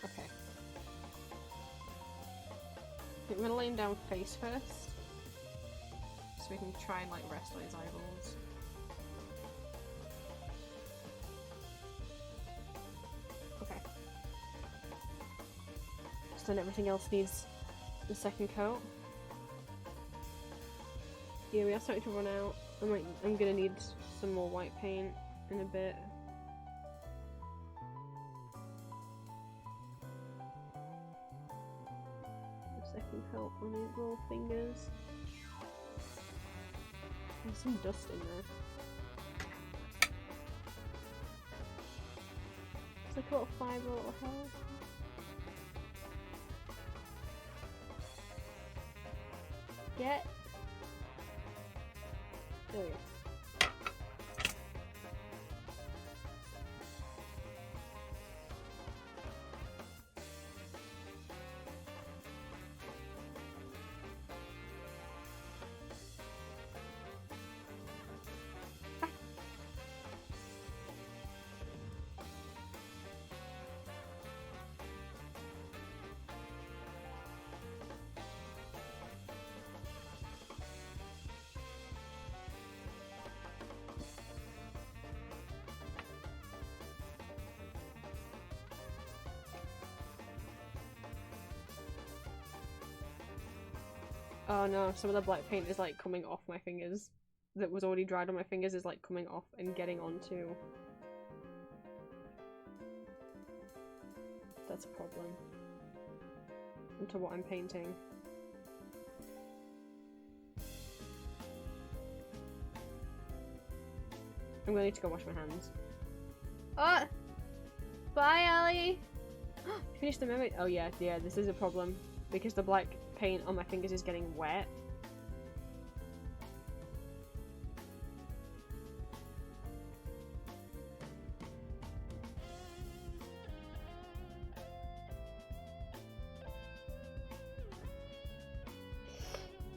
Okay. I'm gonna lay him down face first, so we can try and like rest on his eyeballs. Okay. So then everything else needs the second coat. Yeah, we are starting to run out. I'm gonna need some more white paint in a bit. A second coat on his little fingers. There's some dust in there. It's like a little fibre, little hair. Get. There we go. Oh no, some of the black paint is like coming off my fingers. That was already dried on my fingers is like coming off and getting onto. That's a problem. Onto what I'm painting. I'm gonna need to go wash my hands. Oh! Bye, Ellie! Finish the mermaid. Oh yeah, this is a problem. Because the black paint on my fingers is getting wet.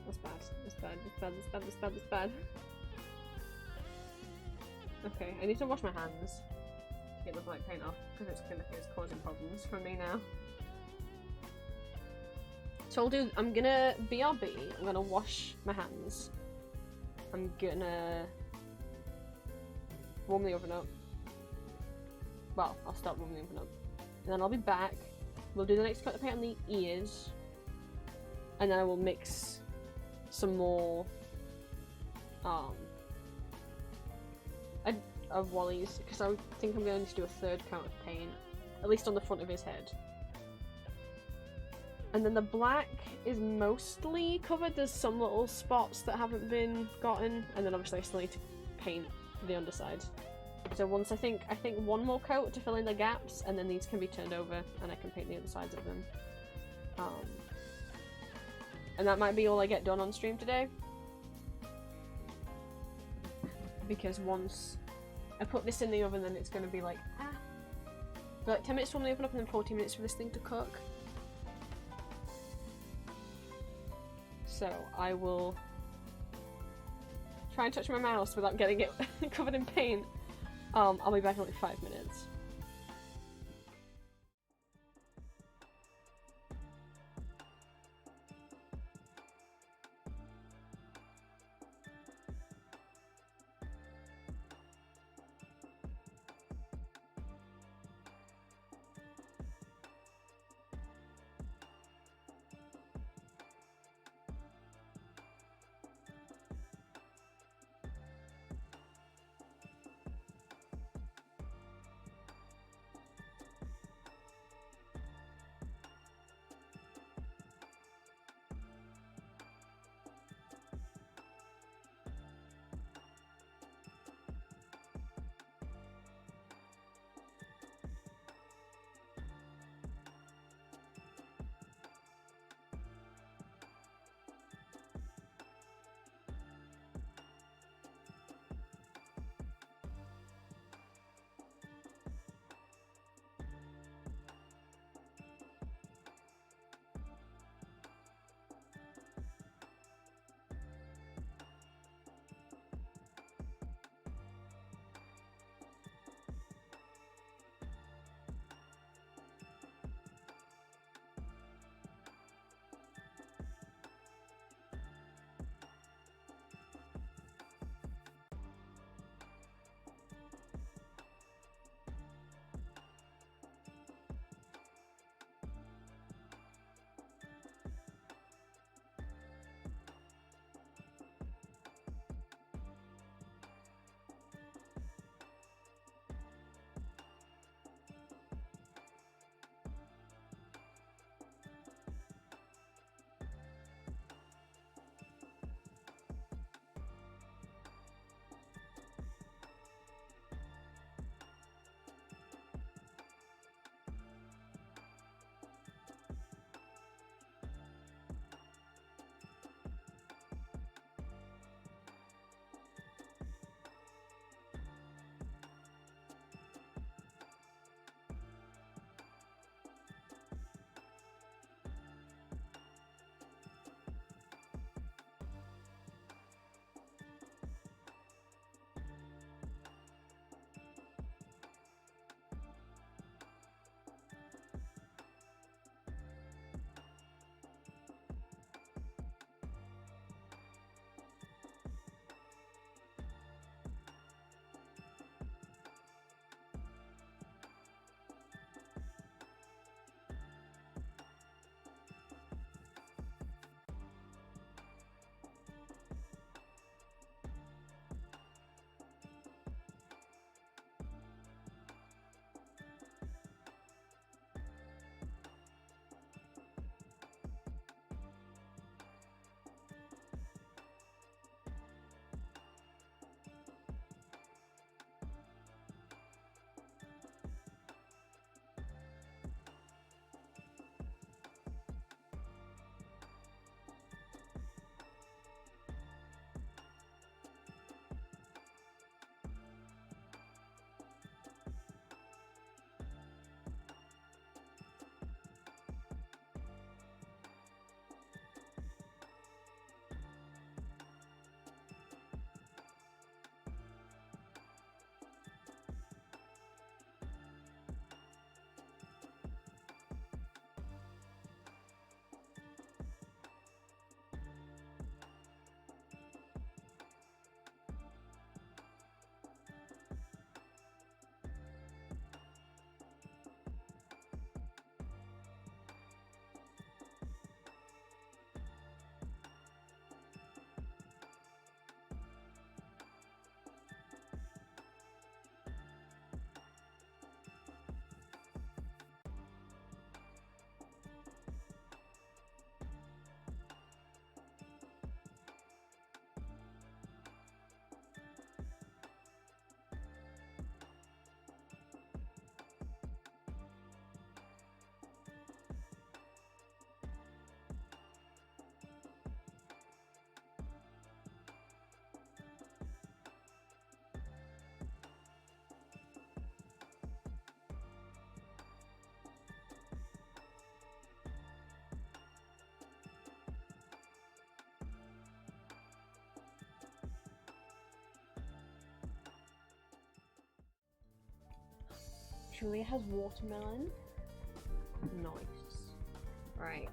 That's bad. That's bad. That's bad. That's bad. That's bad. That's bad. Okay, I need to wash my hands to get the black paint off because it's causing problems for me now. So I'm gonna BRB, I'm gonna wash my hands, I'm gonna warm the oven up, well, I'll start warming the oven up, and then I'll be back, we'll do the next coat of paint on the ears, and then I will mix some more, of Wally's, because I think I'm going to do a third coat of paint, at least on the front of his head. And then the black is mostly covered. There's some little spots that haven't been gotten, and then obviously I still need to paint the underside. So once I think one more coat to fill in the gaps, and then these can be turned over, and I can paint the other sides of them. And that might be all I get done on stream today. Because once I put this in the oven, then it's going to be like, like 10 minutes from the oven up and then 40 minutes for this thing to cook. So I will try and touch my mouse without getting it covered in paint. I'll be back in like 5 minutes. Julia has watermelon. Nice. Right.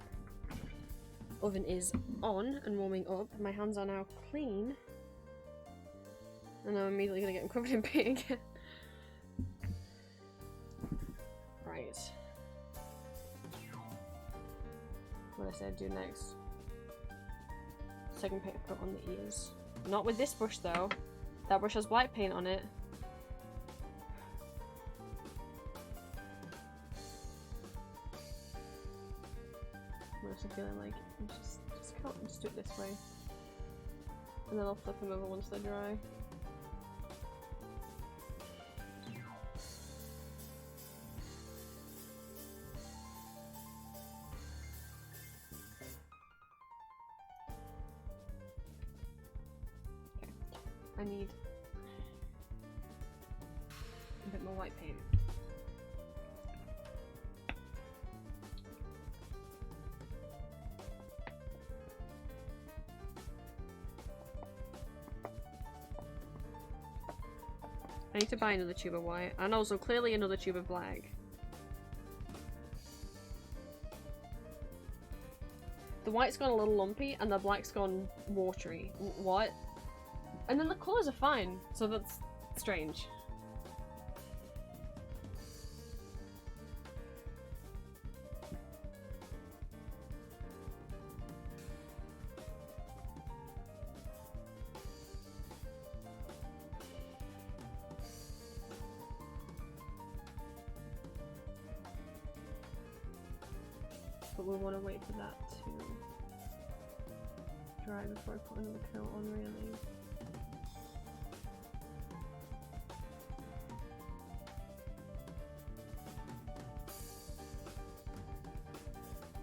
Oven is on and warming up. My hands are now clean. And I'm immediately gonna get them covered in paint again. Right. What I said do next. Second paint I put on the ears. Not with this brush though. That brush has black paint on it. I'm also feeling like just do it this way. And then I'll flip them over once they're dry. I need a bit more white paint. I need to buy another tube of white, and also clearly another tube of black. The white's gone a little lumpy, and the black's gone watery. What? And then the colours are fine, so that's strange. But we want to wait for that to dry before I put another coat on, really.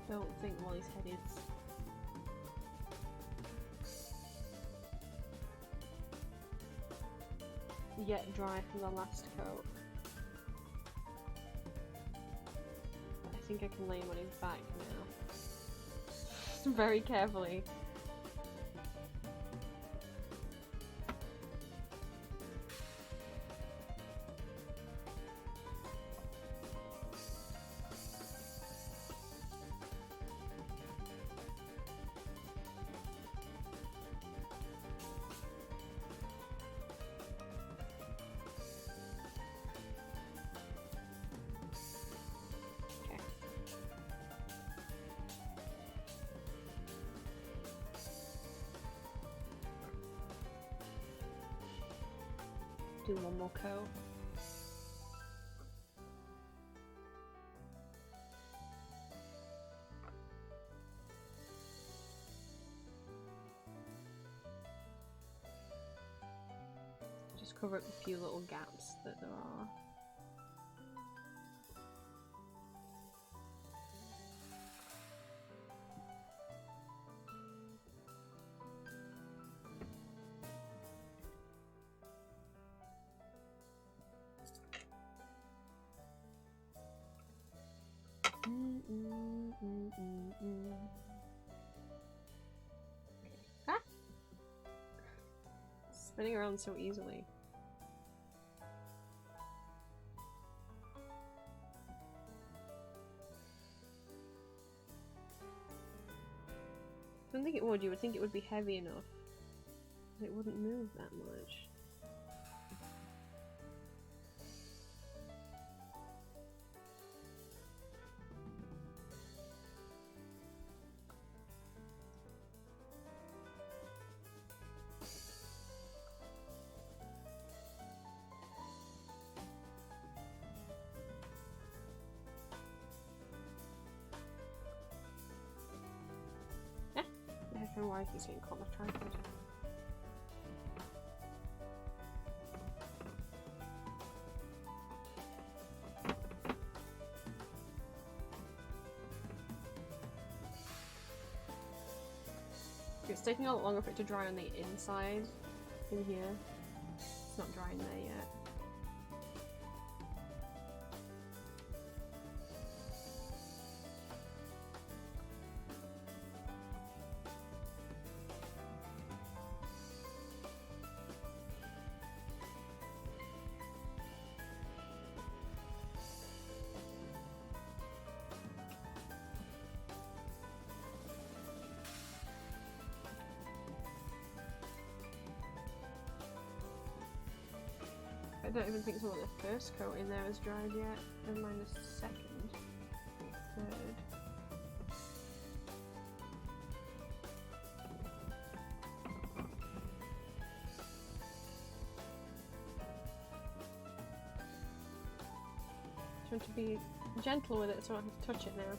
Don't think Molly's head is yet dry from the last coat. I think I can lay him on his back now. Very carefully. Do one more coat. Just cover up a few little gaps that there are. Ah! Spinning around so easily. I don't think it would. You would think it would be heavy enough. It wouldn't move that much. I don't know why he's getting caught on my tripod. It's taking a lot longer for it to dry on the inside in here. It's not drying there yet. don't even think some of the first coat in there is dried yet. Never mind the second. Third. Trying to be gentle with it so I don't have to touch it now.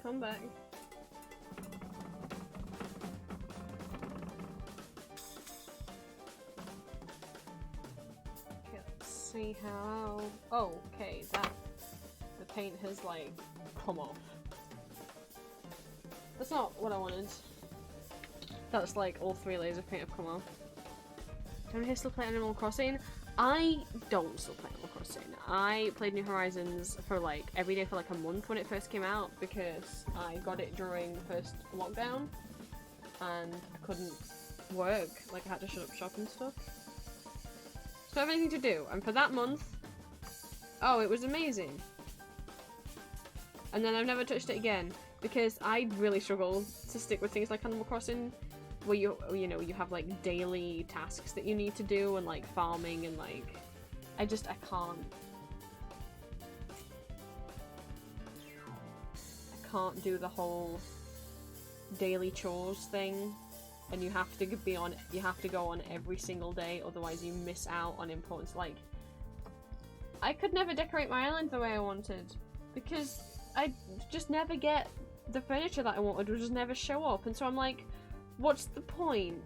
Come back. Okay, let's see how. Oh, okay, that the paint has like come off. That's not what I wanted. That's like all 3 layers of paint have come off. Don't you still play Animal Crossing? I don't still play Animal Crossing. I played New Horizons for like every day for like a month when it first came out because I got it during the first lockdown and I couldn't work. Like I had to shut up shop and stuff. So I have anything to do. And for that month, oh, it was amazing. And then I've never touched it again because I really struggle to stick with things like Animal Crossing, where you know, you have like daily tasks that you need to do and like farming and like I can't do the whole daily chores thing, and you have to go on every single day, otherwise you miss out on important. Like I could never decorate my island the way I wanted because I just never get the furniture that I wanted, would just never show up, and so I'm like, what's the point?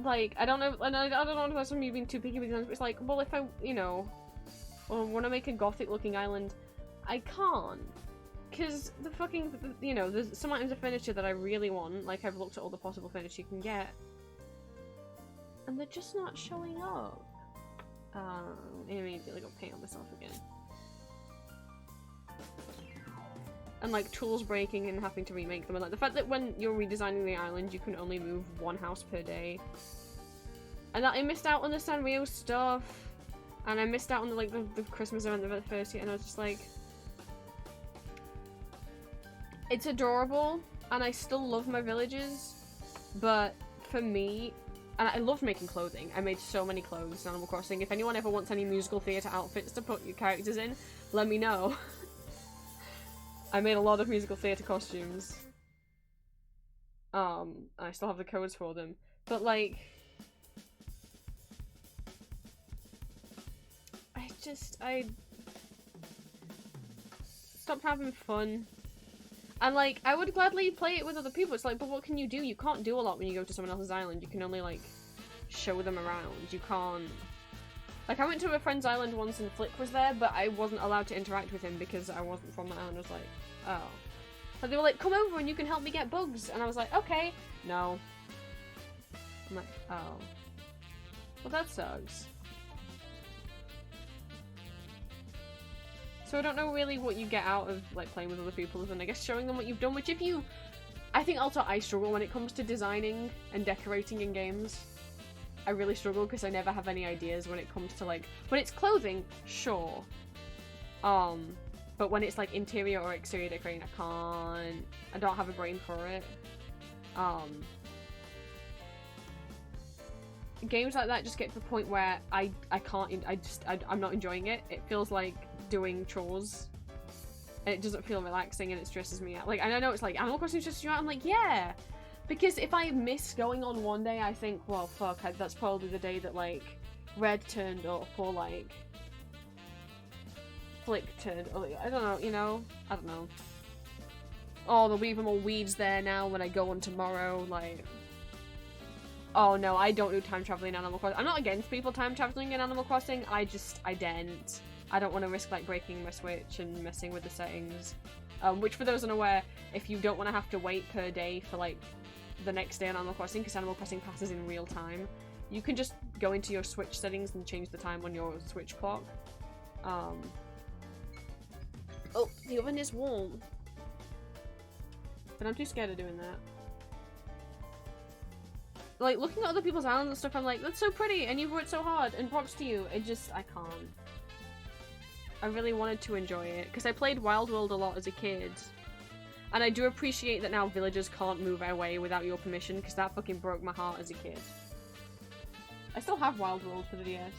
Like, I don't know, and I don't know if that's me being too picky with things, but it's like, well, if I, you know, want to make a gothic looking island, I can't. Because the fucking, you know, there's some items of furniture that I really want, like I've looked at all the possible furniture you can get, and they're just not showing up. I immediately got paint on myself again. And like tools breaking and having to remake them, and like the fact that when you're redesigning the island you can only move 1 house per day, and that I missed out on the Sanrio stuff, and I missed out on the Christmas event the first year, and I was just like, it's adorable and I still love my villages, but for me, and I loved making clothing. I made so many clothes in Animal Crossing. If anyone ever wants any musical theatre outfits to put your characters in, let me know. I made a lot of musical theatre costumes. I still have the codes for them. But like, I stopped having fun. And like, I would gladly play it with other people. It's like, but what can you do? You can't do a lot when you go to someone else's island. You can only like, show them around. You can't... Like, I went to a friend's island once and Flick was there, but I wasn't allowed to interact with him because I wasn't from that island. I was like, oh. And they were like, come over and you can help me get bugs. And I was like, okay. No. I'm like, oh. Well, that sucks. So I don't know really what you get out of, like, playing with other people, and I guess showing them what you've done, which if you... I think also I struggle when it comes to designing and decorating in games. I really struggle because I never have any ideas when it comes to, like... When it's clothing, sure. But when it's, like, interior or exterior decorating, I can't... I don't have a brain for it. Games like that just get to the point where I can't... I'm not enjoying it. It feels like doing chores. And it doesn't feel relaxing and it stresses me out. Like, and I know it's like, Animal Crossing stresses you out. I'm like, yeah! Because if I miss going on one day, I think, well, fuck, that's probably the day that, like, Red turned up, or, like, Flick turned up. I don't know, you know? I don't know. Oh, there'll be even more weeds there now when I go on tomorrow, like... Oh, no, I don't do time traveling in Animal Crossing. I'm not against people time traveling in Animal Crossing, I daren't. I don't want to risk, like, breaking my Switch and messing with the settings. Which, for those unaware, if you don't want to have to wait per day for, like, the next day on Animal Crossing, because Animal Crossing passes in real time, you can just go into your Switch settings and change the time on your Switch clock. Oh, the oven is warm. But I'm too scared of doing that. Like, looking at other people's islands and stuff, I'm like, that's so pretty, and you've worked so hard, and props to you. I can't. I really wanted to enjoy it, because I played Wild World a lot as a kid. And I do appreciate that now villagers can't move away without your permission, because that fucking broke my heart as a kid. I still have Wild World for the DS.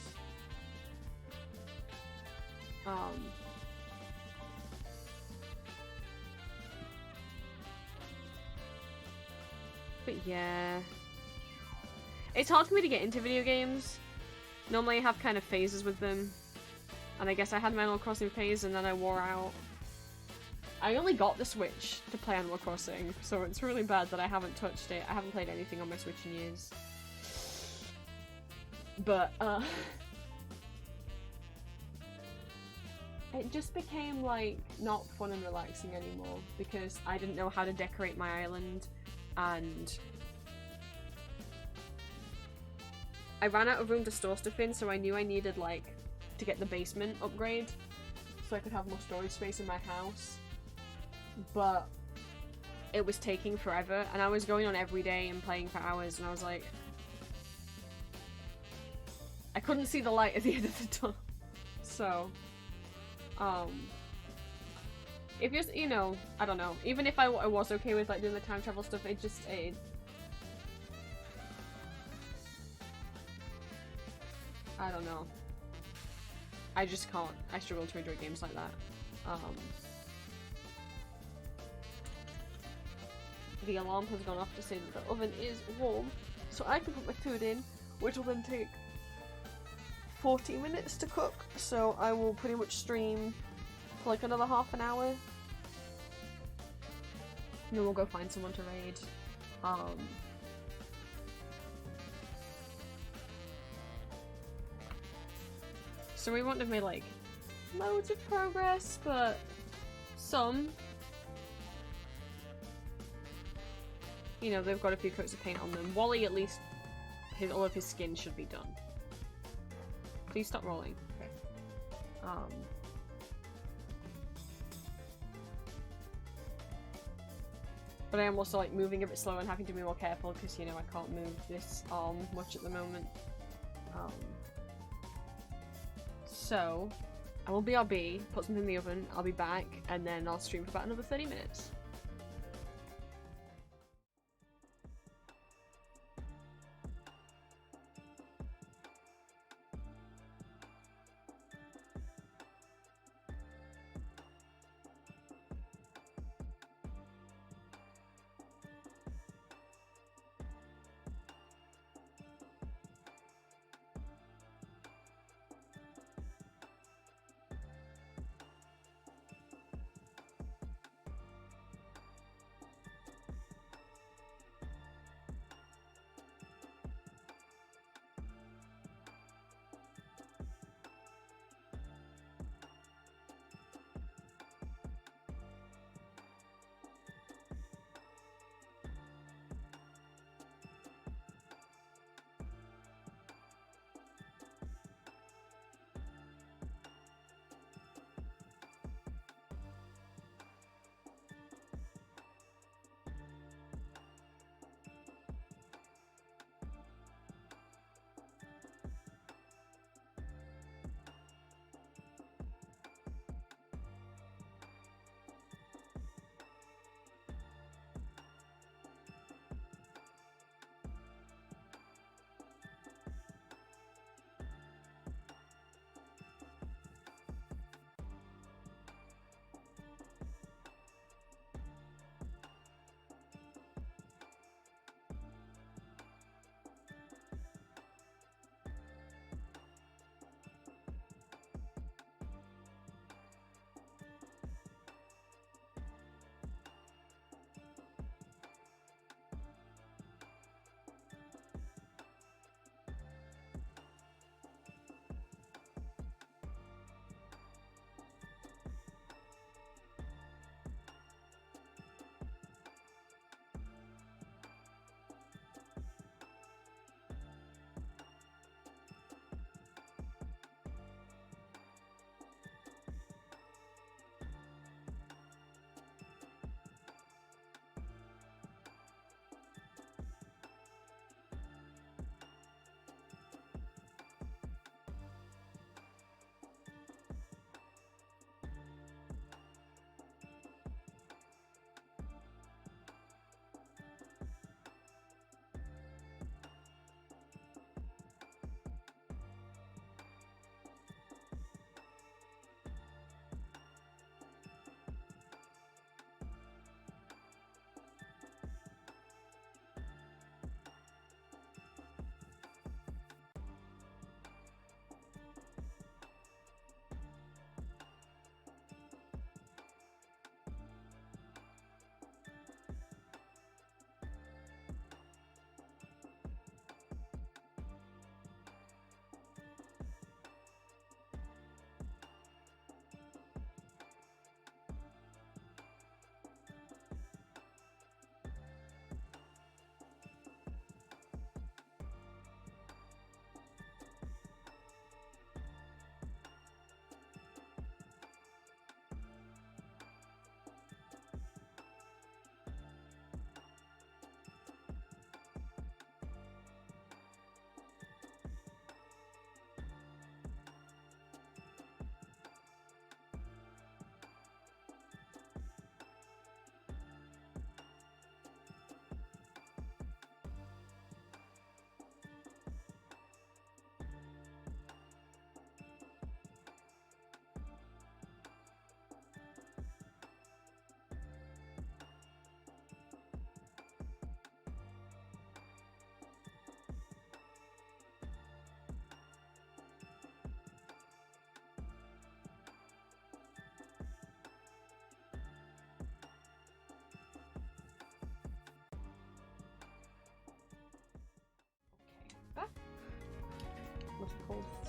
But yeah. It's hard for me to get into video games. Normally I have kind of phases with them. And I guess I had my Animal Crossing phase and then I wore out. I only got the Switch to play Animal Crossing, so it's really bad that I haven't touched it. I haven't played anything on my Switch in years. But, it just became, like, not fun and relaxing anymore, because I didn't know how to decorate my island, and I ran out of room to store stuff in, so I knew I needed, like, to get the basement upgrade, so I could have more storage space in my house. But it was taking forever, and I was going on every day and playing for hours, and I was like, I couldn't see the light at the end of the tunnel. So, if you're, you know, I don't know, even if I was okay with, like, doing the time travel stuff, it just, I don't know. I just can't. I struggle to enjoy games like that. The alarm has gone off to say that the oven is warm, so I can put my food in, which will then take 40 minutes to cook, so I will pretty much stream for like another half an hour. And then we'll go find someone to raid. So we wouldn't have made like loads of progress, but some. You know, they've got a few coats of paint on them. Wally, at least, all of his skin should be done. Please stop rolling. Okay. But I am also, like, moving a bit slow and having to be more careful because, you know, I can't move this arm much at the moment. So, I will BRB, put something in the oven, I'll be back, and then I'll stream for about another 30 minutes.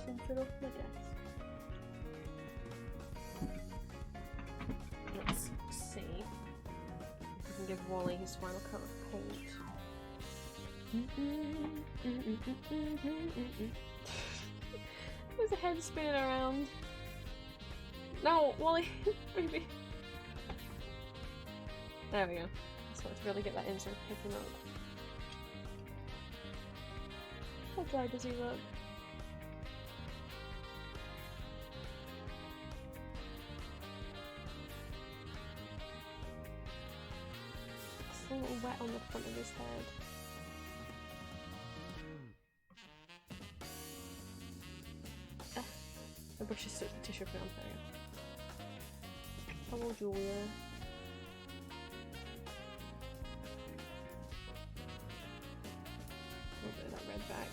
something off my desk. Let's see. I can give Wally his final coat of paint. There's a head spinning around. No, Wally, baby. There we go. Just want to really get that in so I can pick him up. How dry does he look? It's a little wet on the front of his head. The brush is stuck to tissue paper on there. Hello, Julia. A little bit of that red back.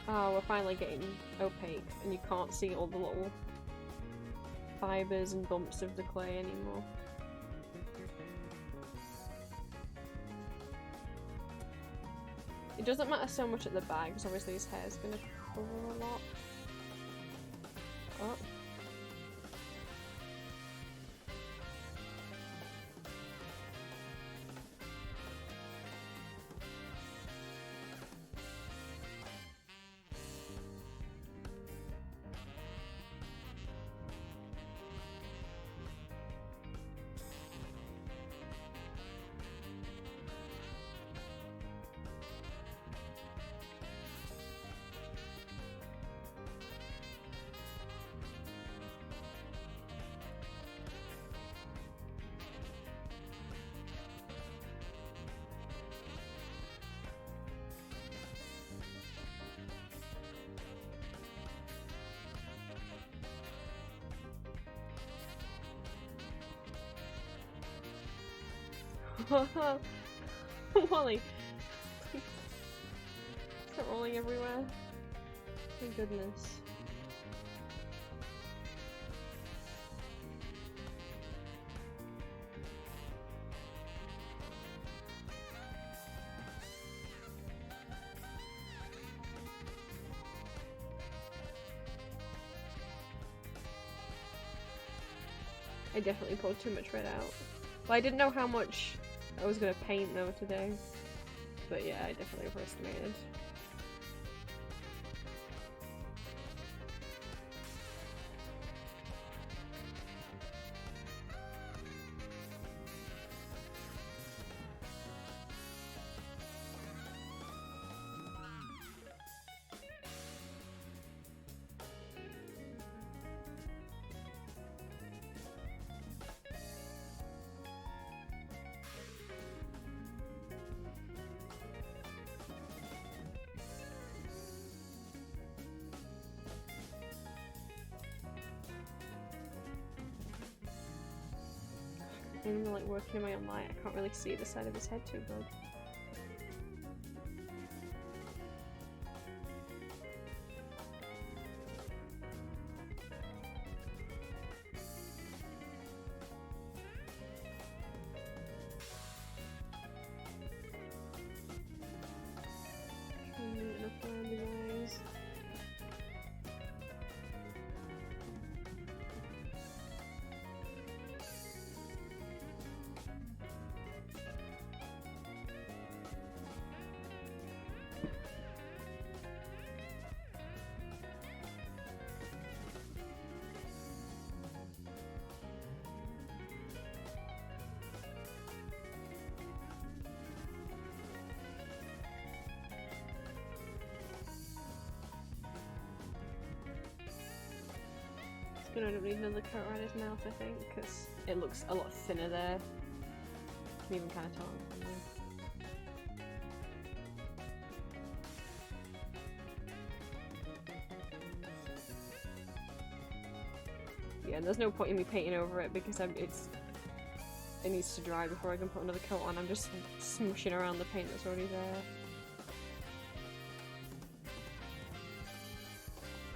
Oh, we're finally getting opaque, and you can't see all the little fibres and bumps of the clay anymore. It doesn't matter so much at the back, because obviously his hair's going to cover a lot. Oh. Wally, please. Stop rolling everywhere. My goodness. I definitely pulled too much red out. Well, I didn't know how much I was gonna paint though today, but yeah, I definitely overestimated. When I'm like working in my own light, I can't really see the side of his head too good. Enough around his eyes. Gonna end up needing another coat around his mouth, I think, because it looks a lot thinner there. You can even kind of tell. Yeah, and there's no point in me painting over it because it needs to dry before I can put another coat on. I'm just smooshing around the paint that's already there.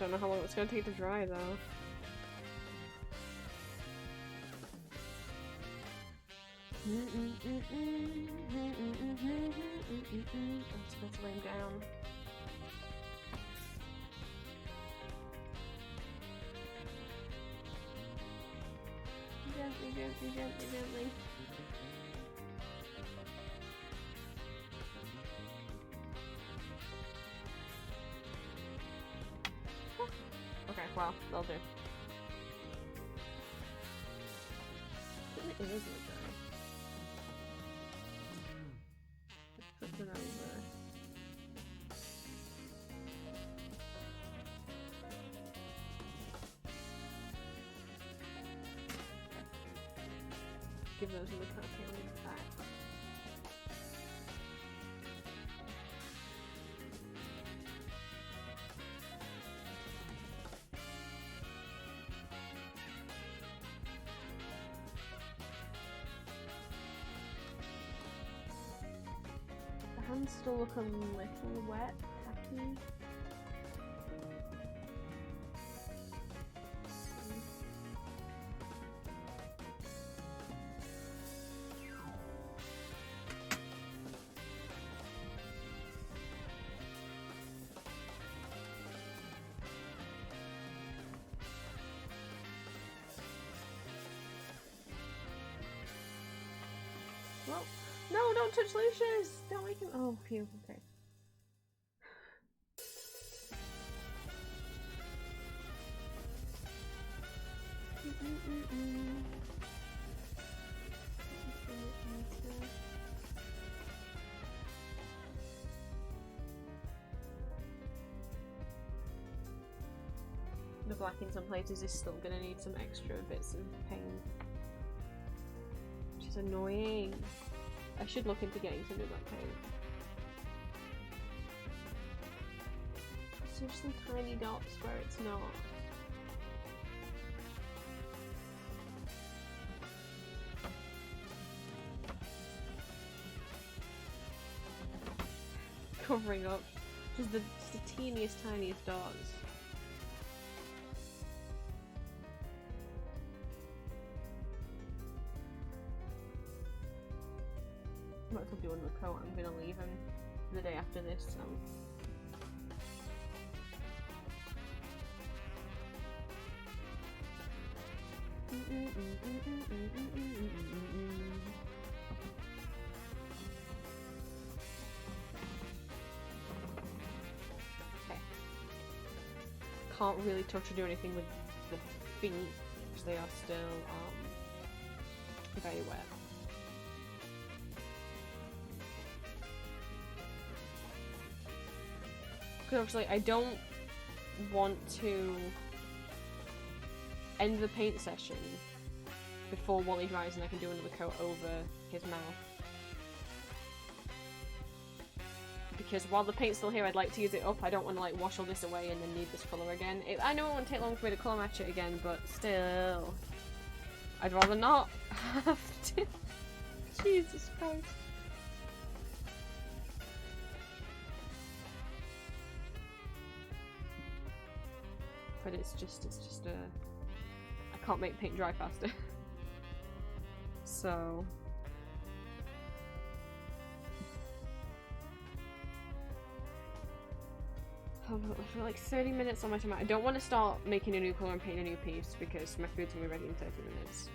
Don't know how long it's gonna take to dry though. Let's lay him down. Gently, gently, gently, gently. Okay, well, they'll do. It is dry. Let's put them over. Give those in the cup back. The hands still look a little wet, tacky. Well, no, don't touch Lucius! Don't make him. Oh, phew, okay. The black in some places is still gonna need some extra bits of paint. Which is annoying. I should look into getting some new black paint. There's just some tiny dots where it's not. Covering up just the teeniest, tiniest dots. Might as well do another coat. I'm gonna leave him the day after this, so. Okay. Can't really touch or do anything with the feet because they are still very wet. Because obviously I don't want to end the paint session before Wally dries and I can do another coat over his mouth. Because while the paint's still here, I'd like to use it up. I don't want to like wash all this away and then need this colour again. I know it won't take long for me to colour match it again, but still. I'd rather not have to. Jesus Christ. But it's just I can't make paint dry faster. So for like 30 minutes on my time. I don't want to start making a new colour and paint a new piece because my food's gonna be ready in 30 minutes.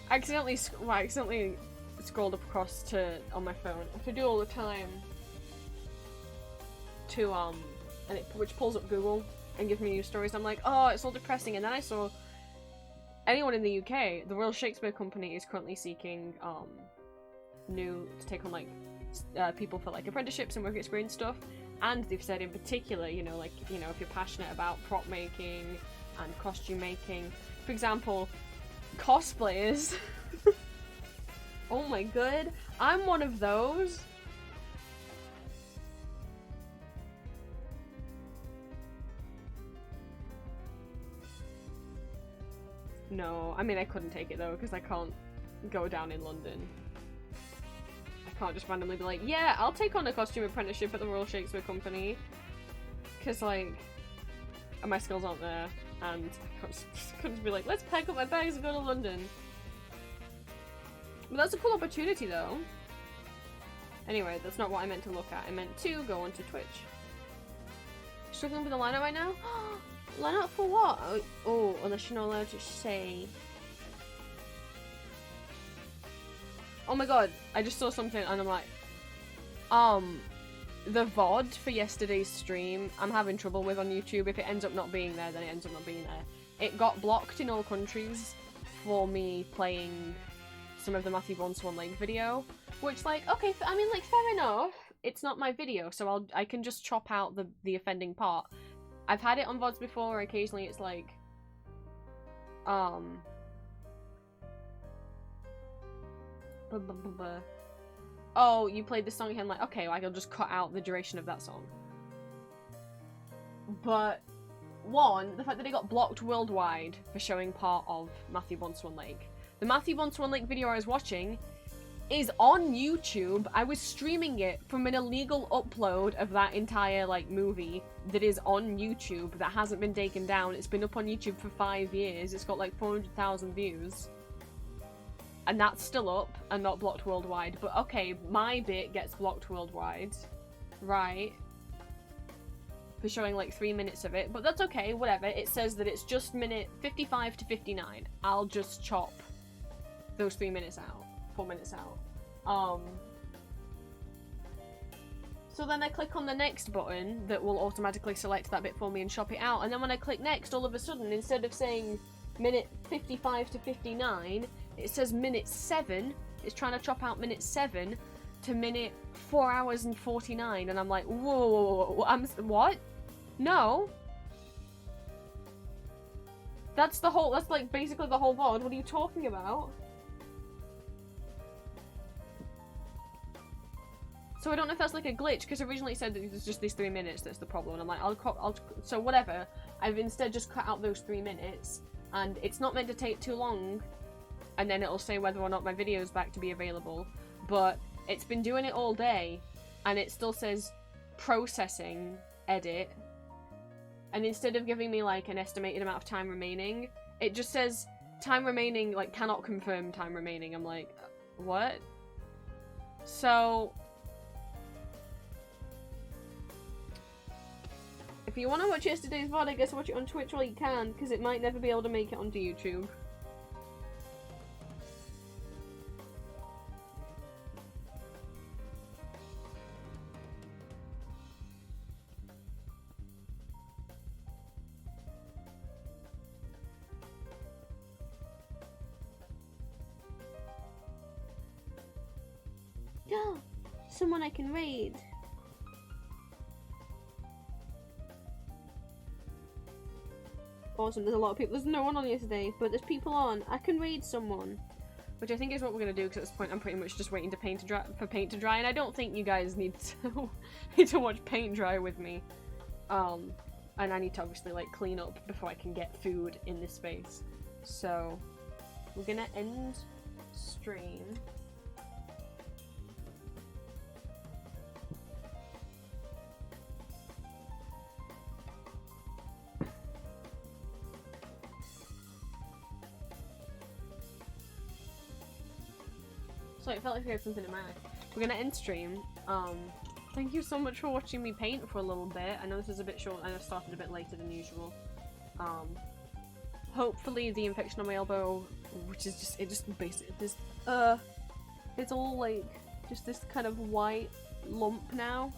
I accidentally scrolled up across to on my phone, which I do all the time, to which pulls up Google and gives me news stories. I'm like, oh, it's all depressing. And then I saw anyone in the UK, the Royal Shakespeare Company is currently seeking to take on like people for like apprenticeships and work experience stuff. And they've said in particular, you know, if you're passionate about prop making and costume making, for example, cosplayers. Oh my god, I'm one of those. No, I mean I couldn't take it though because I can't go down in London. I can't just randomly be like, yeah, I'll take on a costume apprenticeship at the Royal Shakespeare Company. Because like, my skills aren't there and I couldn't be like, let's pack up my bags and go to London. But that's a cool opportunity though. Anyway, that's not what I meant to look at. I meant to go onto Twitch. Struggling with the lineup right now? Lineup for what? Oh, unless you're not allowed to say. Oh my god, I just saw something and I'm like, the VOD for yesterday's stream, I'm having trouble with on YouTube. If it ends up not being there, then it ends up not being there. It got blocked in all countries for me playing some of the Matthew Bond Swan Lake video, which like, okay, I mean like fair enough, it's not my video, so I can just chop out the offending part. I've had it on VODs before where occasionally it's like, oh, you played this song again, like, okay, well, I'll just cut out the duration of that song. But, one, the fact that it got blocked worldwide for showing part of Matthew Bond Swan Lake. The Matthew Bond Swan Lake video I was watching is on YouTube. I was streaming it from an illegal upload of that entire, like, movie that is on YouTube that hasn't been taken down. It's been up on YouTube for 5 years. It's got, like, 400,000 views. And that's still up and not blocked worldwide. But okay, my bit gets blocked worldwide. Right. For showing like 3 minutes of it. But that's okay, whatever. It says that it's just minute 55 to 59. I'll just chop those 3 minutes out. 4 minutes out. So then I click on the next button that will automatically select that bit for me and chop it out. And then when I click next, all of a sudden, instead of saying minute 55 to 59, it says minute 7. It's trying to chop out minute 7 to minute 4 hours and 49. And I'm like, whoa, what? No. That's like basically the whole VOD. What are you talking about? So I don't know if that's like a glitch, because originally it said that it was just these 3 minutes that's the problem. And I'm like, so whatever. I've instead just cut out those 3 minutes, and it's not meant to take too long, and then it'll say whether or not my video is back to be available. But it's been doing it all day, and it still says processing, edit, and instead of giving me like an estimated amount of time remaining, it just says time remaining, like cannot confirm time remaining. I'm like, what? So if you want to watch yesterday's VOD, I guess watch it on Twitch while you can, because it might never be able to make it onto YouTube. Yeah, someone I can raid. Awesome, there's a lot of people. There's no one on yesterday, but there's people on. I can raid someone. Which I think is what we're going to do, because at this point I'm pretty much just waiting for paint to dry, and I don't think you guys need to watch paint dry with me. And I need to obviously like clean up before I can get food in this space. So we're going to end stream. So it felt like we had something in mind. We're gonna end stream. Thank you so much for watching me paint for a little bit. I know this is a bit short and I started a bit later than usual. Hopefully the infection on my elbow, which is just, it just basically, It's all like just this kind of white lump now.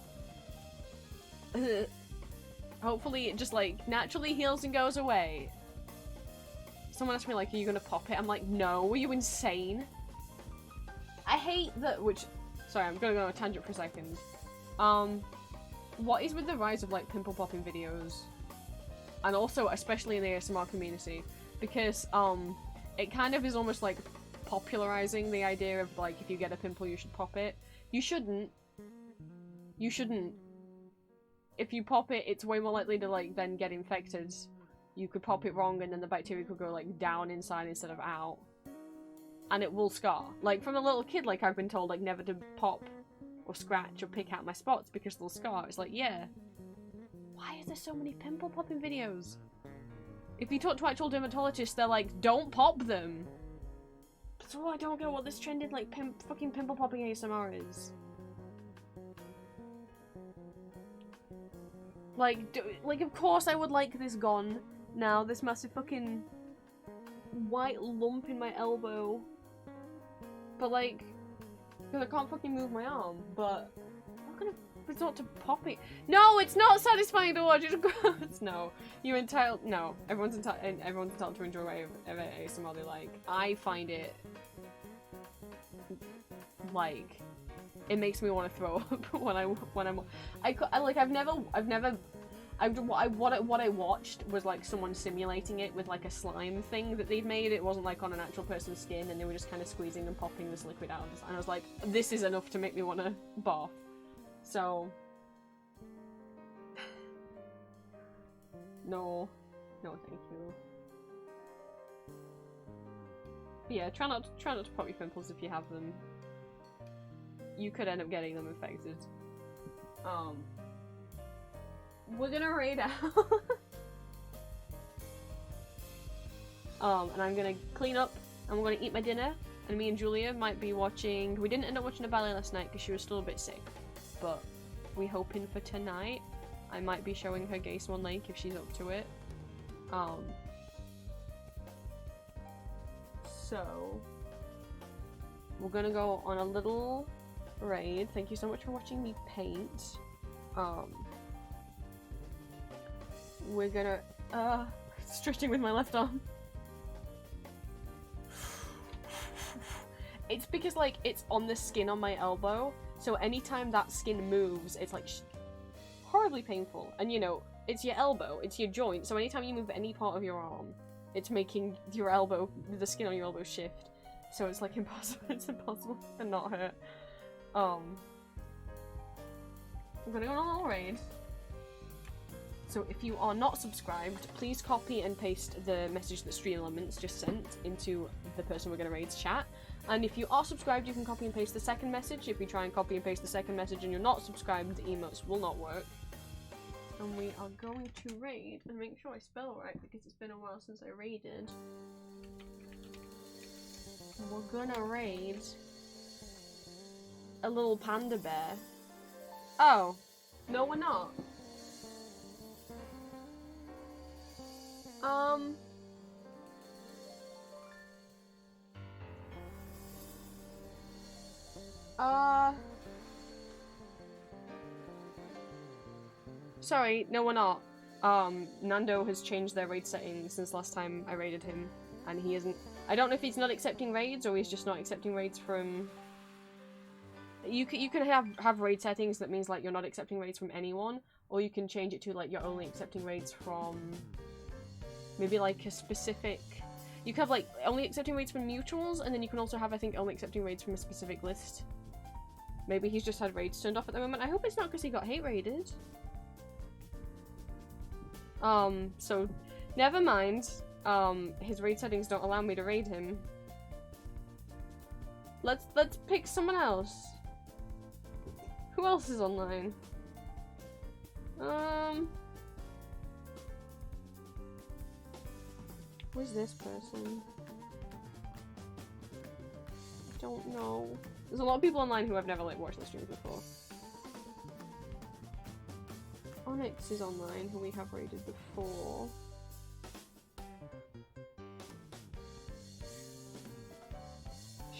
Hopefully it just like naturally heals and goes away. Someone asked me like, are you gonna pop it? I'm like, no, are you insane? I hate that, sorry, I'm gonna go on a tangent for a second. What is with the rise of like pimple popping videos? And also, especially in the ASMR community, because it kind of is almost like popularizing the idea of like, if you get a pimple you should pop it. You shouldn't. You shouldn't. If you pop it, it's way more likely to like then get infected. You could pop it wrong and then the bacteria could go like down inside instead of out. And it will scar. Like from a little kid, like I've been told like never to pop or scratch or pick out my spots because they'll scar. It's like, yeah. Why is there so many pimple popping videos? If you talk to actual dermatologists, they're like, don't pop them. So I don't get what this trended like fucking pimple popping ASMR is. Like of course I would like this gone now, this massive fucking white lump in my elbow. But like, because I can't fucking move my arm, but I'm not gonna resort to popping. No, it's not satisfying to watch, it's gross. No, you're entitled, no, everyone's entitled to enjoy whatever ASMR they like. I find it, like, it makes me want to throw up what I watched was like someone simulating it with like a slime thing that they'd made. It wasn't like on an actual person's skin, and they were just kind of squeezing and popping this liquid out. And I was like, this is enough to make me want to barf. So, no, thank you. But yeah, try not to pop your pimples if you have them. You could end up getting them infected. We're gonna raid out. And I'm gonna clean up, and we're gonna eat my dinner, and me and Julia might be watching. We didn't end up watching a ballet last night because she was still a bit sick, but we hoping for tonight. I might be showing her Gay Swan Lake if she's up to it. So we're gonna go on a little raid. Thank you so much for watching me paint. We're gonna stretching with my left arm. It's because like it's on the skin on my elbow, so anytime that skin moves, it's like horribly painful. And you know, it's your elbow, it's your joint, so anytime you move any part of your arm, it's making your elbow, the skin on your elbow shift. So it's like impossible. It's impossible to not hurt. I'm gonna go on a little raid. So if you are not subscribed, please copy and paste the message that Stream Elements just sent into the person we're gonna raid's chat. And if you are subscribed, you can copy and paste the second message. If you try and copy and paste the second message and you're not subscribed, the emotes will not work. And we are going to raid, and make sure I spell right because it's been a while since I raided. We're gonna raid a little panda bear. Oh, no we're not. Sorry, no we're not. Nando has changed their raid settings since last time I raided him, and he isn't. I don't know if he's not accepting raids or he's just not accepting raids from. You can have raid settings that means like you're not accepting raids from anyone, or you can change it to like you're only accepting raids from maybe like a specific. You can have like only accepting raids from mutuals, and then you can also have I think only accepting raids from a specific list. Maybe he's just had raids turned off at the moment. I hope it's not because he got hate raided. So never mind. His raid settings don't allow me to raid him. Let's pick someone else. Who else is online? Who's this person? Don't know. There's a lot of people online who I've never like watched the streams before. Onyx is online, who we have raided before.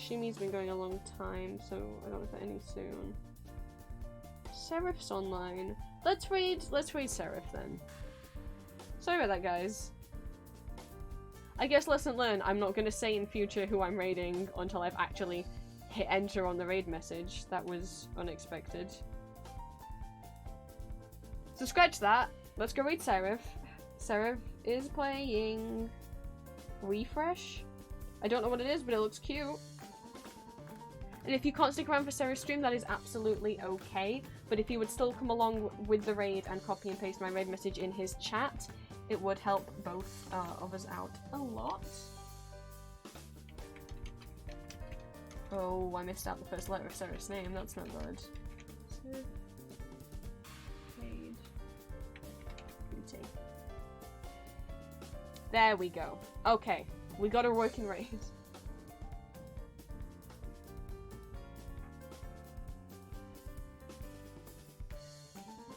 Sashi's been going a long time, so I don't know if it ends soon. Seraph's online. Let's read Seraph then. Sorry about that, guys. I guess lesson learned, I'm not gonna say in future who I'm raiding until I've actually hit enter on the raid message. That was unexpected. So scratch that. Let's go read Seraph. Seraph is playing Refresh. I don't know what it is, but it looks cute. And if you can't stick around for Seraph's stream, that is absolutely okay. But if you would still come along with the raid and copy and paste my raid message in his chat, it would help both of us out a lot. Oh, I missed out the first letter of Seraph's name. That's not good. Raid. Beauty. There we go. Okay, we got a working raid.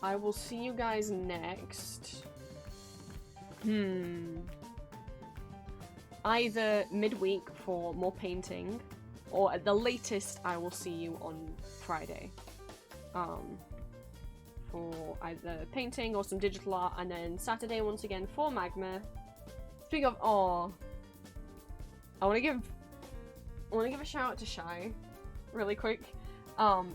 I will see you guys next. Either midweek for more painting, or at the latest I will see you on Friday. For either painting or some digital art, and then Saturday once again for Magma. Speaking of, I want to give a shout out to Shy, really quick.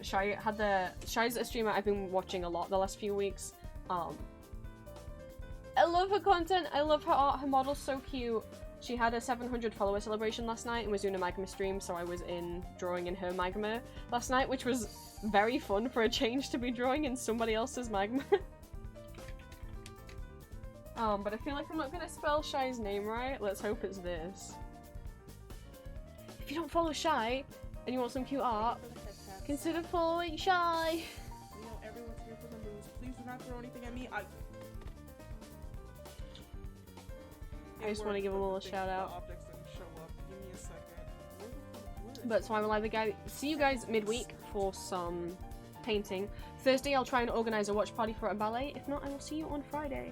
Shy's a streamer I've been watching a lot the last few weeks. I love her content, I love her art, her model's so cute. She had a 700 follower celebration last night and was doing a Magma stream, so I was drawing in her Magma last night, which was very fun for a change to be drawing in somebody else's Magma. But I feel like I'm not gonna spell Shy's name right. Let's hope it's this. If you don't follow Shy and you want some cute art, consider following Shy. You know, everyone's here for the moves. Please do not throw anything at me. I just want to give him a little shout out. Objects didn't show up. Give me a second. But so I will either see you guys midweek for some painting. Thursday I'll try and organise a watch party for a ballet. If not, I will see you on Friday.